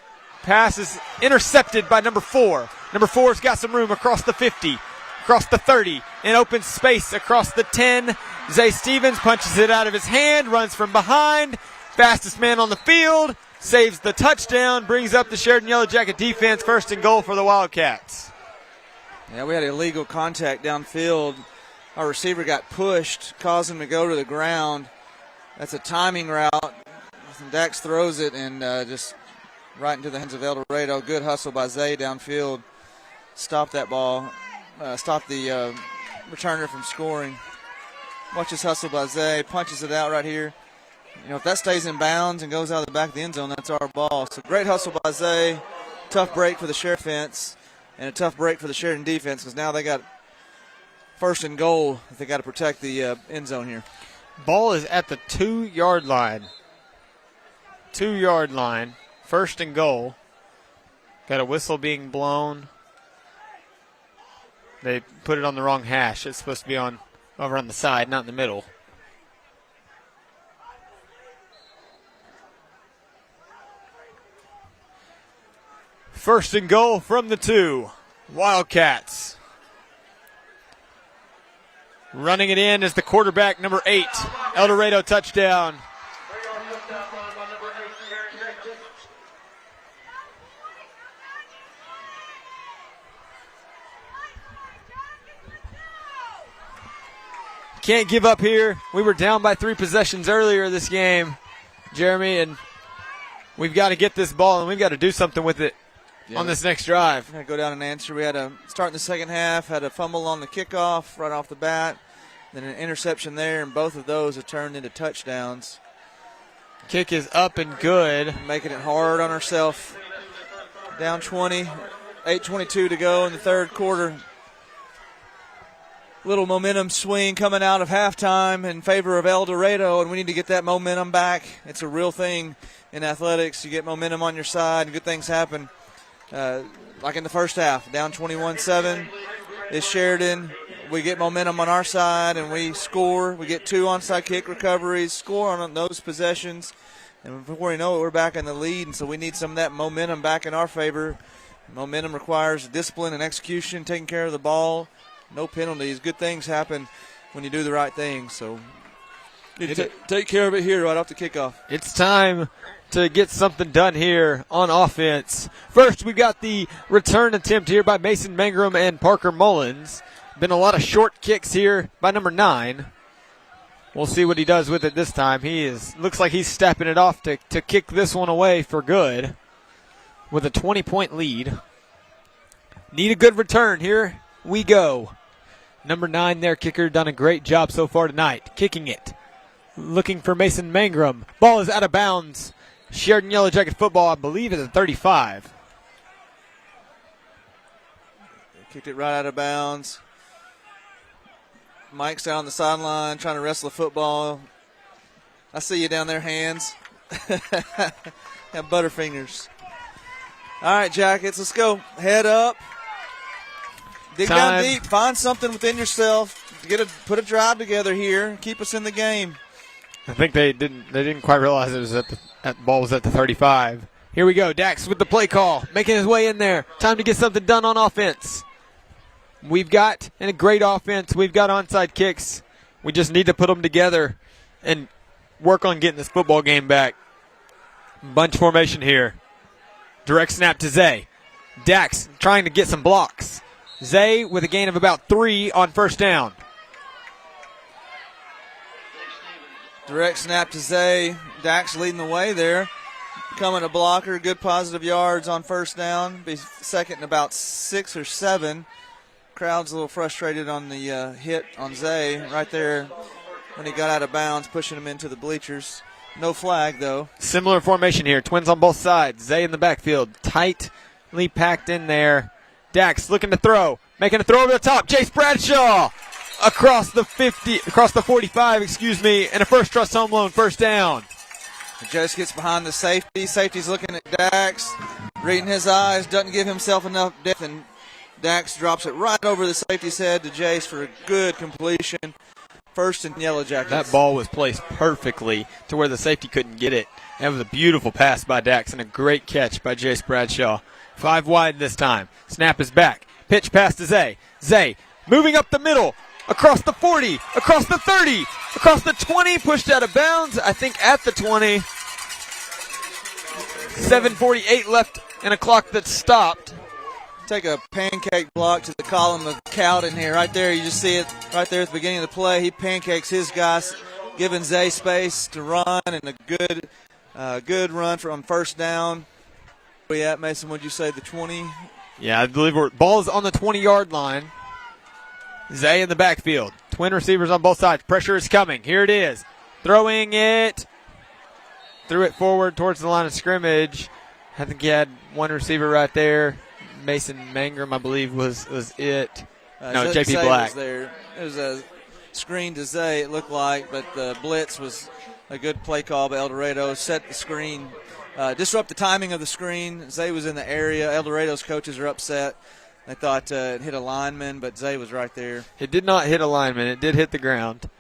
Pass is intercepted by number 4. Number 4's got some room across the 50, across the 30, in open space across the 10. Zay Stevens punches it out of his hand, runs from behind. Fastest man on the field, saves the touchdown, brings up the Sheridan Yellow Jacket defense. 1st and goal for the Wildcats. Yeah, we had illegal contact downfield. Our receiver got pushed, caused him to go to the ground. That's a timing route. And Dax throws it and just right into the hands of El Dorado. Good hustle by Zay downfield. Stop that ball. Stop the returner from scoring. Watch this hustle by Zay. Punches it out right here. You know, if that stays in bounds and goes out of the back of the end zone, that's our ball. So great hustle by Zay. Tough break for the Sheridan defense and a tough break for the Sheridan defense because now they got first and goal. They got to protect the end zone here. Ball is at the 2-yard line. 2-yard line. First and goal. Got a whistle being blown. They put it on the wrong hash. It's supposed to be on over on the side, not in the middle. First and goal from the 2. Wildcats. Running it in is the quarterback, number 8. El Dorado touchdown. Can't give up here. We were down by 3 possessions earlier this game, Jeremy, and we've got to get this ball and we've got to do something with it on this next drive. We're going to go down and answer. We had a start in the second half, had a fumble on the kickoff right off the bat, then an interception there, and both of those have turned into touchdowns. Kick is up and good. Making it hard on ourselves. Down 20, 8:22 to go in the third quarter. Little momentum swing coming out of halftime in favor of El Dorado, and we need to get that momentum back. It's a real thing in athletics. You get momentum on your side, and good things happen. Like in the first half, down 21-7 is Sheridan. We get momentum on our side, and we score. We get 2 onside kick recoveries, score on those possessions, and before you know it, we're back in the lead, and so we need some of that momentum back in our favor. Momentum requires discipline and execution, taking care of the ball. No penalties. Good things happen when you do the right thing. So take care of it here right off the kickoff. It's time to get something done here on offense. First, we got the return attempt here by Mason Mangrum and Parker Mullins. Been a lot of short kicks here by number 9. We'll see what he does with it this time. Looks like he's stepping it off to kick this one away for good with a 20-point lead. Need a good return here. We go. Number 9 there, kicker, done a great job so far tonight. Kicking it. Looking for Mason Mangrum. Ball is out of bounds. Sheridan Yellow Jacket football, I believe, is at 35. Kicked it right out of bounds. Mike's down on the sideline trying to wrestle the football. I see you down there, hands. Have butterfingers. All right, Jackets, let's go. Head up. Dig down deep. Find something within yourself. Put a drive together here. Keep us in the game. I think they didn't quite realize it was that ball was at the 35. Here we go. Dax with the play call, making his way in there. Time to get something done on offense. We've got a great offense. We've got onside kicks. We just need to put them together and work on getting this football game back. Bunch formation here. Direct snap to Zay. Dax trying to get some blocks. Zay with a gain of about 3 on first down. Direct snap to Zay. Dax leading the way there. Becoming a blocker. Good positive yards on first down. Be second in about 6 or 7. Crowd's a little frustrated on the hit on Zay right there when he got out of bounds, pushing him into the bleachers. No flag, though. Similar formation here. Twins on both sides. Zay in the backfield. Tightly packed in there. Dax looking to throw. Making a throw over the top. Jace Bradshaw across the 45, and a First Trust Home Loan first down. Jace gets behind the safety. Safety's looking at Dax, reading his eyes, doesn't give himself enough depth, and Dax drops it right over the safety's head to Jace for a good completion. First and YellowJackets. That ball was placed perfectly to where the safety couldn't get it. That was a beautiful pass by Dax and a great catch by Jace Bradshaw. 5 wide this time. Snap is back. Pitch pass to Zay. Zay moving up the middle. Across the 40. Across the 30. Across the 20. Pushed out of bounds. I think at the 20. 7:48 left and a clock that stopped. take a pancake block to the column of Cowden here. Right there, you just see it right there at the beginning of the play. He pancakes his guys, giving Zay space to run, and a good run from first down. Where you at, Mason? Would you say the 20? Yeah, I believe ball is on the 20-yard line. Zay in the backfield. Twin receivers on both sides. Pressure is coming. Here it is. Throwing it. Threw it forward towards the line of scrimmage. I think he had one receiver right there. Mason Mangrum, I believe, was it. No, JP Black. Was there. It was a screen to Zay, it looked like, but the blitz was a good play call by El Dorado. Set the screen, disrupt the timing of the screen. Zay was in the area. El Dorado's coaches are upset. They thought it hit a lineman, but Zay was right there. It did not hit a lineman. It did hit the ground.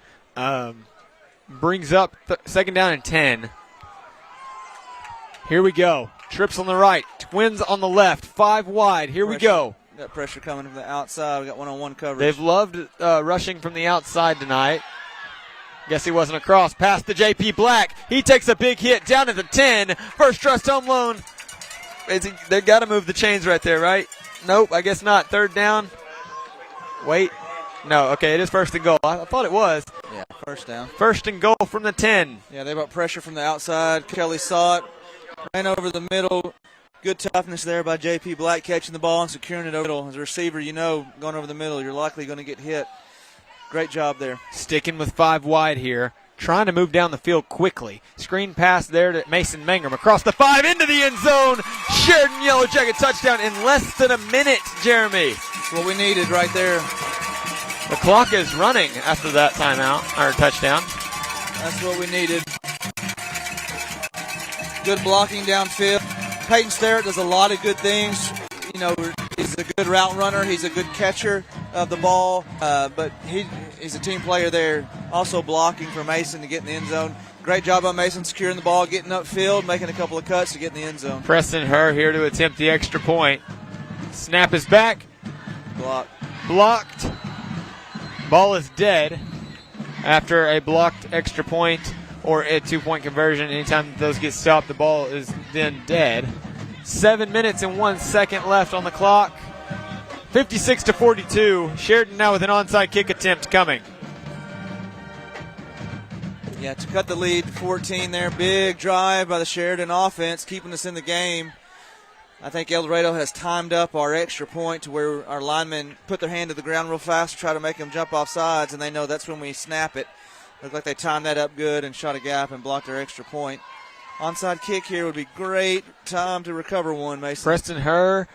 Brings up second down and 10. Here we go. Trips on the right. Twins on the left. 5 wide. Here we go. Got pressure coming from the outside. We got one-on-one coverage. They've loved rushing from the outside tonight. Guess he wasn't across. Pass to JP Black. He takes a big hit down at the 10. First Trust Home Loan. They've got to move the chains right there, right? Nope, I guess not. Third down. Wait. No, okay, it is first and goal. I thought it was. Yeah, first down. First and goal from the 10. Yeah, they brought pressure from the outside. Kelly saw it. Ran over the middle. Good toughness there by JP Black, catching the ball and securing it over the middle. As a receiver, going over the middle, you're likely going to get hit. Great job there. Sticking with 5 wide here. Trying to move down the field quickly. Screen pass there to Mason Mangrum. Across the 5 into the end zone. Sheridan YellowJacket touchdown in less than a minute, Jeremy. That's what we needed right there. The clock is running after that timeout, or touchdown. That's what we needed. Good blocking downfield. Peyton Starrett does a lot of good things. He's a good route runner. He's a good catcher of the ball, but he's a team player there. Also blocking for Mason to get in the end zone. Great job by Mason securing the ball, getting upfield, making a couple of cuts to get in the end zone. Preston Herr here to attempt the extra point. Snap is back. Blocked. Ball is dead after a blocked extra point or a 2-point conversion. Anytime those get stopped, the ball is then dead. 7 minutes and 1 second left on the clock. 56-42. Sheridan now with an onside kick attempt coming. Yeah, to cut the lead, 14 there. Big drive by the Sheridan offense, keeping us in the game. I think El Dorado has timed up our extra point to where our linemen put their hand to the ground real fast to try to make them jump off sides, and they know that's when we snap it. Looks like they timed that up good and shot a gap and blocked our extra point. Onside kick here would be great. Time to recover one, Mason. Preston Herr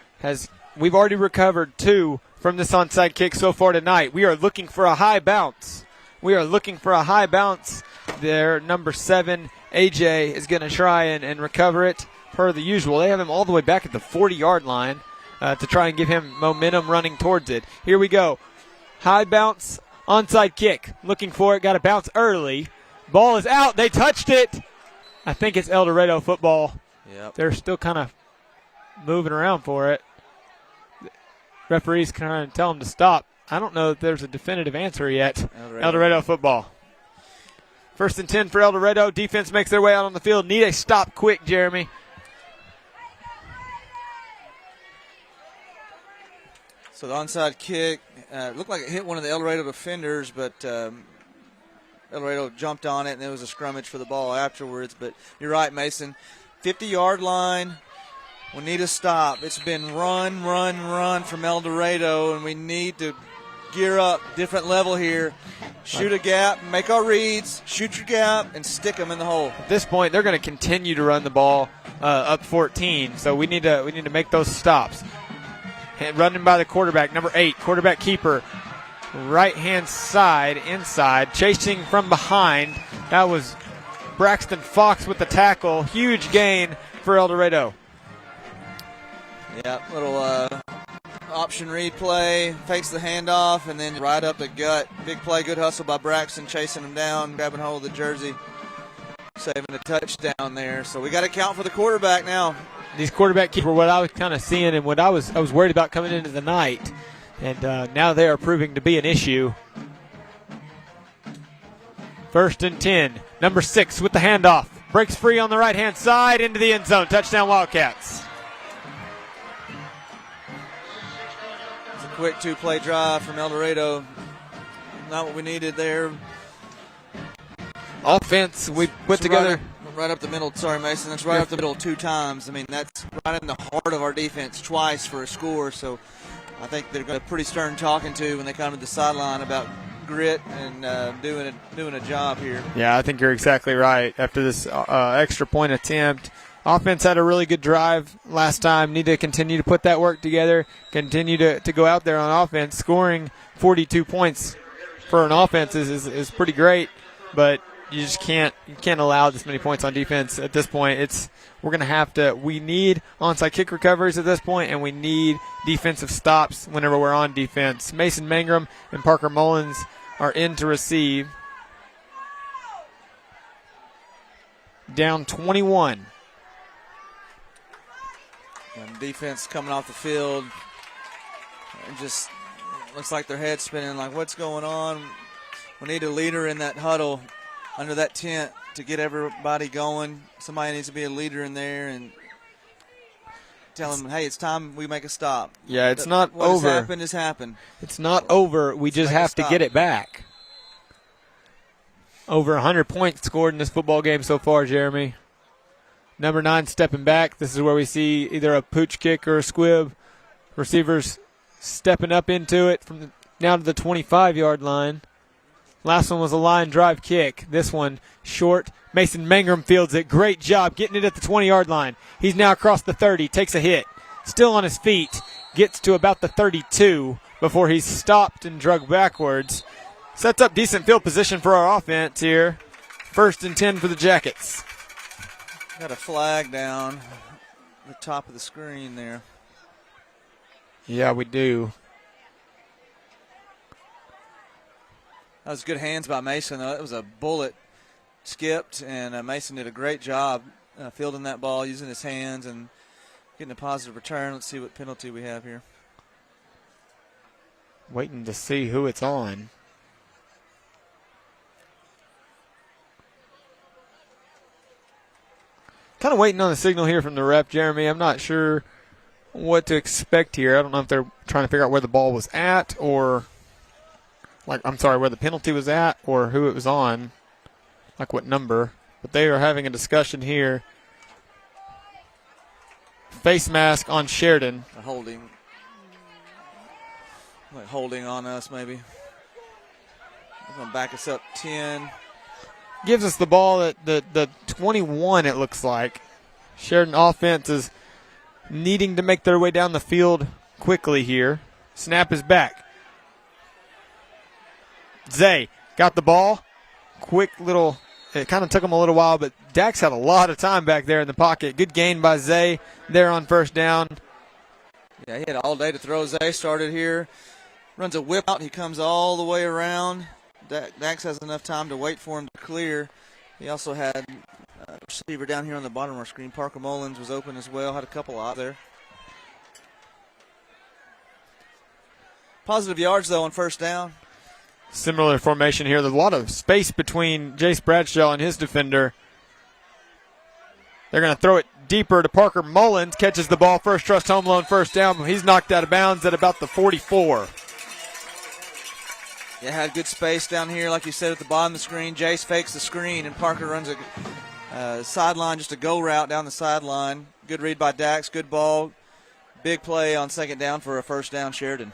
we've already recovered 2 from this onside kick so far tonight. We are looking for a high bounce. Their number 7, AJ, is going to try and recover it per the usual. They have him all the way back at the 40-yard line to try and give him momentum running towards it. Here we go. High bounce, onside kick. Looking for it. Got to bounce early. Ball is out. They touched it. I think it's El Dorado football. Yep. They're still kind of moving around for it. Referees trying to tell them to stop. I don't know if there's a definitive answer yet. El Dorado football. First and 10 for El Dorado. Defense makes their way out on the field. Need a stop quick, Jeremy. So the onside kick looked like it hit one of the El Dorado defenders, but El Dorado jumped on it, and there was a scrummage for the ball afterwards. But you're right, Mason. 50-yard line. We need a stop. It's been run from El Dorado, and we need to gear up, different level here. Shoot a gap, make our reads, shoot your gap, and stick them in the hole. At this point, they're going to continue to run the ball up 14, so we need to make those stops. Running by the quarterback, number 8, quarterback keeper, right-hand side, inside, chasing from behind. That was Braxton Fox with the tackle. Huge gain for El Dorado. Yeah, little option read play, fakes the handoff, and then right up the gut. Big play, good hustle by Braxton, chasing him down, grabbing hold of the jersey, saving a touchdown there. So we got to count for the quarterback now. These quarterback keepers, what I was kind of seeing and what I was worried about coming into the night, and now they are proving to be an issue. First and 10, number 6 with the handoff, breaks free on the right-hand side into the end zone. Touchdown Wildcats. It's a quick two-play drive from El Dorado. Not what we needed there. Offense, we put together. Right up the middle. Sorry, Mason. That's right up the middle 2 times. I mean, that's right in the heart of our defense twice for a score. So I think they're going to pretty stern talking to when they come to the sideline about grit and doing a job here. Yeah, I think you're exactly right. After this extra point attempt, offense had a really good drive last time. Need to continue to put that work together. Continue to go out there on offense. Scoring 42 points for an offense is pretty great, but you just can't allow this many points on defense at this point. We need onside kick recoveries at this point, and we need defensive stops whenever we're on defense. Mason Mangrum and Parker Mullins are in to receive. Down 21. And defense coming off the field. It just looks like their head's spinning, like what's going on? We need a leader in that huddle under that tent to get everybody going. Somebody needs to be a leader in there and tell them, hey, it's time we make a stop. Yeah, it's not what over. What has happened has happened. It's not over. We just have to get it back. Over 100 points scored in this football game so far, Jeremy. Number 9 stepping back. This is where we see either a pooch kick or a squib. Receivers stepping up into it from now to the 25-yard line. Last one was a line drive kick. This one short. Mason Mangrum fields it. Great job getting it at the 20-yard line. He's now across the 30. Takes a hit. Still on his feet. Gets to about the 32 before he's stopped and dragged backwards. Sets up decent field position for our offense here. 1st and 10 for the Jackets. Got a flag down the top of the screen there. Yeah, we do. That was good hands by Mason, though. It was a bullet skipped, and Mason did a great job fielding that ball, using his hands, and getting a positive return. Let's see what penalty we have here. Waiting to see who it's on. Kind of waiting on the signal here from the ref, Jeremy. I'm not sure what to expect here. I don't know if they're trying to figure out where the ball was at or where the penalty was at or who it was on, like what number. But they are having a discussion here. Face mask on Sheridan. A holding. Like holding on us, maybe. They're going to back us up 10. Gives us the ball at the 21, it looks like. Sheridan offense is needing to make their way down the field quickly here. Snap is back. Zay got the ball. Quick little, it kind of took him a little while, but Dax had a lot of time back there in the pocket. Good gain by Zay there on 1st down. Yeah, he had all day to throw. Zay started here. Runs a whip out. He comes all the way around. Dax has enough time to wait for him to clear. He also had a receiver down here on the bottom of our screen. Parker Mullins was open as well. Had a couple out there. Positive yards, though, on 1st down. Similar formation here. There's a lot of space between Jace Bradshaw and his defender. They're going to throw it deeper to Parker Mullins. Catches the ball. First Trust Home Loan 1st down. He's knocked out of bounds at about the 44. Yeah, had good space down here, like you said, at the bottom of the screen. Jace fakes the screen, and Parker runs a sideline, just a go route down the sideline. Good read by Dax. Good ball. Big play on 2nd down for a 1st down, Sheridan.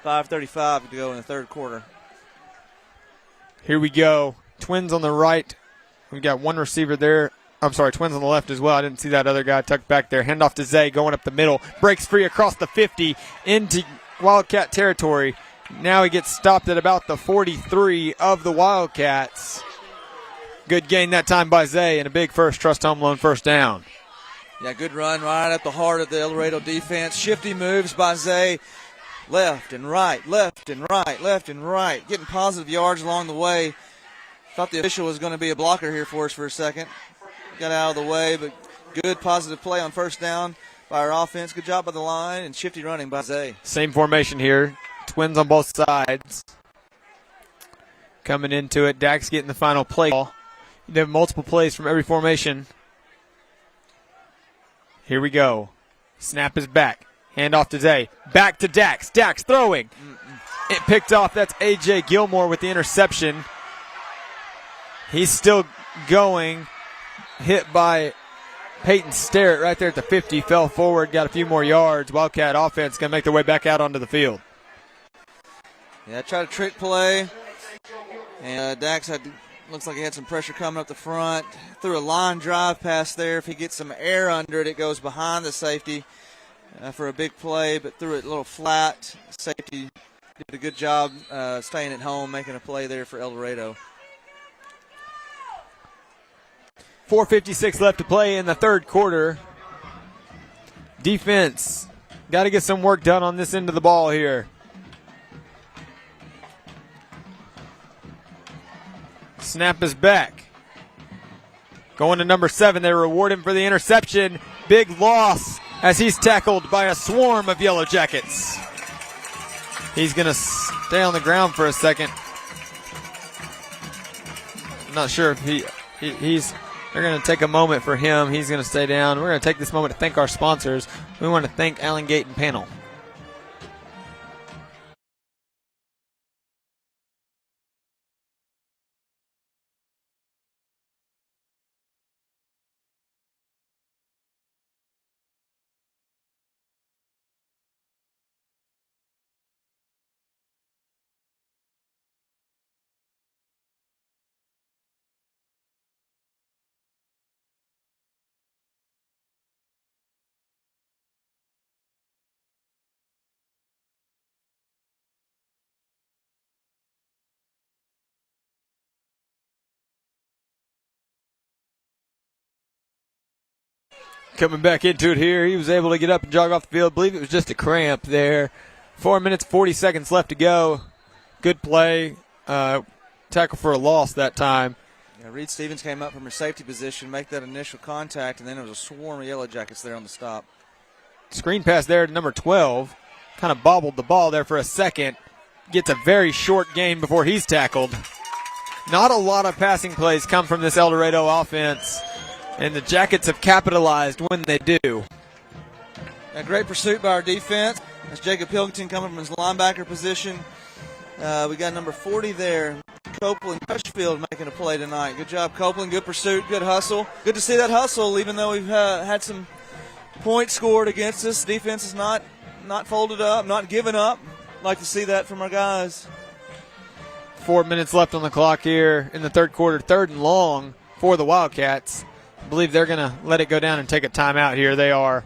5:35 to go in the 3rd quarter. Here we go. Twins on the right. We've got one receiver there. I'm sorry, Twins on the left as well. I didn't see that other guy tucked back there. Handoff to Zay going up the middle. Breaks free across the 50 into Wildcat territory. Now he gets stopped at about the 43 of the Wildcats. Good gain that time by Zay and a big First Trust Home Loan 1st down. Yeah, good run right at the heart of the El Dorado defense. Shifty moves by Zay. Left and right, left and right, left and right. Getting positive yards along the way. Thought the official was going to be a blocker here for us for a second. Got out of the way, but good positive play on 1st down by our offense. Good job by the line and shifty running by Zay. Same formation here. Twins on both sides. Coming into it. Dax getting the final play. You have multiple plays from every formation. Here we go. Snap is back. Hand off to Zay. Back to Dax. Dax throwing. It picked off. That's A.J. Gilmore with the interception. He's still going. Hit by Peyton Sterrett right there at the 50. Fell forward. Got a few more yards. Wildcat offense going to make their way back out onto the field. Yeah, try to trick play. And Dax looks like he had some pressure coming up the front. Threw a line drive pass there. If he gets some air under it, it goes behind the safety for a big play, but threw it a little flat. Safety did a good job staying at home, making a play there for El Dorado. 4:56 left to play in the third quarter. Defense got to get some work done on this end of the ball here. Snap is back. Going to number 7. They reward him for the interception. Big loss as he's tackled by a swarm of YellowJackets. He's going to stay on the ground for a second. I'm not sure if they're going to take a moment for him. He's going to stay down. We're going to take this moment to thank our sponsors. We want to thank Allen Gate and Panel. Coming back into it here. He was able to get up and jog off the field. I believe it was just a cramp there. 4 minutes, 40 seconds left to go. Good play. Tackle for a loss that time. Yeah, Reed Stevens came up from her safety position, make that initial contact, and then there was a swarm of YellowJackets there on the stop. Screen pass there to number 12. Kind of bobbled the ball there for a second. Gets a very short gain before he's tackled. Not a lot of passing plays come from this El Dorado offense. And the Jackets have capitalized when they do. A great pursuit by our defense. That's Jacob Pilkington coming from his linebacker position. We got number 40 there. Copeland Crutchfield making a play tonight. Good job, Copeland. Good pursuit. Good hustle. Good to see that hustle, even though we've had some points scored against us. Defense is not folded up, not giving up. Like to see that from our guys. 4 minutes left on the clock here in the third quarter. 3rd and long for the Wildcats. I believe they're going to let it go down and take a timeout here. They are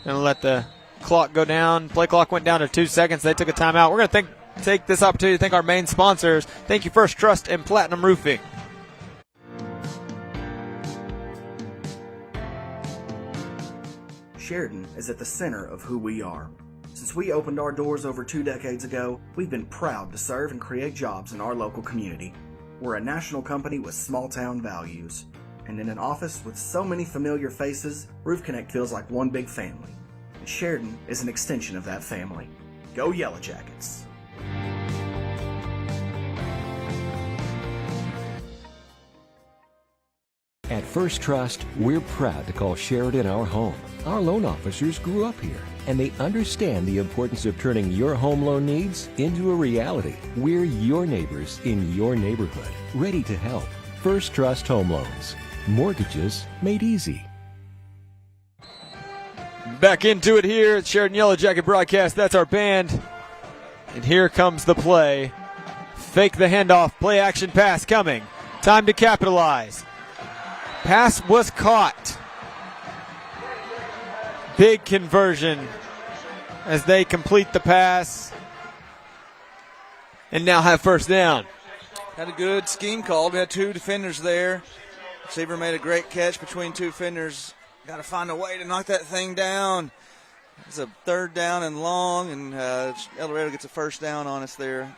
going to let the clock go down. Play clock went down to 2 seconds. They took a timeout. We're going to take this opportunity to thank our main sponsors. Thank you, First Trust and Platinum Roofing. Sheridan is at the center of who we are. Since we opened our doors over 2 decades ago, we've been proud to serve and create jobs in our local community. We're a national company with small-town values. And in an office with so many familiar faces, Roof Connect feels like one big family. And Sheridan is an extension of that family. Go YellowJackets! At First Trust, we're proud to call Sheridan our home. Our loan officers grew up here, and they understand the importance of turning your home loan needs into a reality. We're your neighbors in your neighborhood, ready to help. First Trust Home Loans. Mortgages made easy. Back into it here at Sheridan YellowJacket broadcast. That's our band. And here comes the play. Fake the handoff. Play action pass coming. Time to capitalize. Pass was caught. Big conversion as they complete the pass. And now have first down. Had a good scheme called. We had 2 defenders there. Receiver made a great catch between 2 defenders. Got to find a way to knock that thing down. It's a 3rd down and long, and El Dorado gets a first down on us there.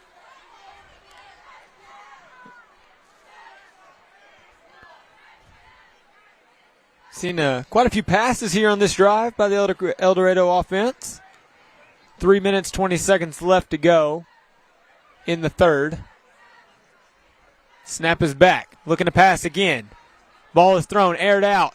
Seen quite a few passes here on this drive by the El Dorado offense. 3 minutes, 20 seconds left to go in the third. Snap is back. Looking to pass again. Ball is thrown, aired out.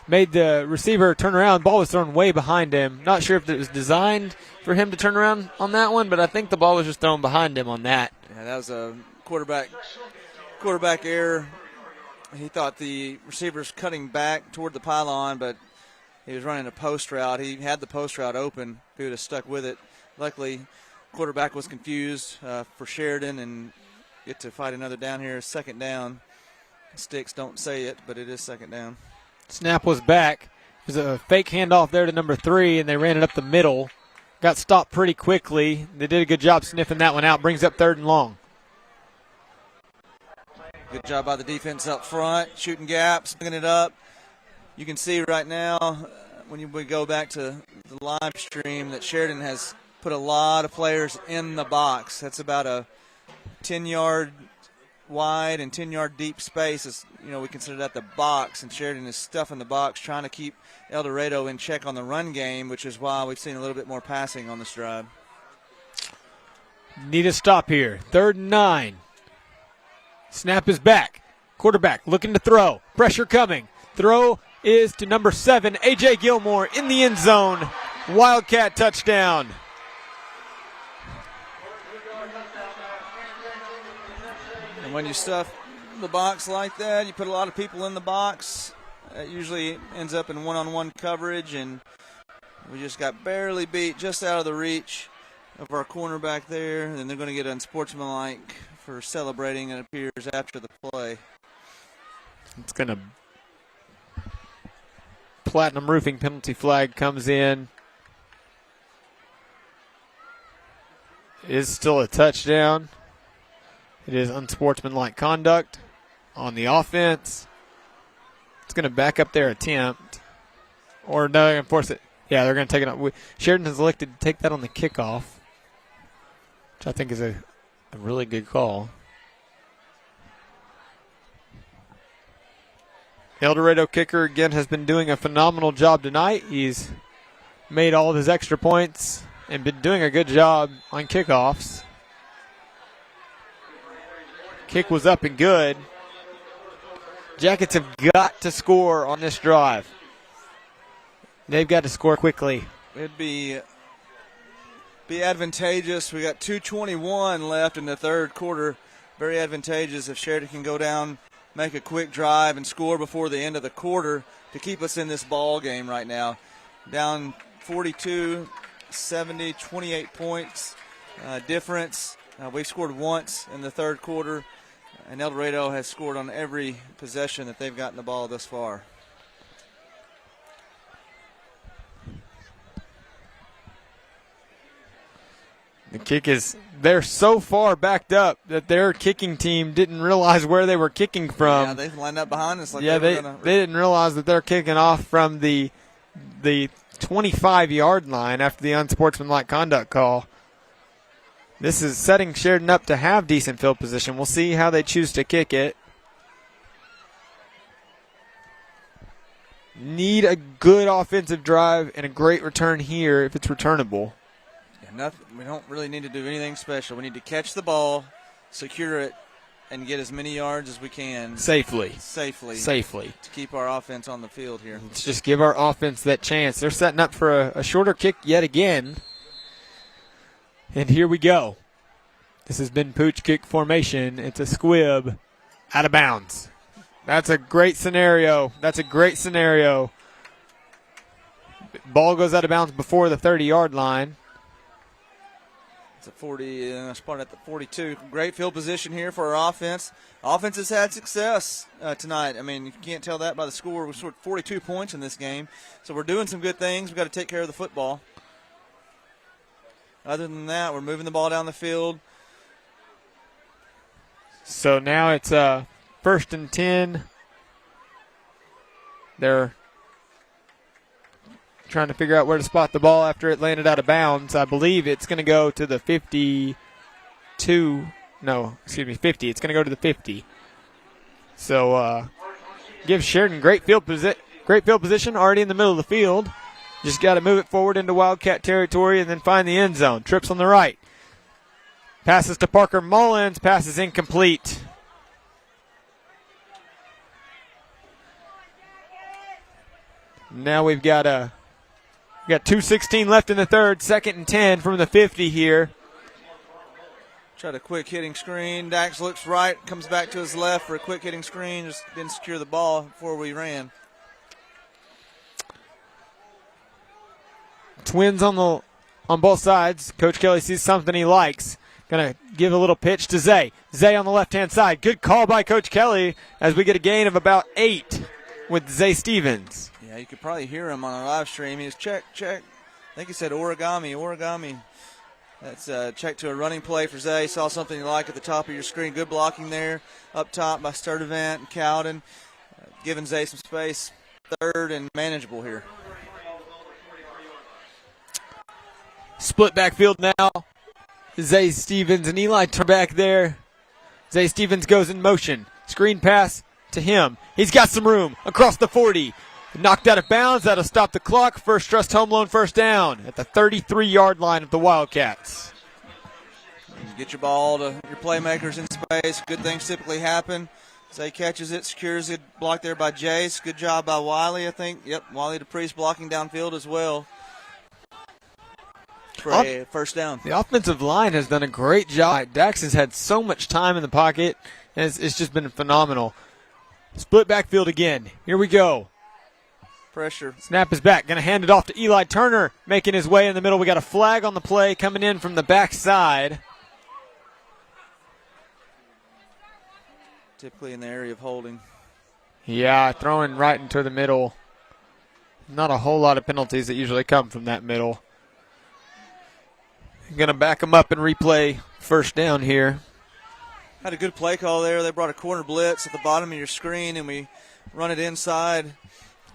made the receiver turn around. The ball was thrown way behind him. Not sure if it was designed for him to turn around on that one, but I think the ball was just thrown behind him on that. Yeah, that was a quarterback error. He thought the receiver's cutting back toward the pylon, but he was running a post route. He had the post route open. He would have stuck with it. Luckily, quarterback was confused for Sheridan and get to fight another down here. Second down. Sticks don't say it, but it is second down. Snap was back. There's a fake handoff there to number 3, and they ran it up the middle. Got stopped pretty quickly. They did a good job sniffing that one out. Brings up 3rd and long. Good job by the defense up front, shooting gaps, picking it up. You can see right now when we go back to the live stream that Sheridan has put a lot of players in the box. That's about a 10-yard wide and 10-yard deep space. We consider that the box, and Sheridan is stuffing the box, trying to keep El Dorado in check on the run game, which is why we've seen a little bit more passing on this drive. Need a stop here. 3rd and 9. Snap is back. Quarterback looking to throw. Pressure coming. Throw is to number 7, A.J. Gilmore in the end zone. Wildcat touchdown. And when you stuff the box like that, you put a lot of people in the box. It usually ends up in one-on-one coverage, and we just got barely beat just out of the reach of our cornerback there. And they're going to get unsportsmanlike for celebrating, it appears, after the play. It's going to Platinum Roofing penalty flag comes in. It is still a touchdown. It is unsportsmanlike conduct on the offense. It's going to back up their attempt. Or no, they're going to force it. Yeah, they're going to take it up. Sheridan has elected to take that on the kickoff, which I think is a really good call. El Dorado kicker, again, has been doing a phenomenal job tonight. He's made all of his extra points and been doing a good job on kickoffs. Kick was up and good. Jackets have got to score on this drive. They've got to score quickly. It'd be advantageous. We got 2:21 left in the third quarter. Very advantageous if Sheridan can go down, make a quick drive, and score before the end of the quarter to keep us in this ball game right now. Down 42-70, 28 points difference. We've scored once in the third quarter, and El Dorado has scored on every possession that they've gotten the ball thus far. The kick is, they're so far backed up that their kicking team didn't realize where they were kicking from. Yeah, they lined up behind us. They didn't realize that they're kicking off from the 25-yard line after the unsportsmanlike conduct call. This is setting Sheridan up to have decent field position. We'll see how they choose to kick it. Need a good offensive drive and a great return here if it's returnable. We don't really need to do anything special. We need to catch the ball, secure it, and get as many yards as we can. Safely. To keep our offense on the field here. Let's just give our offense that chance. They're setting up for a shorter kick yet again. And here we go. This has been Pooch kick formation. It's a squib out of bounds. That's a great scenario. Ball goes out of bounds before the 30-yard line. It's a 40, spot at the 42. Great field position here for our offense. Offense has had success tonight. I mean, you can't tell that by the score. We scored 42 points in this game. So we're doing some good things. We've got to take care of the football. Other than that, we're moving the ball down the field. So now it's 1st and 10. They're trying to figure out where to spot the ball after it landed out of bounds. I believe it's going to go to the 50. It's going to go to the 50. So give Sheridan great field position already in the middle of the field. Just got to move it forward into Wildcat territory and then find the end zone. Trips on the right. Passes to Parker Mullins. Pass is incomplete. Now we've got 2:16 left in the third, 2nd and 10 from the 50 here. Tried a quick hitting screen. Dax looks right, comes back to his left for a quick hitting screen. Just didn't secure the ball before we ran. Twins on both sides. Coach Kelly sees something he likes. Going to give a little pitch to Zay. Zay on the left-hand side. Good call by Coach Kelly as we get a gain of about 8 with Zay Stevens. Yeah, you could probably hear him on a live stream. He was check. I think he said origami. That's a check to a running play for Zay. Saw something you like at the top of your screen. Good blocking there up top by Sturdivant and Cowden. Giving Zay some space. 3rd and manageable here. Split backfield now. Zay Stevens and Eli turn back there. Zay Stevens goes in motion. Screen pass to him. He's got some room across the 40. Knocked out of bounds. That'll stop the clock. First Trust Home Loan first down at the 33-yard line of the Wildcats. Get your ball to your playmakers in space. Good things typically happen. Zay catches it, secures it. Blocked there by Jace. Good job by Wiley, I think. Yep, Wiley DePriest blocking downfield as well. For a first down. The offensive line has done a great job. Dax has had so much time in the pocket, and it's just been phenomenal. Split backfield again. Here we go. Pressure. Snap is back. Going to hand it off to Eli Turner, making his way in the middle. We got a flag on the play coming in from the backside. Typically in the area of holding. Yeah, throwing right into the middle. Not a whole lot of penalties that usually come from that middle. Going to back them up and replay first down here. Had a good play call there. They brought a corner blitz at the bottom of your screen, and we run it inside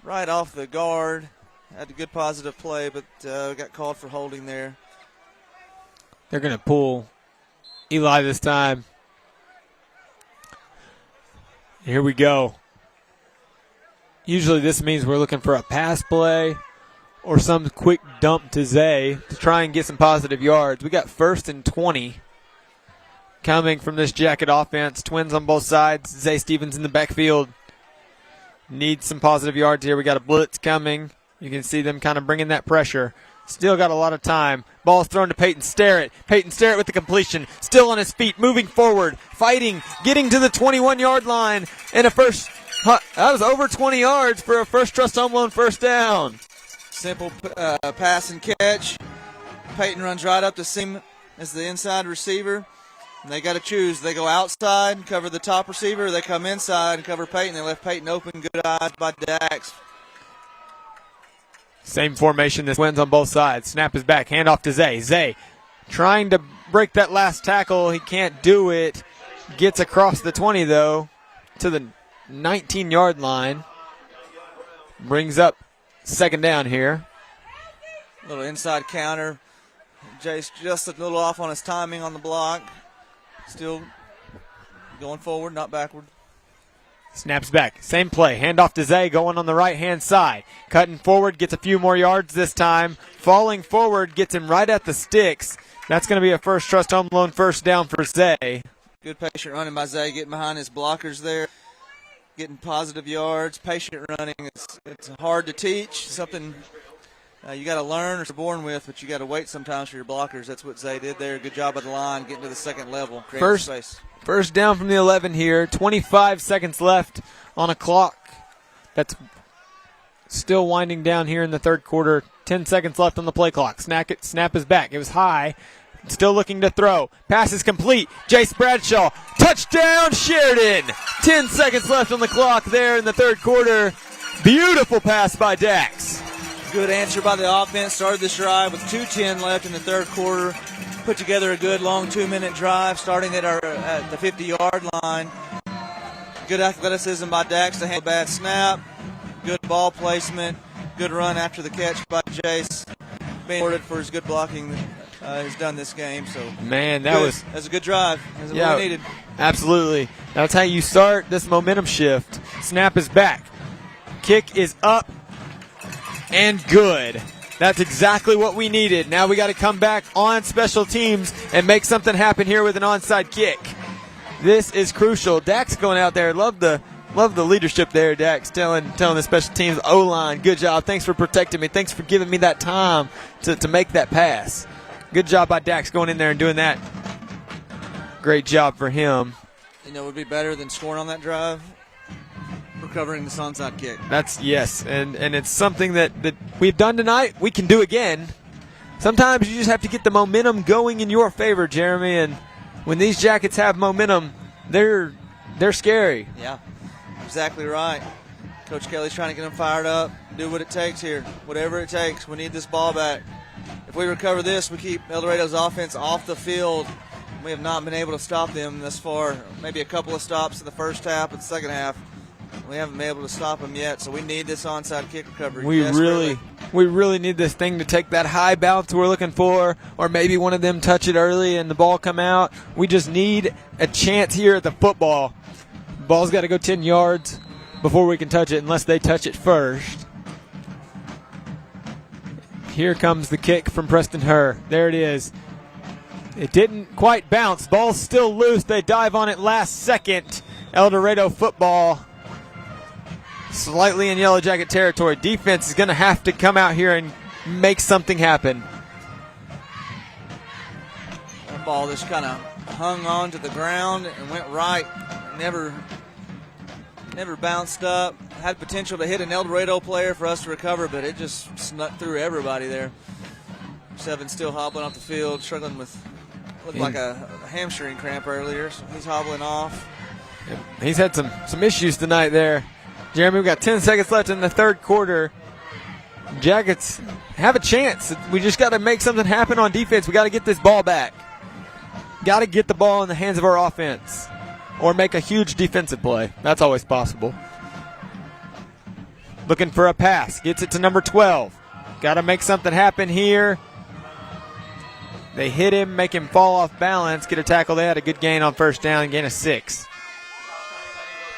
right off the guard. Had a good positive play, but got called for holding there. They're going to pull Eli this time. Here we go. Usually this means we're looking for a pass play or some quick dump to Zay to try and get some positive yards. We got 1st and 20 coming from this Jacket offense. Twins on both sides. Zay Stevens in the backfield. Needs some positive yards here. We got a blitz coming. You can see them kind of bringing that pressure. Still got a lot of time. Ball's thrown to Peyton Sterrett. Peyton Sterrett with the completion. Still on his feet, moving forward, fighting, getting to the 21-yard line. And that was over 20 yards for a First Trust Home Loan first down. Simple pass and catch. Peyton runs right up to seam as the inside receiver. And they got to choose. They go outside and cover the top receiver, or they come inside and cover Peyton. They left Peyton open. Good eyes by Dax. Same formation. This wins on both sides. Snap is back. Hand off to Zay. Zay trying to break that last tackle. He can't do it. Gets across the 20, though, to the 19-yard line. Brings up 2nd down here. Little inside counter. Jay's just a little off on his timing on the block. Still going forward, not backward. Snaps back. Same play. Hand off to Zay going on the right-hand side. Cutting forward, gets a few more yards this time. Falling forward, gets him right at the sticks. That's going to be a First Trust Home Loan first down for Zay. Good patient running by Zay, getting behind his blockers there. Getting positive yards. Patient running, it's hard to teach. Something you got to learn or you're born with, but you got to wait sometimes for your blockers. That's what Zay did there. Good job at the line, getting to the 2nd level. First down from the 11 here. 25 seconds left on a clock. That's still winding down here in the 3rd quarter. 10 seconds left on the play clock. Snap is back. It was high. Still looking to throw. Pass is complete. Jace Bradshaw. Touchdown, Sheridan. 10 seconds left on the clock there in the 3rd quarter. Beautiful pass by Dax. Good answer by the offense. Started this drive with 2:10 left in the 3rd quarter. Put together a good long 2-minute drive starting at the 50-yard line. Good athleticism by Dax to handle a bad snap. Good ball placement. Good run after the catch by Jace. Being rewarded for his good blocking that he's done this game. So man, that's a good drive. That's what we needed. Absolutely. That's how you start this momentum shift. Snap is back. Kick is up and good. That's exactly what we needed. Now we got to come back on special teams and make something happen here with an onside kick. This is crucial. Dax going out there. Love the Love the leadership there, Dax, telling the special teams O-line, good job. Thanks for protecting me. Thanks for giving me that time to make that pass. Good job by Dax going in there and doing that. Great job for him. You know, it would be better than scoring on that drive, recovering this onside kick. Yes, and it's something that we've done tonight. We can do again. Sometimes you just have to get the momentum going in your favor, Jeremy, and when these Jackets have momentum, they're scary. Yeah, exactly right. Coach Kelly's trying to get them fired up, do what it takes here, whatever it takes. We need this ball back. If we recover this, we keep El Dorado's offense off the field. We have not been able to stop them thus far. Maybe a couple of stops in the first half, but the second half, we haven't been able to stop them yet. So we need this onside kick recovery. We really need this thing to take that high bounce we're looking for, or maybe one of them touch it early and the ball come out. We just need a chance here at the football. Ball's got to go 10 yards before we can touch it, unless they touch it first. Here comes the kick from Preston Herr. There it is. It didn't quite bounce. Ball's still loose. They dive on it last second. El Dorado football slightly in Yellow Jacket territory. Defense is going to have to come out here and make something happen. That ball just kind of hung on to the ground and went right. Never bounced up. Had potential to hit an El Dorado player for us to recover, but it just snuck through everybody there. Seven still hobbling off the field, struggling with, looked like a hamstring cramp earlier, so he's hobbling off. He's had some issues tonight there. Jeremy, we've got 10 seconds left in the third quarter. Jackets have a chance. We just got to make something happen on defense. We got to get this ball back. Got to get the ball in the hands of our offense, or make a huge defensive play. That's always possible. Looking for a pass. Gets it to number 12. Got to make something happen here. They hit him, make him fall off balance, get a tackle. They had a good gain on first down, gain of 6.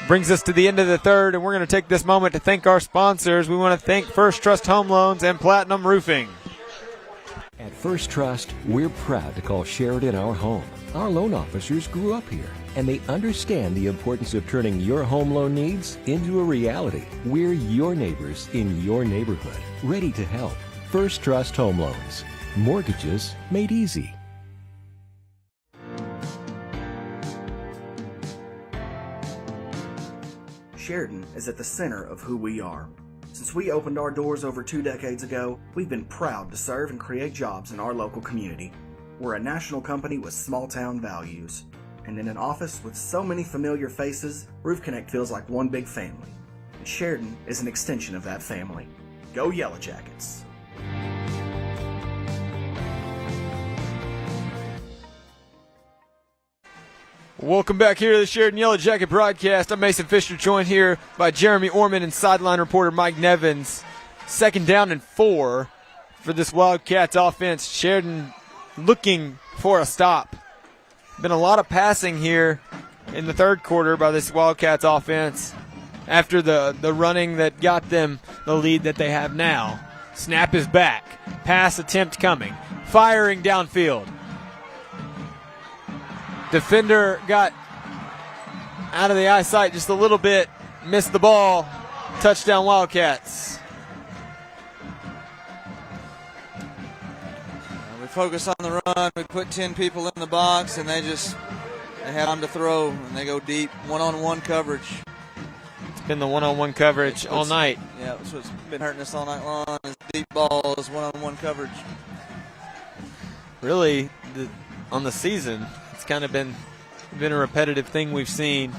Brings us to the end of the third, and we're going to take this moment to thank our sponsors. We want to thank First Trust Home Loans and Platinum Roofing. At First Trust, we're proud to call Sheridan our home. Our loan officers grew up here, and they understand the importance of turning your home loan needs into a reality. We're your neighbors in your neighborhood, ready to help. First Trust Home Loans. Mortgages made easy. Sheridan is at the center of who we are. Since we opened our doors over 2 decades ago, we've been proud to serve and create jobs in our local community. We're a national company with small town values. And in an office with so many familiar faces, Roof Connect feels like one big family. And Sheridan is an extension of that family. Go YellowJackets! Welcome back here to the Sheridan Yellow Jacket broadcast. I'm Mason Fisher, joined here by Jeremy Orman and sideline reporter Mike Nevins. 2nd down and 4 for this Wildcats offense. Sheridan looking for a stop. Been a lot of passing here in the third quarter by this Wildcats offense after the running that got them the lead that they have now. Snap is back. Pass attempt coming. Firing downfield. Defender got out of the eyesight just a little bit, missed the ball. Touchdown Wildcats. We focus on the run. We put 10 people in the box, and they had time to throw, and they go deep. One-on-one coverage. It's been the one-on-one coverage all night. Yeah, that's what's been hurting us all night long is deep balls, one-on-one coverage. Really, on the season, it's kind of been a repetitive thing we've seen.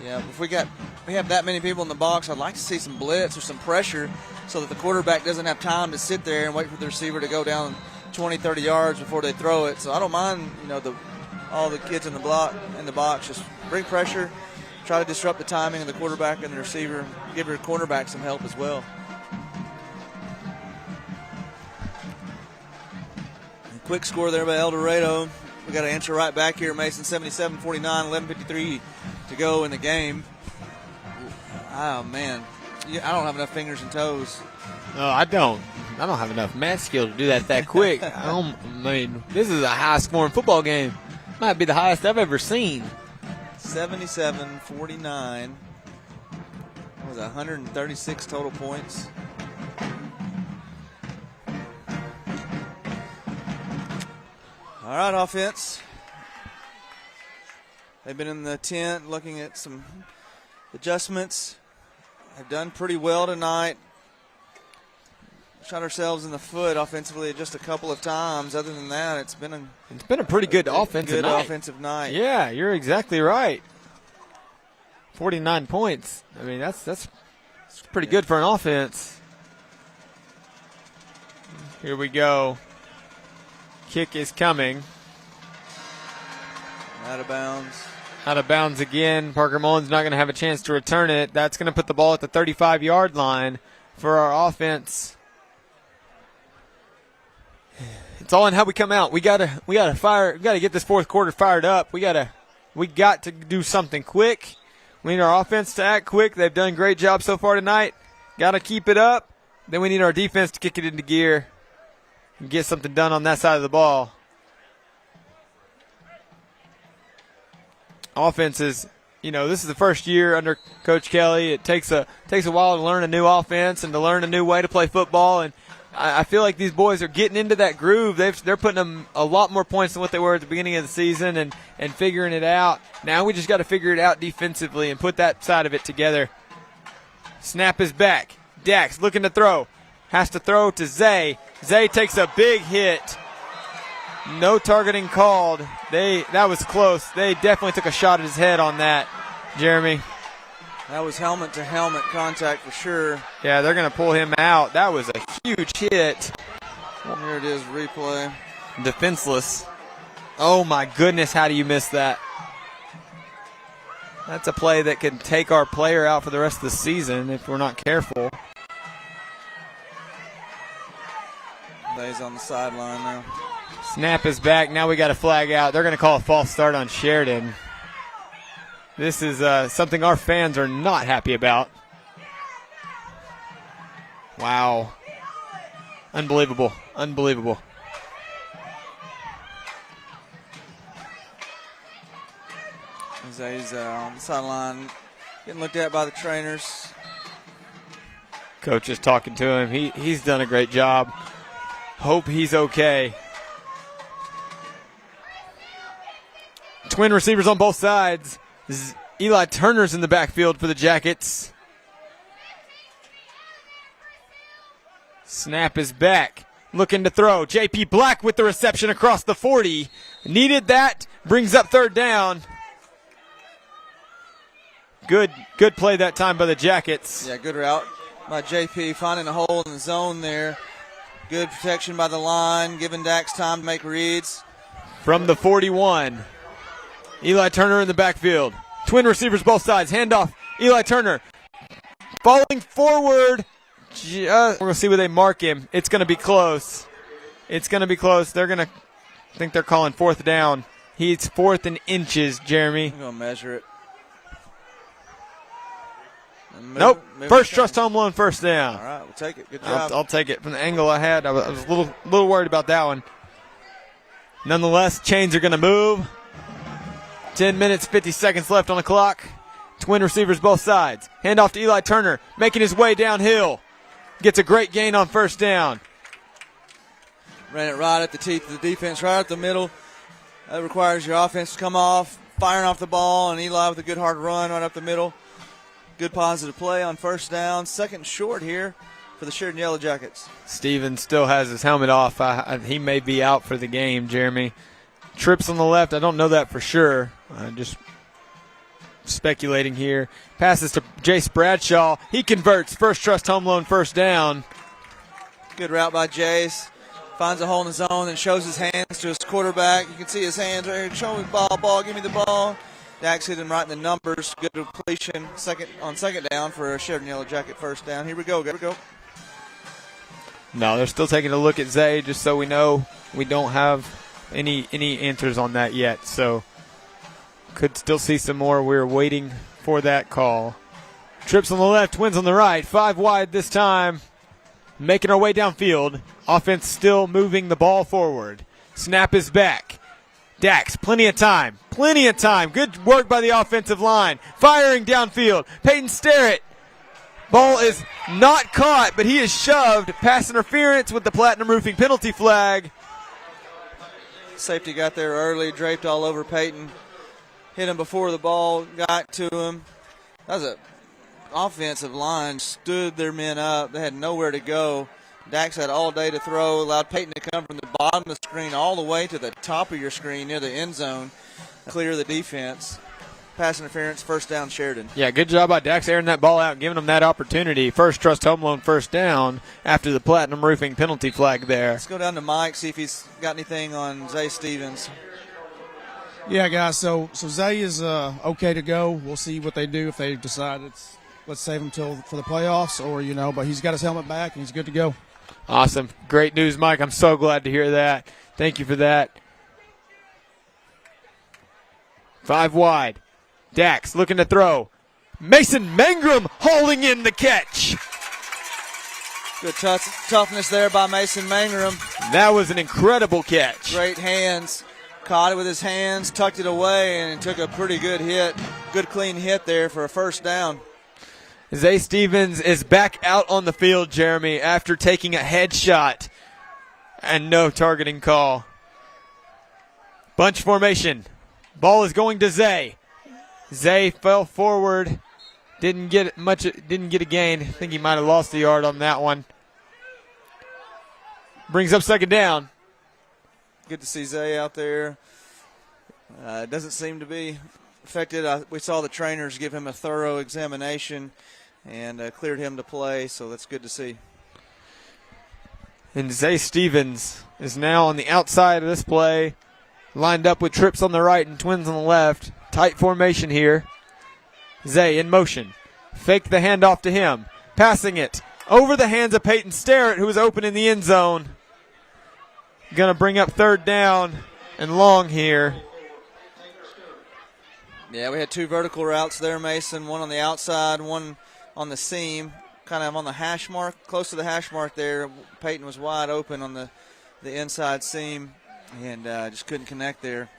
Yeah, if we have that many people in the box, I'd like to see some blitz or some pressure so that the quarterback doesn't have time to sit there and wait for the receiver to go down 20, 30 yards before they throw it. So I don't mind, all the kids in the box, just bring pressure, try to disrupt the timing of the quarterback and the receiver, give your cornerback some help as well. And quick score there by El Dorado. We got to answer right back here, Mason. 77-49, 11:53 to go in the game. Oh man, I don't have enough fingers and toes. No, I don't. I don't have enough math skill to do that quick. This is a high-scoring football game. Might be the highest I've ever seen. 77-49. was 136 total points. All right, offense. They've been in the tent looking at some adjustments. Have done pretty well tonight. Shot ourselves in the foot offensively just a couple of times. Other than that, it's been a pretty good offensive night. Yeah, you're exactly right. 49 points. I mean, that's pretty good for an offense. Here we go. Kick is coming. Out of bounds. Out of bounds again. Parker Mullins not going to have a chance to return it. That's going to put the ball at the 35-yard line for our offense. It's all in how we come out. We gotta get this fourth quarter fired up. We got to do something quick. We need our offense to act quick. They've done a great job so far tonight. Got to keep it up. Then we need our defense to kick it into gear and get something done on that side of the ball. Offense is, this is the first year under Coach Kelly. It takes a while to learn a new offense and to learn a new way to play football. And I feel like these boys are getting into that groove. They're putting them a lot more points than what they were at the beginning of the season and figuring it out. Now we just got to figure it out defensively and put that side of it together. Snap is back. Dax looking to throw. Has to throw to Zay. Zay takes a big hit. No targeting called. That was close. They definitely took a shot at his head on that, Jeremy. That was helmet-to-helmet contact for sure. Yeah, they're going to pull him out. That was a huge hit. Here it is, replay. Defenseless. Oh, my goodness, how do you miss that? That's a play that can take our player out for the rest of the season if we're not careful. They's on the sideline now. Snap is back. Now we got a flag out. They're going to call a false start on Sheridan. This is something our fans are not happy about. Wow. Unbelievable. Unbelievable. He's on the sideline getting looked at by the trainers. Coach is talking to him. He's done a great job. Hope he's okay. Twin receivers on both sides. Eli Turner's in the backfield for the Jackets. Snap is back. Looking to throw. J.P. Black with the reception across the 40. Needed that. Brings up third down. Good play that time by the Jackets. Yeah, good route by J.P. finding a hole in the zone there. Good protection by the line, giving Dax time to make reads. From the 41. Eli Turner in the backfield. Twin receivers both sides. Handoff. Eli Turner. Falling forward. We're going to see where they mark him. It's going to be close. It's going to be close. They're going to think they're calling fourth down. He's fourth in inches, Jeremy. I'm going to measure it. Nope. First Trust Home Loan first down. All right, we'll take it. Good job. I'll take it. From the angle I had, I was a little worried about that one. Nonetheless, chains are going to move. 10 minutes, 50 seconds left on the clock. Twin receivers both sides. Handoff to Eli Turner, making his way downhill. Gets a great gain on first down. Ran it right at the teeth of the defense, right at the middle. That requires your offense to come off, firing off the ball, and Eli with a good hard run right up the middle. Good positive play on first down. Second short here for the Sheridan YellowJackets. Steven still has his helmet off. He may be out for the game, Jeremy. Trips on the left. I don't know that for sure. Just speculating here. Passes to Jace Bradshaw. He converts. First Trust Home Loan first down. Good route by Jace. Finds a hole in the zone and shows his hands to his quarterback. You can see his hands right here. Show me the ball, give me the ball. Dax hit him right in the numbers. Good completion. Second down for a Sheridan YellowJacket first down. Here we go. No, they're still taking a look at Zay, just so we know we don't have any answers on that yet. So could still see some more. We're waiting for that call. Trips on the left, Twins on the right. 5 wide this time. Making our way downfield. Offense still moving the ball forward. Snap is back. Dax, plenty of time. Good work by the offensive line. Firing downfield. Peyton Sterrett Ball is not caught, but he is shoved. Pass interference with the Platinum Roofing penalty flag. Safety got there early, draped all over Peyton. Hit him before the ball got to him. That was a offensive line, stood their men up. They had nowhere to go. Dax had all day to throw, allowed Peyton to come from the bottom of the screen all the way to the top of your screen near the end zone, clear the defense. Pass interference, first down, Sheridan. Yeah, good job by Dax airing that ball out and giving them that opportunity. First Trust Home Loan first down after the Platinum Roofing penalty flag there. Let's go down to Mike, see if he's got anything on Zay Stevens. Yeah, guys, so Zay is okay to go. We'll see what they do if they decide let's save him for the playoffs or, but he's got his helmet back and he's good to go. Awesome. Great news, Mike. I'm so glad to hear that. Thank you for that. 5 wide. Dax looking to throw. Mason Mangrum hauling in the catch. Good toughness there by Mason Mangrum. That was an incredible catch. Great hands. Caught it with his hands, tucked it away, and took a pretty good hit. Good clean hit there for a first down. Zay Stevens is back out on the field, Jeremy, after taking a headshot and no targeting call. Bunch formation. Ball is going to Zay. Zay fell forward. Didn't get a gain. I think he might have lost the yard on that one. Brings up second down. Good to see Zay out there. Doesn't seem to be affected. We saw the trainers give him a thorough examination and cleared him to play, so that's good to see. And Zay Stevens is now on the outside of this play, lined up with trips on the right and twins on the left. Tight formation here. Zay in motion. Fake the handoff to him. Passing it over the hands of Peyton Starrett, who was open in the end zone. Going to bring up third down and long here. Yeah, we had 2 vertical routes there, Mason. One on the outside, one on the seam, kind of on the hash mark, close to the hash mark there. Peyton was wide open on the inside seam and just couldn't connect there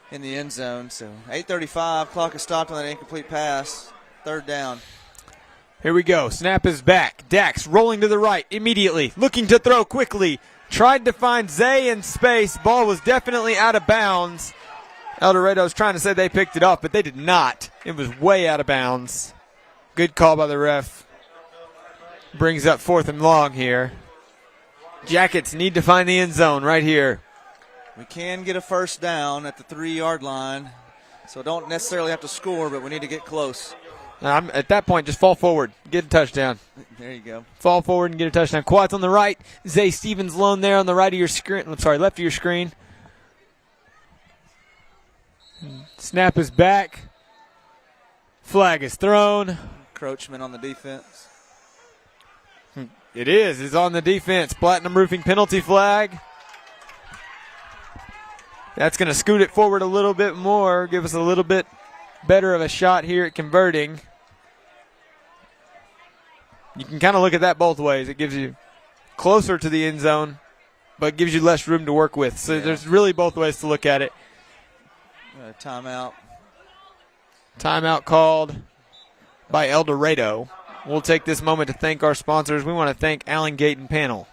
in the end zone. So 8:35, clock is stopped on that incomplete pass. Third down. Here we go. Snap is back. Dax rolling to the right immediately, looking to throw quickly. Tried to find Zay in space. Ball was definitely out of bounds. El Dorado's trying to say they picked it off, but they did not. It was way out of bounds. Good call by the ref. Brings up 4th and long here. Jackets need to find the end zone right here. We can get a first down at the 3-yard line, so don't necessarily have to score, but we need to get close. At that point, just fall forward. Get a touchdown. There you go. Fall forward and get a touchdown. Quads on the right. Zay Stevens lone there on the right of your screen. I'm sorry, left of your screen. Snap is back. Flag is thrown. Encroachment on the defense. It is. It's on the defense. Platinum Roofing penalty flag. That's going to scoot it forward a little bit more, give us a little bit better of a shot here at converting. You can kind of look at that both ways. It gives you closer to the end zone, but gives you less room to work with. So there's really both ways to look at it. Timeout. Timeout called by El Dorado. We'll take this moment to thank our sponsors. We want to thank Allen Gate and Panel.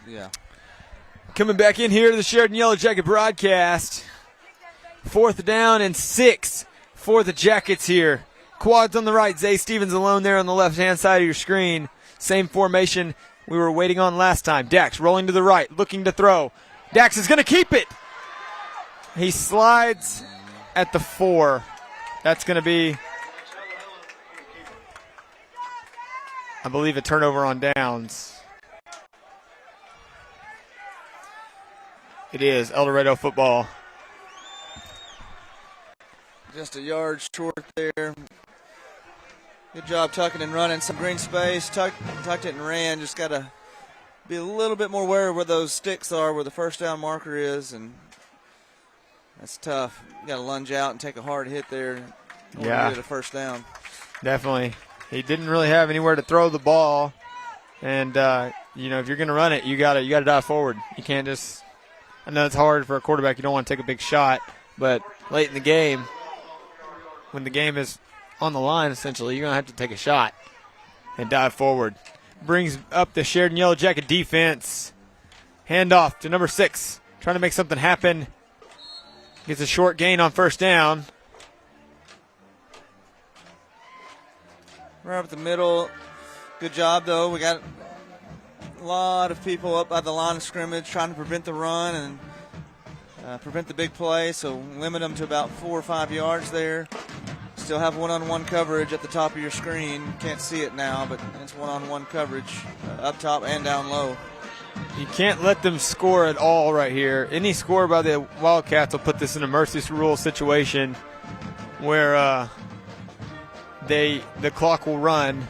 Yeah. Coming back in here to the Sheridan Yellow Jacket broadcast. 4th down and 6 for the Jackets here. Quads on the right. Zay Stevens alone there on the left-hand side of your screen. Same formation we were waiting on last time. Dax rolling to the right, looking to throw. Dax is going to keep it. He slides at the 4. That's going to be, I believe, a turnover on downs. It is El Dorado football. Just a yard short there. Good job tucking and running some green space. Tucked it and ran. Just got to be a little bit more aware of where those sticks are, where the first down marker is, and that's tough. You got to lunge out and take a hard hit there in order to get a first down. Definitely. He didn't really have anywhere to throw the ball, and if you're going to run it, you got to dive forward. You can't just. I know it's hard for a quarterback. You don't want to take a big shot, but late in the game, when the game is on the line, essentially, you're going to have to take a shot and dive forward. Brings up the Sheridan Yellow Jacket defense. Handoff to number 6. Trying to make something happen. Gets a short gain on first down. Right up the middle. Good job, though. We got a lot of people up by the line of scrimmage trying to prevent the run and prevent the big play, so limit them to about 4 or 5 yards there. Still have one-on-one coverage at the top of your screen. Can't see it now, but it's one-on-one coverage up top and down low. You can't let them score at all right here. Any score by the Wildcats will put this in a mercy rule situation where the clock will run.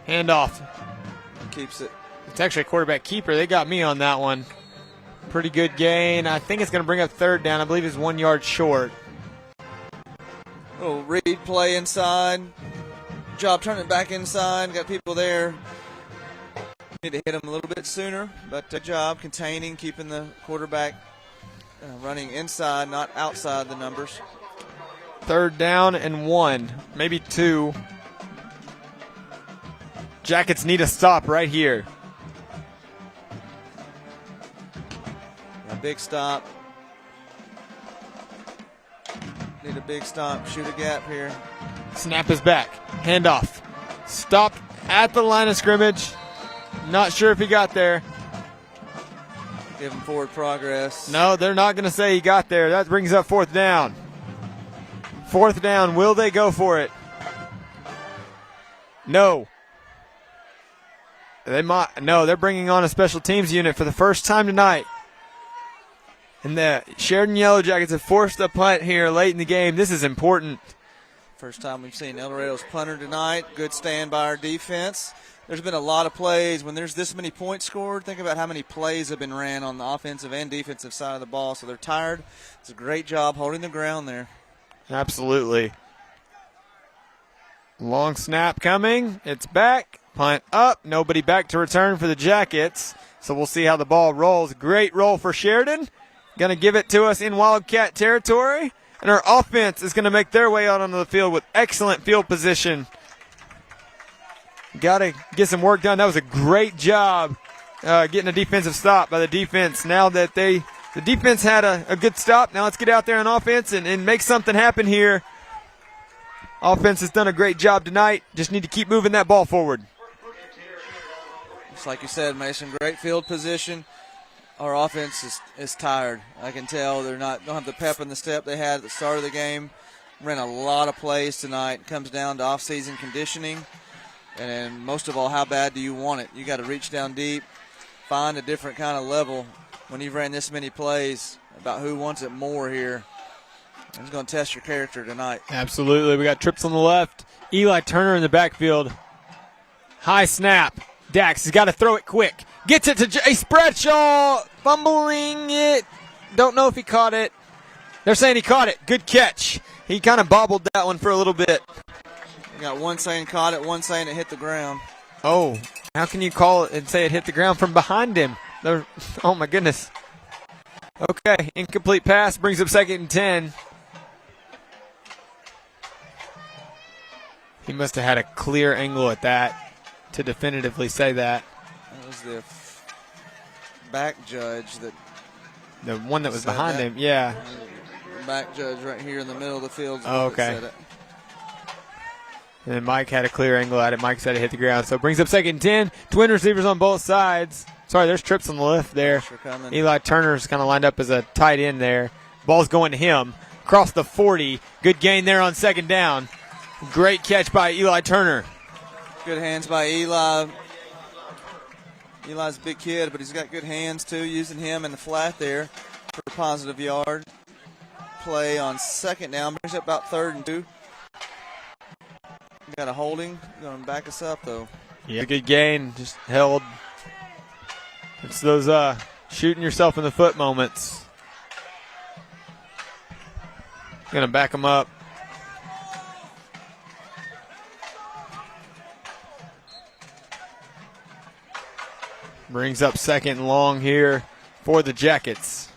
Handoff. Keeps it. It's actually a quarterback keeper. They got me on that one. Pretty good gain. I think it's going to bring up third down. I believe it's 1 yard short. Little read play inside. Job turning it back inside. Got people there. Need to hit them a little bit sooner, but good job containing, keeping the quarterback running inside, not outside the numbers. Third down and 1, maybe 2. Jackets need a stop right here. A big stop. Need a big stop. Shoot a gap here. Snap is back. Handoff. Stopped at the line of scrimmage. Not sure if he got there. Give him forward progress. No, they're not going to say he got there. That brings up fourth down. Fourth down. Will they go for it? No. They might. No, they're bringing on a special teams unit for the first time tonight. And the Sheridan Yellow Jackets have forced a punt here late in the game. This is important. First time we've seen El Dorado's punter tonight. Good stand by our defense. There's been a lot of plays. When there's this many points scored, think about how many plays have been ran on the offensive and defensive side of the ball. So they're tired. It's a great job holding the ground there. Absolutely. Long snap coming. It's back. Punt up. Nobody back to return for the Jackets. So we'll see how the ball rolls. Great roll for Sheridan. Going to give it to us in Wildcat territory. And our offense is going to make their way out onto the field with excellent field position. Got to get some work done. That was a great job getting a defensive stop by the defense. Now that the defense had a good stop, now let's get out there on offense and make something happen here. Offense has done a great job tonight. Just need to keep moving that ball forward. Just like you said, Mason, great field position. Our offense is tired. I can tell don't have the pep in the step they had at the start of the game. Ran a lot of plays tonight. It comes down to off-season conditioning. And most of all, how bad do you want it? You got to reach down deep, find a different kind of level when you've ran this many plays about who wants it more here. It's going to test your character tonight. Absolutely. We got trips on the left. Eli Turner in the backfield. High snap. Dax has got to throw it quick. Gets it to Jay Bradshaw. Fumbling it. Don't know if he caught it. They're saying he caught it. Good catch. He kind of bobbled that one for a little bit. You got one saying caught it, one saying it hit the ground. Oh, how can you call it and say it hit the ground from behind him? Oh, my goodness. Okay, incomplete pass brings up 2nd and 10. He must have had a clear angle at that to definitively say that. That was the back judge that. The one that was behind him, yeah. The back judge right here in the middle of the field. Oh, okay. Said it. And then Mike had a clear angle at it. Mike said it hit the ground. So it brings up 2nd and 10. Twin receivers on both sides. Sorry, there's trips on the left there. Eli Turner's kind of lined up as a tight end there. Ball's going to him. Across the 40. Good gain there on second down. Great catch by Eli Turner. Good hands by Eli. Eli's a big kid, but he's got good hands too, using him in the flat there for a positive yard. Play on second down, brings up about 3rd and 2. Got a holding, going to back us up though. Yeah, good gain, just held. It's those shooting yourself in the foot moments. Going to back him up. Brings up 2nd and long here for the Jackets.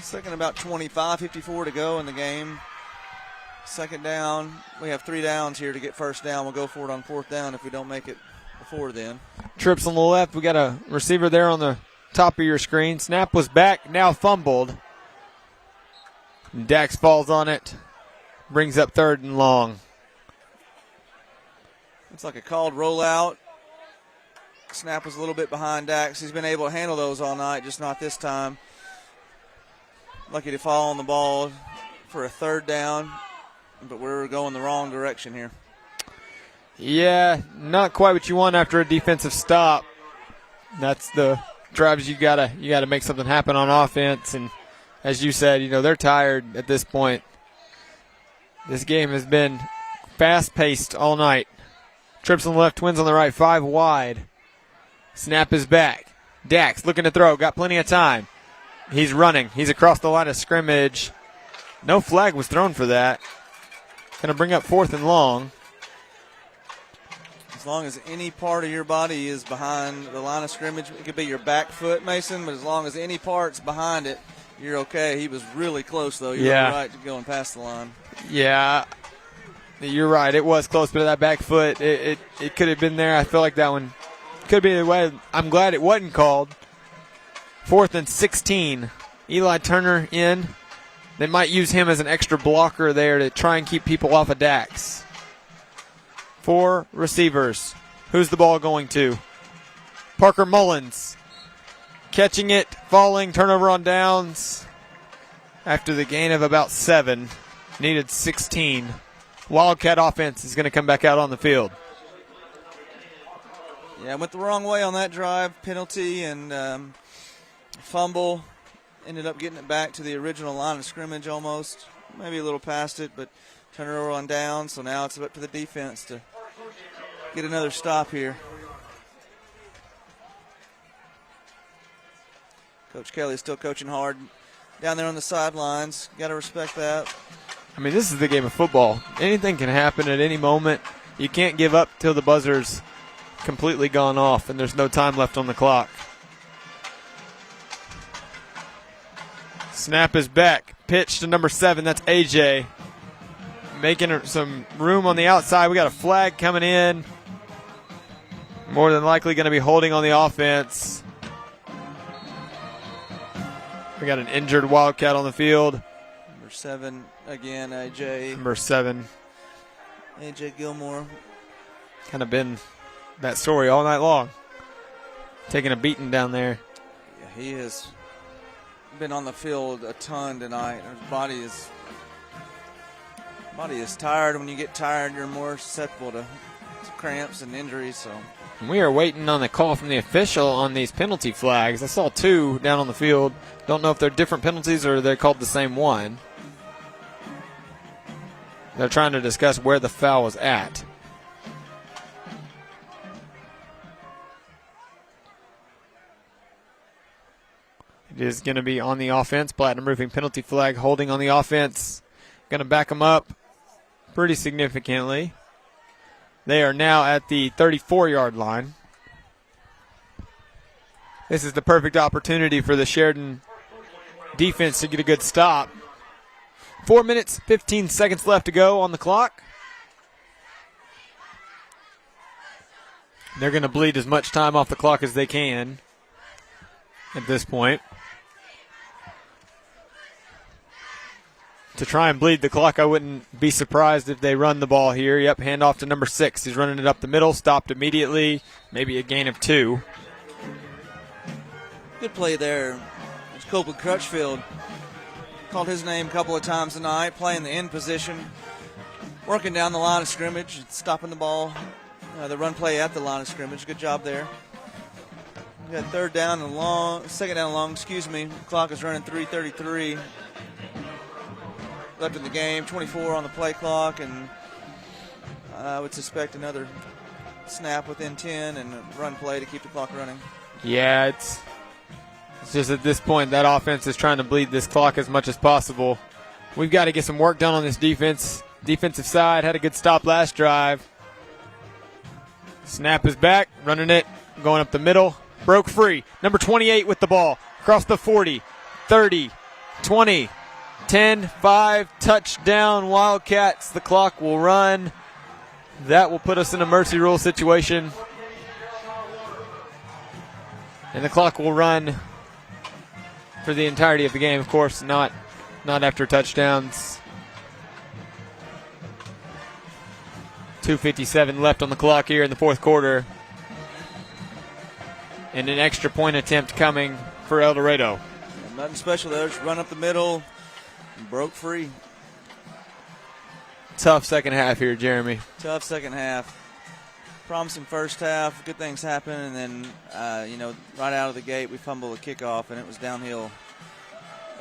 Second, about 55-54 to go in the game. 2nd down. We have 3 downs here to get 1st down. We'll go for it on 4th down if we don't make it before then. Trips on the left. We got a receiver there on the top of your screen. Snap was back, now fumbled. Dax falls on it. Brings up 3rd and long. It's like a called rollout. Snap was a little bit behind Dax. He's been able to handle those all night, just not this time. Lucky to fall on the ball for a 3rd down, but we're going the wrong direction here. Yeah, not quite what you want after a defensive stop. That's the drives you gotta make something happen on offense, and as you said, they're tired at this point. This game has been fast-paced all night. Trips on the left, twins on the right, 5 wide. Snap is back. Dax looking to throw, got plenty of time. He's running. He's across the line of scrimmage. No flag was thrown for that. Going to bring up 4th and long. As long as any part of your body is behind the line of scrimmage, it could be your back foot, Mason, but as long as any part's behind it, you're okay. He was really close, though. You're right to going past the line. Yeah, you're right. It was close, but that back foot, it could have been there. I feel like that one could be the way. I'm glad it wasn't called. 4th and 16. Eli Turner in. They might use him as an extra blocker there to try and keep people off of Dax. 4 receivers. Who's the ball going to? Parker Mullins. Catching it, falling, turnover on downs. After the gain of about 7. Needed 16. Wildcat offense is going to come back out on the field. Yeah, went the wrong way on that drive. Penalty and fumble. Ended up getting it back to the original line of scrimmage almost. Maybe a little past it, but turnover on down. So now it's up to the defense to get another stop here. Coach Kelly is still coaching hard down there on the sidelines. Got to respect that. I mean, this is the game of football. Anything can happen at any moment. You can't give up till the buzzer's completely gone off and there's no time left on the clock. Snap is back. Pitch to number 7. That's AJ. Making some room on the outside. We got a flag coming in. More than likely going to be holding on the offense. We got an injured Wildcat on the field. Number 7 again, AJ. Number 7. AJ Gilmore. Kind of been that story all night long. Taking a beating down there. Yeah, he has been on the field a ton tonight. His body is tired. When you get tired, you're more susceptible to cramps and injuries. So we are waiting on the call from the official on these penalty flags. I saw 2 down on the field. Don't know if they're different penalties or they're called the same one. They're trying to discuss where the foul was at. It is going to be on the offense. Platinum Roofing penalty flag holding on the offense. Going to back them up pretty significantly. They are now at the 34-yard line. This is the perfect opportunity for the Sheridan defense to get a good stop. 4 minutes, 15 seconds left to go on the clock. They're going to bleed as much time off the clock as they can at this point. To try and bleed the clock, I wouldn't be surprised if they run the ball here. Yep, handoff to number 6. He's running it up the middle, stopped immediately. Maybe a gain of 2. Good play there. It's Copeland Crutchfield. Called his name a couple of times tonight, playing the end position, working down the line of scrimmage, stopping the ball, the run play at the line of scrimmage. Good job there. We got second down and long, Clock is running 3:33 left in the game, 24 on the play clock, and I would suspect another snap within 10 and a run play to keep the clock running. Yeah, it's just at this point that offense is trying to bleed this clock as much as possible. We've got to get some work done on this defense. Defensive side had a good stop last drive. Snap is back, running it, going up the middle. Broke free. Number 28 with the ball. Across the 40, 30, 20, 10, 5. Touchdown, Wildcats. The clock will run. That will put us in a mercy rule situation. And the clock will run for the entirety of the game. Of course, not after touchdowns. 2:57 left on the clock here in the fourth quarter. And an extra point attempt coming for El Dorado. Nothing special there. Just run up the middle and broke free. Tough second half here, Jeremy. Tough second half. Promising first half. Good things happen. And then, right out of the gate, we fumbled a kickoff, and it was downhill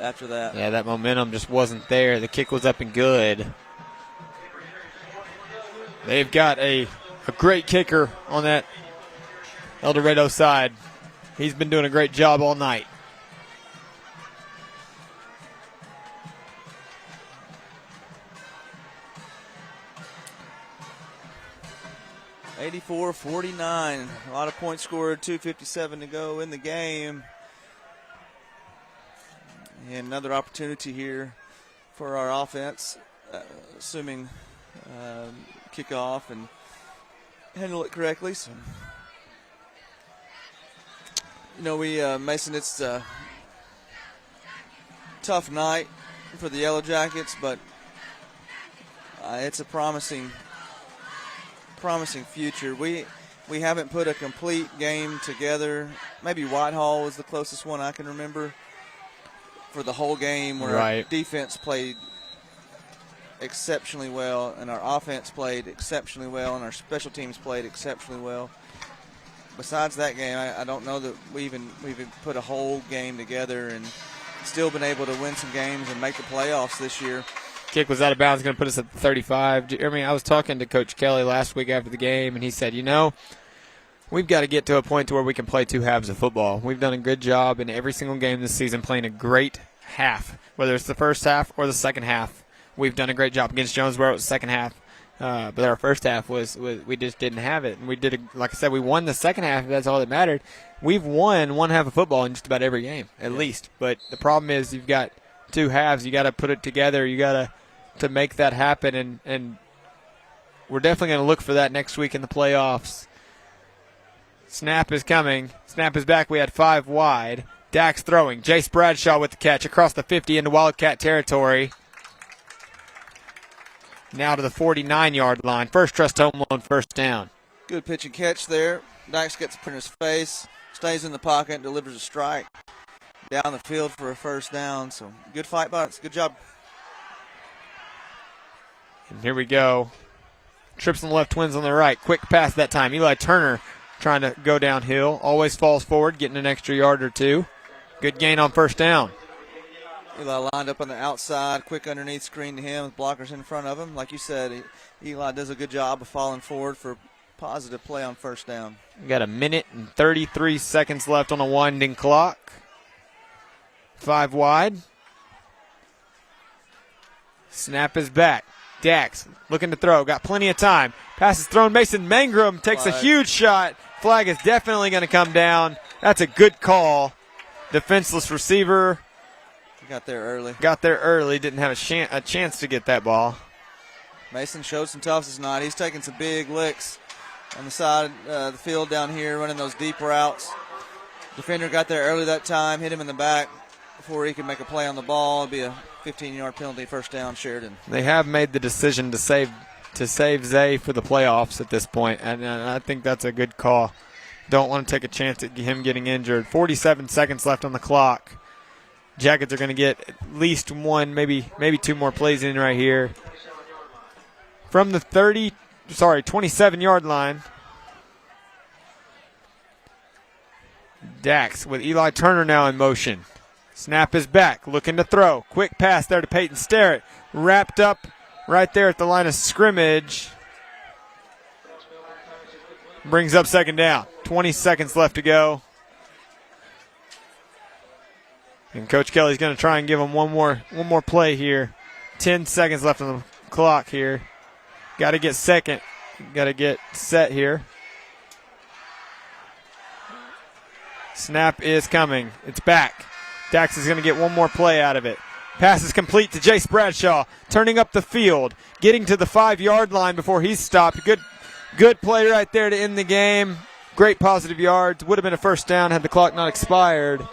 after that. Yeah, that momentum just wasn't there. The kick was up and good. They've got a great kicker on that El Dorado side. He's been doing a great job all night. (84-49). A lot of points scored. 2:57 to go in the game. And another opportunity here for our offense, assuming kickoff and handle it correctly. So, Mason, it's a tough night for the YellowJackets, but it's a promising future. We haven't put a complete game together. Maybe Whitehall was the closest one I can remember for the whole game, where our defense played exceptionally well and our offense played exceptionally well and our special teams played exceptionally well. Besides that game, I don't know that we've put a whole game together and still been able to win some games and make the playoffs this year. Kick was out of bounds, going to put us at 35. I was talking to Coach Kelly last week after the game, and he said, we've got to get to a point to where we can play two halves of football. We've done a good job in every single game this season playing a great half, whether it's the first half or the second half. We've done a great job against Jonesboro. It was the second half. But our first half was we just didn't have it. And like I said, we won the second half. That's all that mattered. We've won one half of football in just about every game, at least. But the problem is you've got two halves. You got to put it together. You got to make that happen. And we're definitely going to look for that next week in the playoffs. Snap is coming. Snap is back. We had 5 wide. Dax throwing. Jace Bradshaw with the catch across the 50 into Wildcat territory. Now to the 49-yard line. First Trust Home Loan first down. Good pitch and catch there. Dax gets up in his face, stays in the pocket, and delivers a strike down the field for a first down. So good fight by us. Good job. And here we go. Trips on the left, Twins on the right. Quick pass that time. Eli Turner trying to go downhill. Always falls forward, getting an extra yard or two. Good gain on first down. Eli lined up on the outside, quick underneath screen to him with blockers in front of him. Like you said, Eli does a good job of falling forward for positive play on first down. We got 1 minute and 33 seconds left on a winding clock. 5 wide. Snap is back. Dax looking to throw. Got plenty of time. Pass is thrown. Mason Mangrum takes a huge shot. Flag is definitely going to come down. That's a good call. Defenseless receiver. Got there early. Didn't have a chance to get that ball. Mason showed some toughness tonight. He's taking some big licks on the side of the field down here, running those deep routes. Defender got there early that time, hit him in the back before he could make a play on the ball. It'd be a 15-yard penalty, first down, Sheridan. They have made the decision to save Zay for the playoffs at this point, and I think that's a good call. don't want to take a chance at him getting injured. 47 seconds left on the clock. Jackets are going to get at least one, maybe two more plays in right here. From the 27-yard line. Dax with Eli Turner now in motion. Snap is back, looking to throw. Quick pass there to Peyton Sterrett. Wrapped up right there at the line of scrimmage. Brings up second down. 20 seconds left to go. And Coach Kelly's going to try and give him one more play here. 10 seconds left on the clock here. Got to get set here. Snap is coming. It's back. Dax is going to get one more play out of it. Pass is complete to Jace Bradshaw. Turning up the field. Getting to the 5-yard line before he's stopped. Good play right there to end the game. Great positive yards. Would have been a first down had the clock not expired.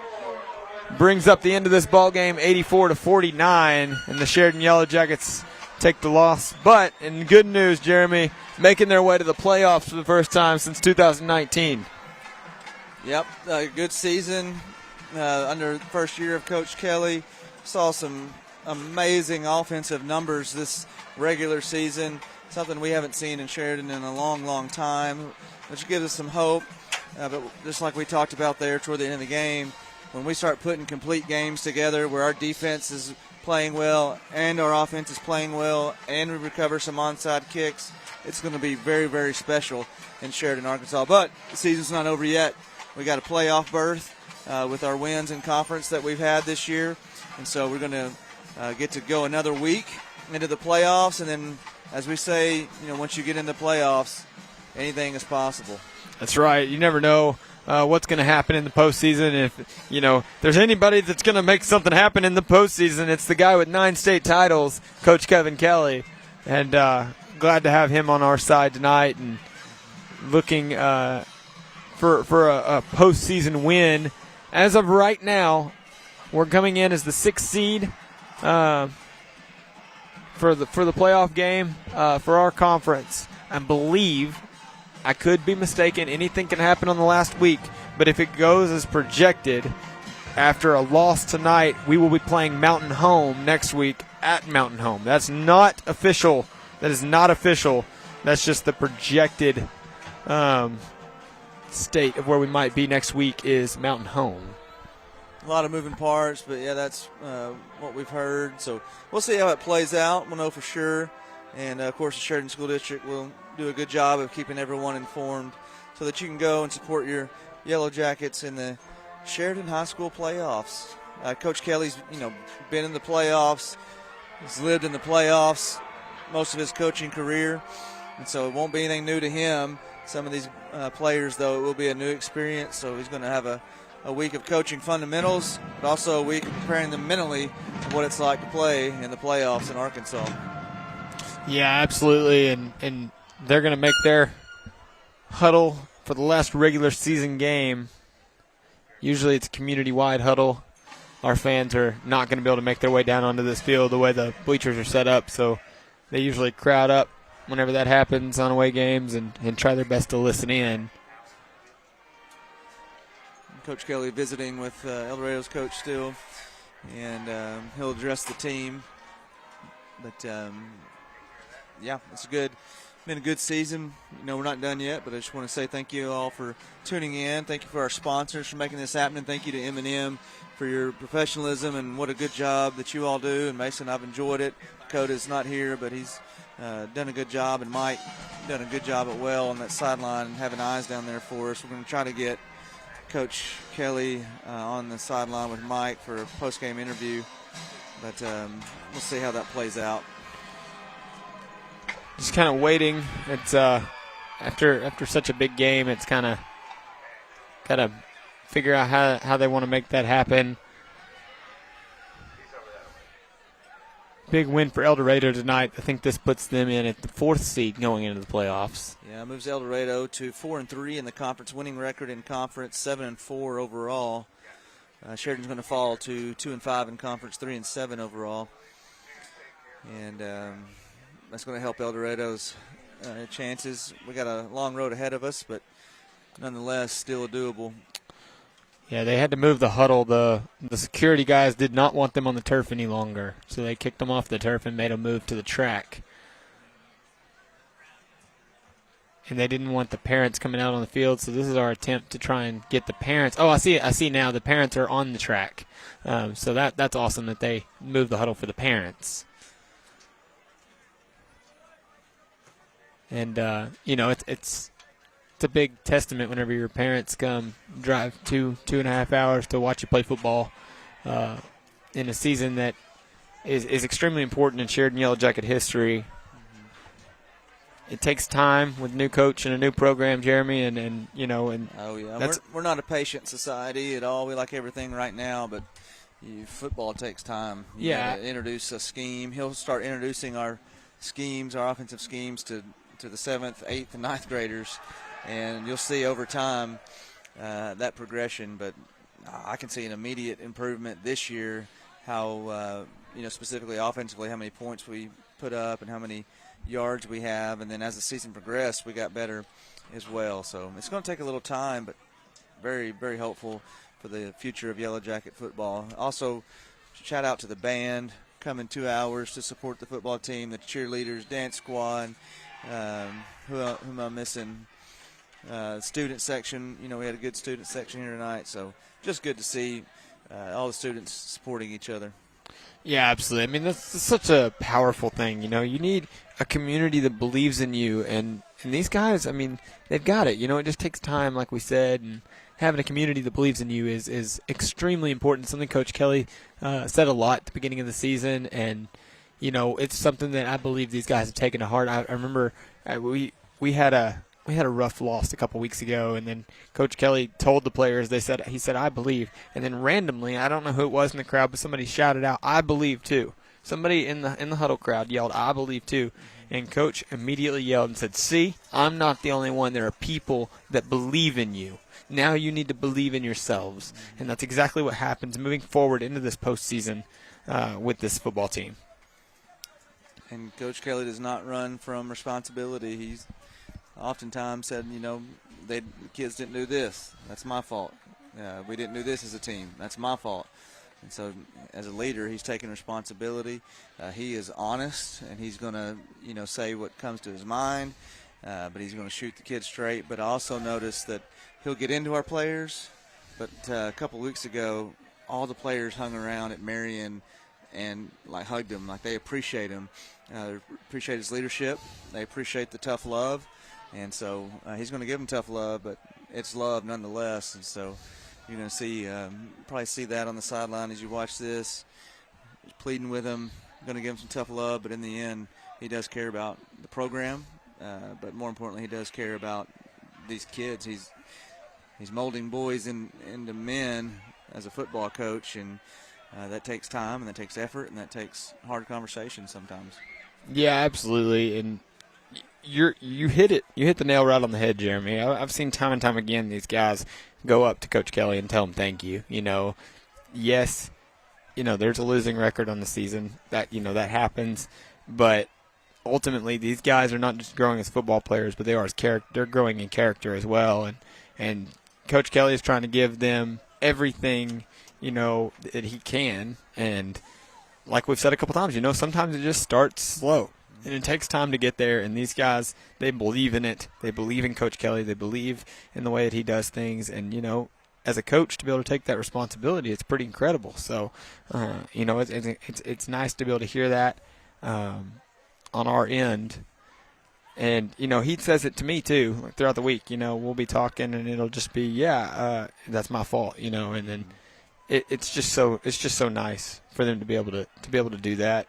Brings up the end of this ball game 84-49. And the Sheridan YellowJackets take the loss. But in good news, Jeremy, making their way to the playoffs for the first time since 2019. Yep, good season under the first year of Coach Kelly. Saw some amazing offensive numbers this regular season, something we haven't seen in Sheridan in a long, long time, which gives us some hope. But just like we talked about there toward the end of the game, when we start putting complete games together where our defense is playing well and our offense is playing well and we recover some onside kicks, it's going to be very, very special in Sheridan, Arkansas. But the season's not over yet. We got a playoff berth with our wins in conference that we've had this year. And so we're going to get to go another week into the playoffs. And then, as we say, once you get in the playoffs, anything is possible. That's right. You never know what's going to happen in the postseason. If, there's anybody that's going to make something happen in the postseason, it's the guy with 9 state titles, Coach Kevin Kelly. And glad to have him on our side tonight and looking for a postseason win. As of right now, we're coming in as the 6th seed for the playoff game for our conference. I believe, I could be mistaken, anything can happen on the last week, but if it goes as projected, after a loss tonight, we will be playing Mountain Home next week at Mountain Home. That's not official. That is not official. That's just the projected state of where we might be next week is Mountain Home. A lot of moving parts, but yeah, that's what we've heard. So we'll see how it plays out. We'll know for sure. And, of course, the Sheridan School District will do a good job of keeping everyone informed so that you can go and support your YellowJackets in the Sheridan High School playoffs. Coach Kelly's, been in the playoffs. He's lived in the playoffs most of his coaching career. And so it won't be anything new to him. Some of these players, though, it will be a new experience. So he's going to have a week of coaching fundamentals, but also a week of preparing them mentally for what it's like to play in the playoffs in Arkansas. Yeah, absolutely. And they're going to make their huddle for the last regular season game. Usually it's a community-wide huddle. Our fans are not going to be able to make their way down onto this field the way the bleachers are set up, so they usually crowd up whenever that happens on away games and try their best to listen in. Coach Kelly visiting with El Dorado's coach still, and he'll address the team. But, yeah, it's good. Been a good season. We're not done yet, but I just want to say thank you all for tuning in. Thank you for our sponsors for making this happen. Thank you to M&M for your professionalism and what a good job that you all do. And Mason, I've enjoyed it. Dakota's not here, but he's done a good job, and Mike done a good job at well on that sideline and having eyes down there for us. We're going to try to get Coach Kelly on the sideline with Mike for a post-game interview, but we'll see how that plays out. Just kind of waiting. It's after such a big game, it's kind of got to figure out how they want to make that happen. Big win for El Dorado tonight. I think this puts them in at the 4th seed going into the playoffs. Yeah, it moves El Dorado to 4-3 in the conference, winning record in conference, 7-4 overall. Sheridan's going to fall to 2-5 in conference, 3-7 overall, and that's going to help El Dorado's chances. We got a long road ahead of us, but nonetheless, still doable. Yeah, they had to move the huddle. The security guys did not want them on the turf any longer, so they kicked them off the turf and made them move to the track. And they didn't want the parents coming out on the field, so this is our attempt to try and get the parents. Oh, I see now. The parents are on the track, so that's awesome that they moved the huddle for the parents. And it's a big testament whenever your parents come drive 2.5 hours to watch you play football in a season that is extremely important in Sheridan Yellow Jacket history. It takes time with a new coach and a new program, Jeremy, and oh yeah, we're not a patient society at all. We like everything right now, but football takes time. You gotta introduce a scheme. He'll start introducing our schemes, our offensive schemes, to the 7th, 8th, and 9th graders, and you'll see over time that progression. But I can see an immediate improvement this year. How specifically offensively, how many points we put up and how many yards we have, and then as the season progressed, we got better as well. So it's going to take a little time, but very, very hopeful for the future of Yellow Jacket football. Also, shout out to the band coming 2 hours to support the football team, the cheerleaders, dance squad, whom I'm missing, student section. We had a good student section here tonight, so just good to see all the students supporting each other. Yeah, absolutely. I mean, that's such a powerful thing. You need a community that believes in you, and these guys, I mean, they've got it. It just takes time, like we said, and having a community that believes in you is extremely important. Something Coach Kelly said a lot at the beginning of the season, and it's something that I believe these guys have taken to heart. I remember we had a rough loss a couple weeks ago, and then Coach Kelly told the players, he said, I believe. And then randomly, I don't know who it was in the crowd, but somebody shouted out, I believe too. Somebody in the huddle crowd yelled, I believe too. And Coach immediately yelled and said, see, I'm not the only one. There are people that believe in you. Now you need to believe in yourselves. And that's exactly what happens moving forward into this postseason with this football team. And Coach Kelly does not run from responsibility. He's oftentimes said, the kids didn't do this. That's my fault. We didn't do this as a team. That's my fault. And so as a leader, he's taking responsibility. He is honest, and he's going to, say what comes to his mind, but he's going to shoot the kids straight. But I also noticed that he'll get into our players. But a couple weeks ago, all the players hung around at Marion and hugged him, like they appreciate him. They appreciate his leadership. They appreciate the tough love. And so he's going to give them tough love, but it's love nonetheless. And so you're going to see, probably see that on the sideline as you watch this. He's pleading with him, going to give him some tough love, but in the end, he does care about the program. But more importantly, he does care about these kids. He's molding boys into men as a football coach, and that takes time, and that takes effort, and that takes hard conversation sometimes. Yeah, absolutely. And you hit it. You hit the nail right on the head, Jeremy. I've seen time and time again these guys go up to Coach Kelly and tell him thank you. Yes, there's a losing record on the season. That happens, but ultimately these guys are not just growing as football players, but they are as character. They're growing in character as well. And Coach Kelly is trying to give them everything that he can. And like we've said a couple times, sometimes it just starts slow. And it takes time to get there, and these guys, they believe in it. They believe in Coach Kelly. They believe in the way that he does things. And, as a coach, to be able to take that responsibility, it's pretty incredible. So, it's nice to be able to hear that on our end. And, he says it to me, too, throughout the week. We'll be talking, and it'll just be, that's my fault, and then it's just so nice for them to be able to do that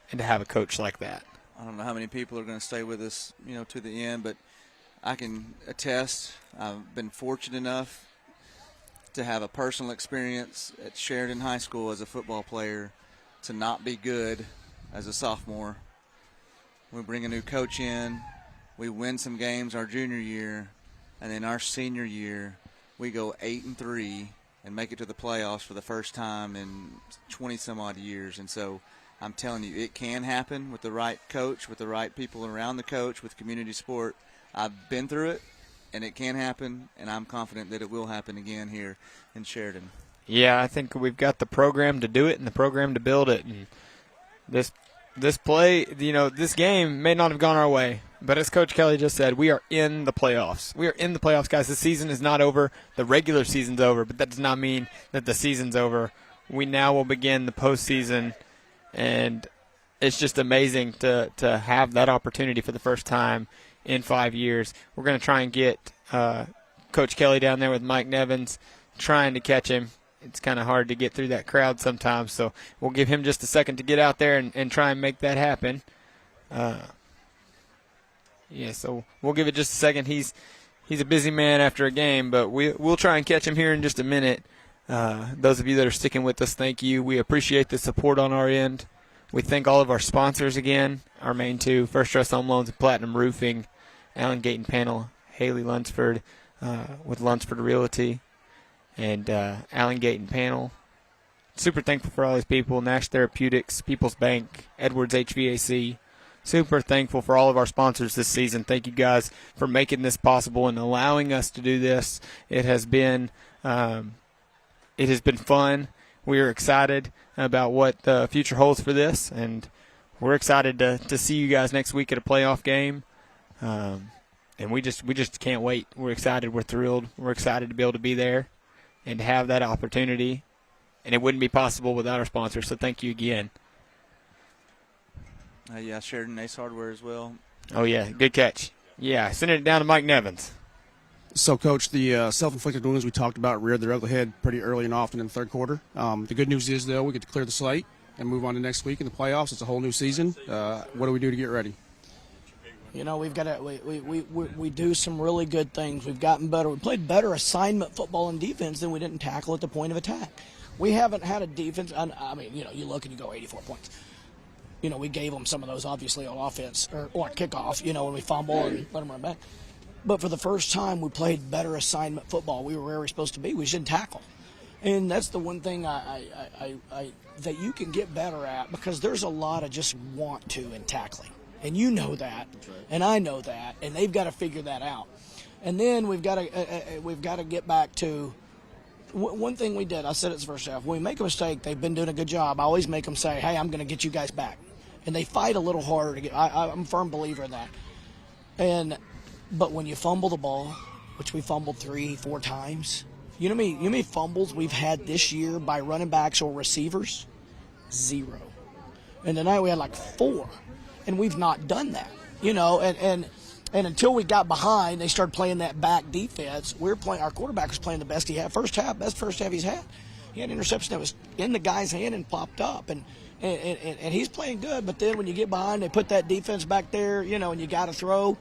and to have a coach like that. I don't know how many people are going to stay with us, to the end, but I can attest. I've been fortunate enough to have a personal experience at Sheridan High School as a football player to not be good as a sophomore. We bring a new coach in. We win some games our junior year, and then our senior year, we go 8-3 and make it to the playoffs for the first time in 20-some-odd years. And so I'm telling you, it can happen with the right coach, with the right people around the coach, with community support. I've been through it, and it can happen, and I'm confident that it will happen again here in Sheridan. Yeah, I think we've got the program to do it and the program to build it. And this play, this game may not have gone our way, but as Coach Kelly just said, we are in the playoffs. We are in the playoffs, guys. The season is not over. The regular season's over, but that does not mean that the season's over. We now will begin the postseason, and it's just amazing to have that opportunity for the first time in 5 years. We're going to try and get Coach Kelly down there with Mike Nevins, trying to catch him. It's kind of hard to get through that crowd sometimes, so we'll give him just a second to get out there and try and make that happen. So we'll give it just a second. He's a busy man after a game, but we'll try and catch him here in just a minute. Those of you that are sticking with us, thank you. We appreciate the support on our end. We thank all of our sponsors again, our main two, First Trust Home Loans and Platinum Roofing, Allen Gate and Panel, Haley Lunsford with Lunsford Realty, and Allen Gate and Panel. Super thankful for all these people, Nash Therapeutics, People's Bank, Edwards HVAC. Super thankful for all of our sponsors this season. Thank you guys for making this possible and allowing us to do this. It has been fun. We are excited about what the future holds for this, and we're excited to see you guys next week at a playoff game. And we just can't wait. We're excited. We're thrilled. We're excited to be able to be there and to have that opportunity. And it wouldn't be possible without our sponsors, so thank you again. Sheridan Ace Hardware as well. Oh, yeah, good catch. Yeah, sending it down to Mike Nevins. So, Coach, the self-inflicted wounds we talked about reared their ugly head pretty early and often in the third quarter. The good news is, though, we get to clear the slate and move on to next week in the playoffs. It's a whole new season. What do we do to get ready? We've got to we do some really good things. We've gotten better. We played better assignment football and defense than we didn't tackle at the point of attack. We haven't had a defense. I mean, you look and you go 84 points. We gave them some of those obviously on offense or kickoff. When we fumble and let them run back. But for the first time, we played better assignment football. We were where we were supposed to be. We shouldn't tackle. And that's the one thing I that you can get better at, because there's a lot of just want to in tackling. And you know that, and I know that, and they've got to figure that out. And then we've got to get back to one thing we did. I said it the first half. When we make a mistake, they've been doing a good job. I always make them say, "Hey, I'm going to get you guys back," and they fight a little harder to get. I'm a firm believer in that. But when you fumble the ball, which we fumbled 3-4 times, you know how many fumbles we've had this year by running backs or receivers? 0. And tonight we had like 4. And we've not done that, and until we got behind, they started playing that back defense. Our quarterback was playing the best he had. Best first half he's had. He had an interception that was in the guy's hand and popped up, and he's playing good. But then when you get behind, they put that defense back there, and you got to throw,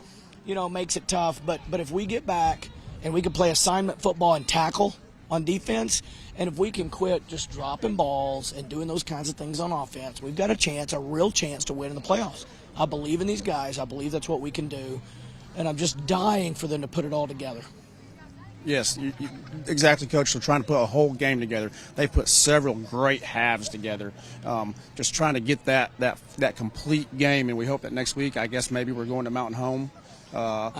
makes it tough. But if we get back and we can play assignment football and tackle on defense, and if we can quit just dropping balls and doing those kinds of things on offense, we've got a real chance to win in the playoffs. I believe in these guys. I believe that's what we can do. And I'm just dying for them to put it all together. Yes, exactly, Coach. They're trying to put a whole game together. They put several great halves together, just trying to get that complete game. And we hope that next week, I guess maybe we're going to Mountain Home.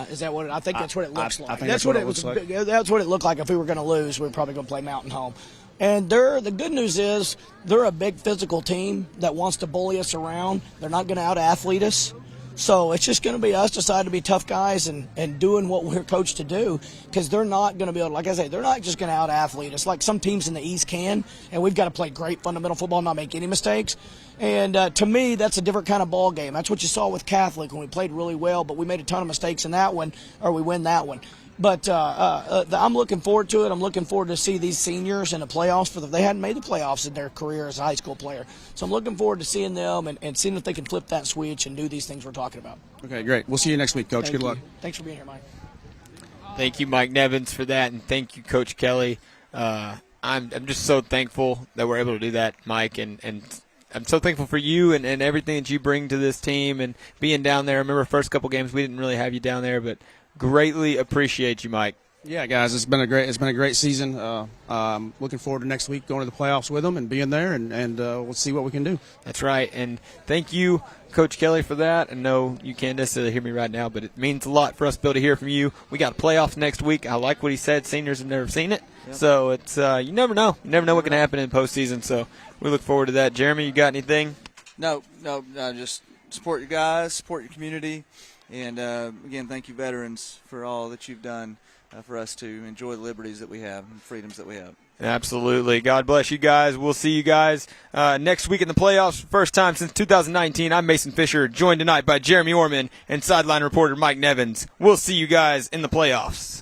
Is that what I think? That's what it looks like. I think that's what it looks like. That's what it looked like. If we were going to lose, we were probably going to play Mountain Home. And the good news is they're a big physical team that wants to bully us around. They're not going to out-athlete us. So it's just going to be us deciding to be tough guys and doing what we're coached to do, because they're not going to be able to, like I say, they're not just going to out-athlete us like some teams in the East can, and we've got to play great fundamental football, not make any mistakes. And to me, that's a different kind of ball game. That's what you saw with Catholic when we played really well, but we made a ton of mistakes in that one, or we win that one. But I'm looking forward to it. I'm looking forward to see these seniors in the playoffs. They hadn't made the playoffs in their career as a high school player. So I'm looking forward to seeing them and seeing if they can flip that switch and do these things we're talking about. Okay, great. We'll see you next week, Coach. Good luck. Thanks for being here, Mike. Thank you, Mike Nevins, for that, and thank you, Coach Kelly. I'm just so thankful that we're able to do that, Mike, and I'm so thankful for you and everything that you bring to this team and being down there. I remember first couple games we didn't really have you down there, but greatly appreciate you, Mike. Yeah, guys, it's been a great season. Looking forward to next week going to the playoffs with them and being there, and we'll see what we can do. That's right, and thank you, Coach Kelly, for that. I know you can't necessarily hear me right now, but it means a lot for us to be able to hear from you. We got playoffs next week. I like what he said. Seniors have never seen it, so it's you never know. You never know what can happen in postseason. So we look forward to that. Jeremy, you got anything? No, just support your guys, support your community, and again, thank you, veterans, for all that you've done for us to enjoy the liberties that we have and freedoms that we have. Absolutely. God bless you guys. We'll see you guys next week in the playoffs. First time since 2019. I'm Mason Fisher, joined tonight by Jeremy Orman and sideline reporter Mike Nevins. We'll see you guys in the playoffs.